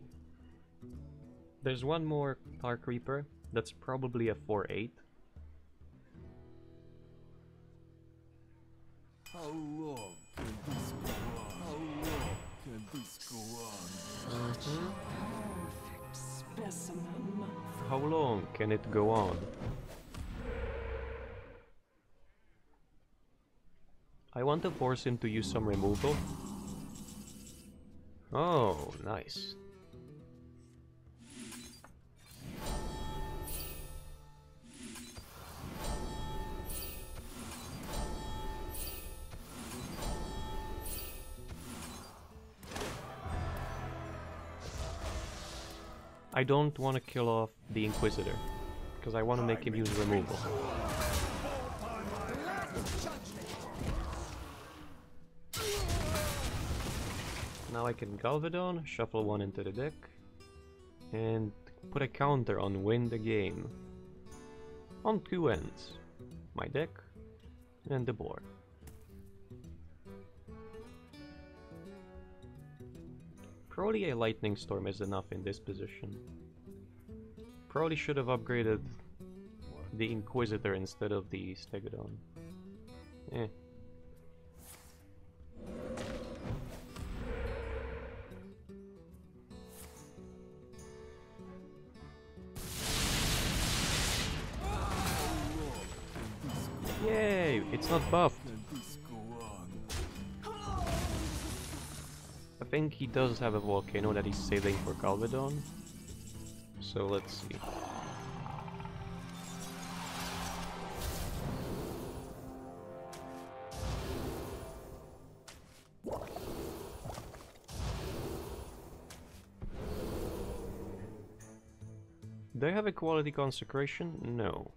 There's one more Dark Reaper that's probably a 4/8. How long can this go on? How long can this go on? Perfect specimen. How long can it go on? I want to force him to use some removal. Oh, nice. I don't want to kill off the Inquisitor, because I want to make him use removal. Now I can Galvadon, shuffle one into the deck, and put a counter on win the game. On 2 ends. My deck and the board. Probably a Lightning Storm is enough in this position. Probably should have upgraded the Inquisitor instead of the Stegodon. Eh. Yay! It's not buffed! I think he does have a volcano that he's saving for Galvadon. So let's see. Do I have a quality consecration? No.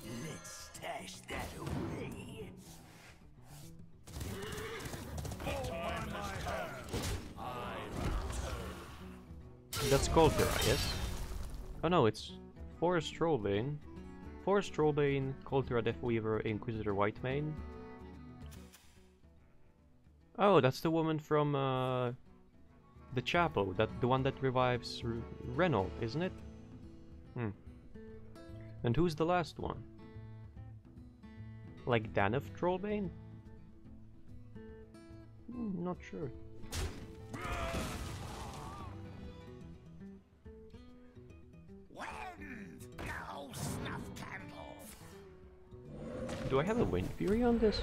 Let's stash that away. That's Coltera, yes? Oh no, it's Forest Trollbane. Forest Trollbane, Coltera, Deathweaver, Inquisitor, Whitemane. Oh, that's the woman from the chapel, the one that revives Renault, isn't it? And who's the last one? Like Daneth Trollbane? Not sure. Wind, no snuff candle. Do I have a Wind Fury on this?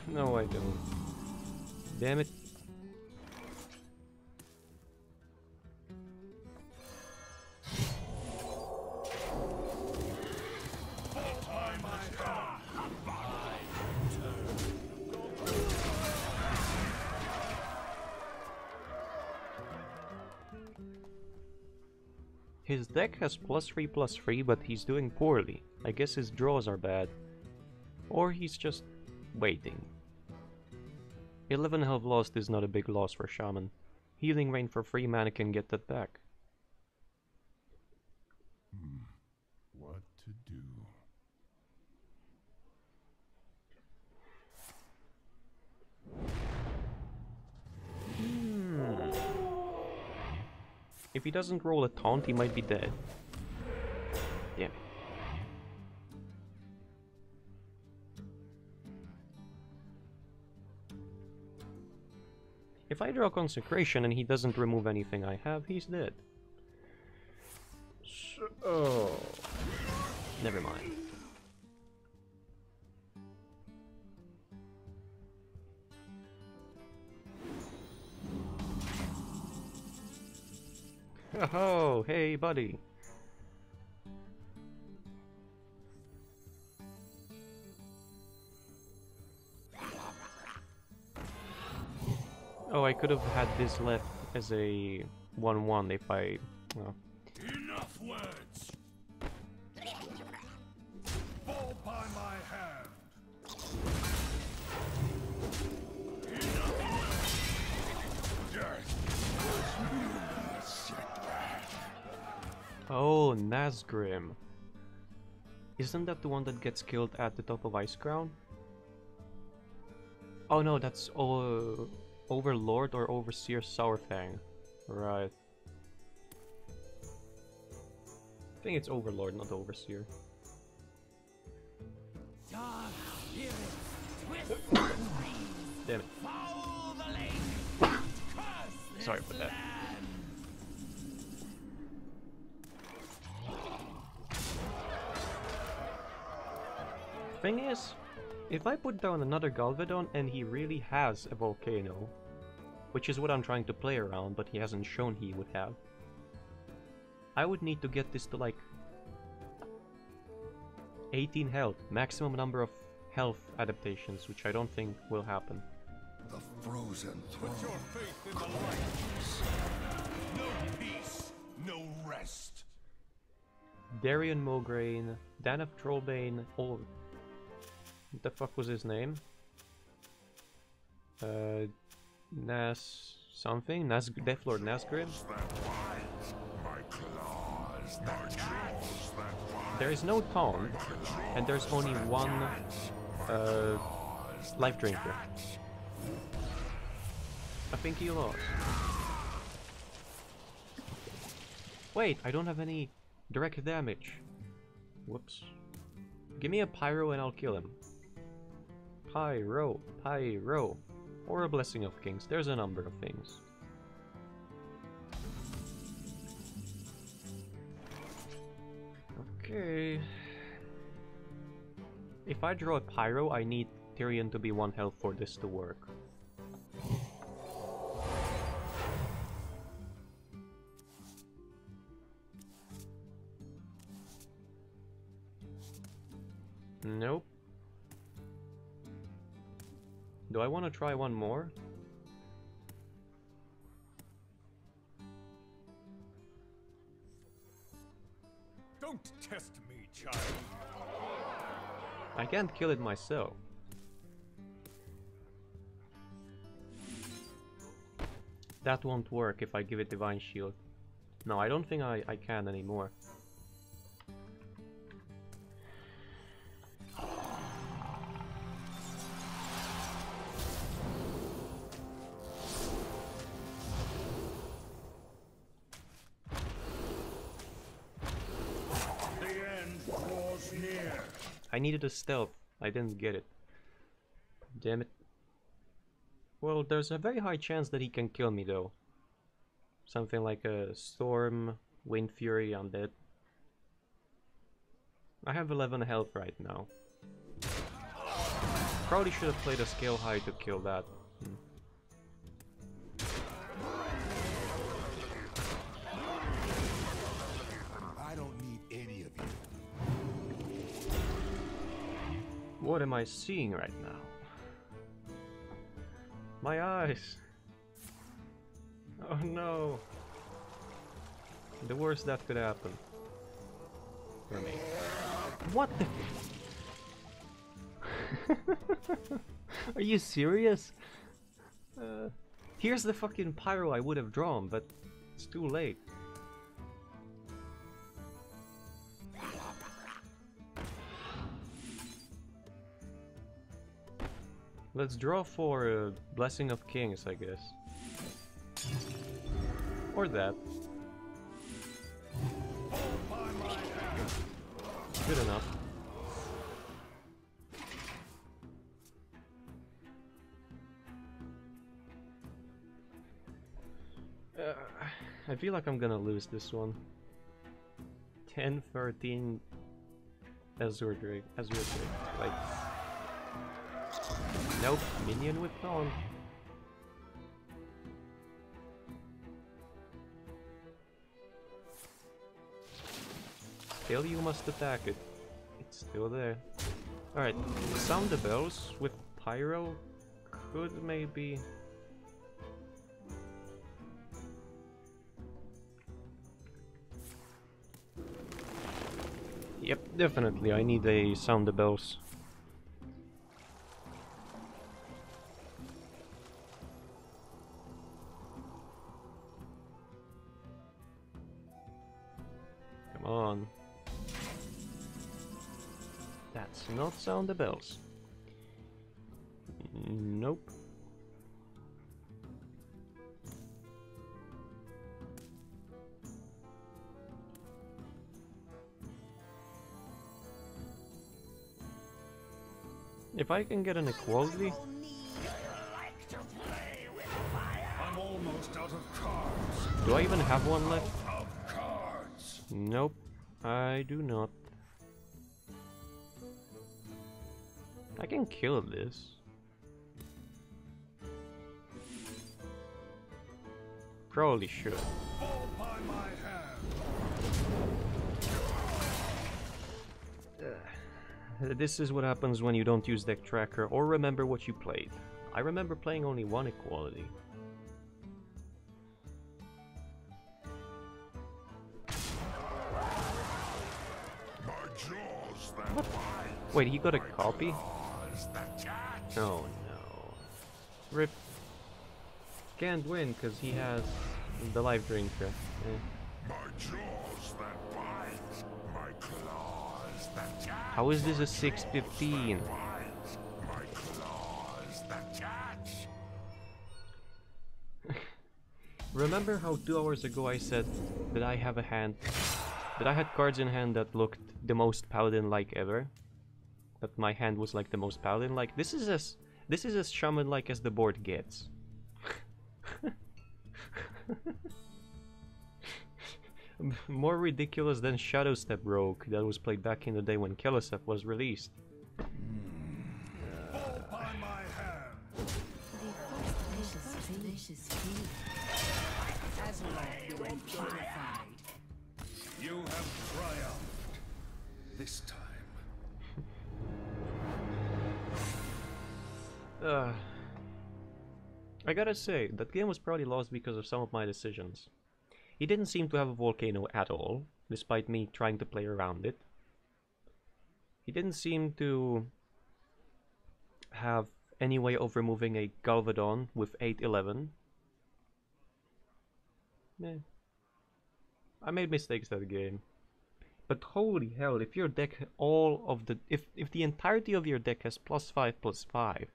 No, I don't. Damn it. His deck has +3/+3, but he's doing poorly. I guess his draws are bad. Or he's just waiting. 11 health lost is not a big loss for Shaman. Healing Rain for 3 mana can get that back. What to do? If he doesn't roll a taunt, he might be dead. Damn it. If I draw Consecration and he doesn't remove anything I have, he's dead. So... never mind. Oh, hey buddy. Oh, I could have had this left as a 1/1 if I... well. Enough words! Fall by my hand! Enough words! Death! Oh, Nazgrim. Isn't that the one that gets killed at the top of Icecrown? Oh no, that's Overlord or Overseer Sourfang. Right. I think it's Overlord, not Overseer. Dark spirits, twist the trees, Damn it. foul the lake, curse Sorry this about that. land. thing is, if I put down another Galvadon and he really has a volcano, which is what I'm trying to play around, but he hasn't shown he would have, I would need to get this to like 18 health, maximum number of health adaptations, which I don't think will happen. The frozen throne. Put your faith in the light. No peace, no rest. Darian Mograine, Danaf Trollbane, what the fuck was his name? Nas something? Deathlord Nazgrim? There is no taunt, and there's only one life drinker. I think he lost. Wait, I don't have any direct damage. Whoops. Give me a pyro and I'll kill him. Pyro, pyro. Or a blessing of kings. There's a number of things. Okay. If I draw a pyro, I need Tyrion to be 1 health for this to work. Nope. Do I want to try one more? Don't test me, child. I can't kill it myself. That won't work if I give it Divine Shield. No, I don't think I can anymore. I needed a stealth. I didn't get it. Damn it. Well, there's a very high chance that he can kill me though. Something like a Storm, Wind Fury, I'm dead. I have 11 health right now. Probably should have played a scale high to kill that. I don't need any of you. What am I seeing right now? My eyes! Oh no! The worst that could happen. For me. What the? Are you serious? Here's the fucking pyro I would have drawn, but it's too late. Let's draw for Blessing of Kings, I guess. Or that. Good enough. I feel like I'm gonna lose this one. 10, 13 Azure Drake. Like... Nope, minion with taunt. Still you must attack it. It's still there. Alright, sound the bells with pyro could maybe... Yep, definitely I need a sound the bells. Come on. That's not sound the bells. Nope. If I can get an equality... I'm almost out of cards. Do I even have one left? Of cards. Nope, I do not. I can kill this. Probably should. Fall by my hand. This is what happens when you don't use deck tracker or remember what you played. I remember playing only one equality. My jaws that bite. Wait, he got a copy? Claws that catch. Oh no. Rip. Can't win because he has the life drinker. Eh. My jaws that bite. My claws that catch. How is this a 615? My claws that catch. Remember how 2 hours ago I said that I have a hand, that I had cards in hand that looked the most paladin-like ever? That my hand was like the most paladin-like? This is as shaman-like as the board gets. More ridiculous than Shadow Step Rogue that was played back in the day when Keleseth was released. Fall by my hand. The first dish is food. As long as you ain't purified. You have triumphed. This time. I gotta say, that game was probably lost because of some of my decisions. He didn't seem to have a volcano at all, despite me trying to play around it. He didn't seem to have any way of removing a Galvadon with 8-11. I made mistakes that game. But holy hell, if your deck if the entirety of your deck has +5/+5,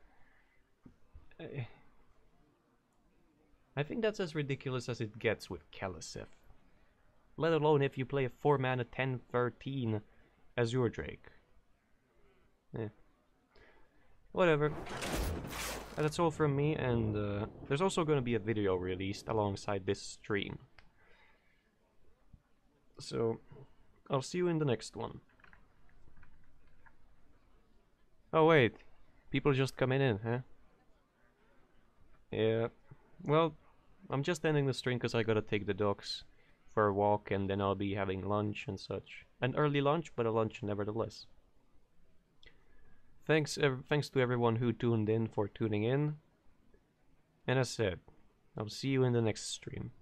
I think that's as ridiculous as it gets with Keleseth. Let alone if you play a 4-mana 10/13 Azure Drake. Whatever. That's all from me, and there's also going to be a video released alongside this stream. So, I'll see you in the next one. Oh wait, people just coming in, huh? Yeah, well, I'm just ending the stream because I gotta take the dogs for a walk and then I'll be having lunch and such. An early lunch, but a lunch nevertheless. Thanks to everyone who tuned in for tuning in. And as said, I'll see you in the next stream.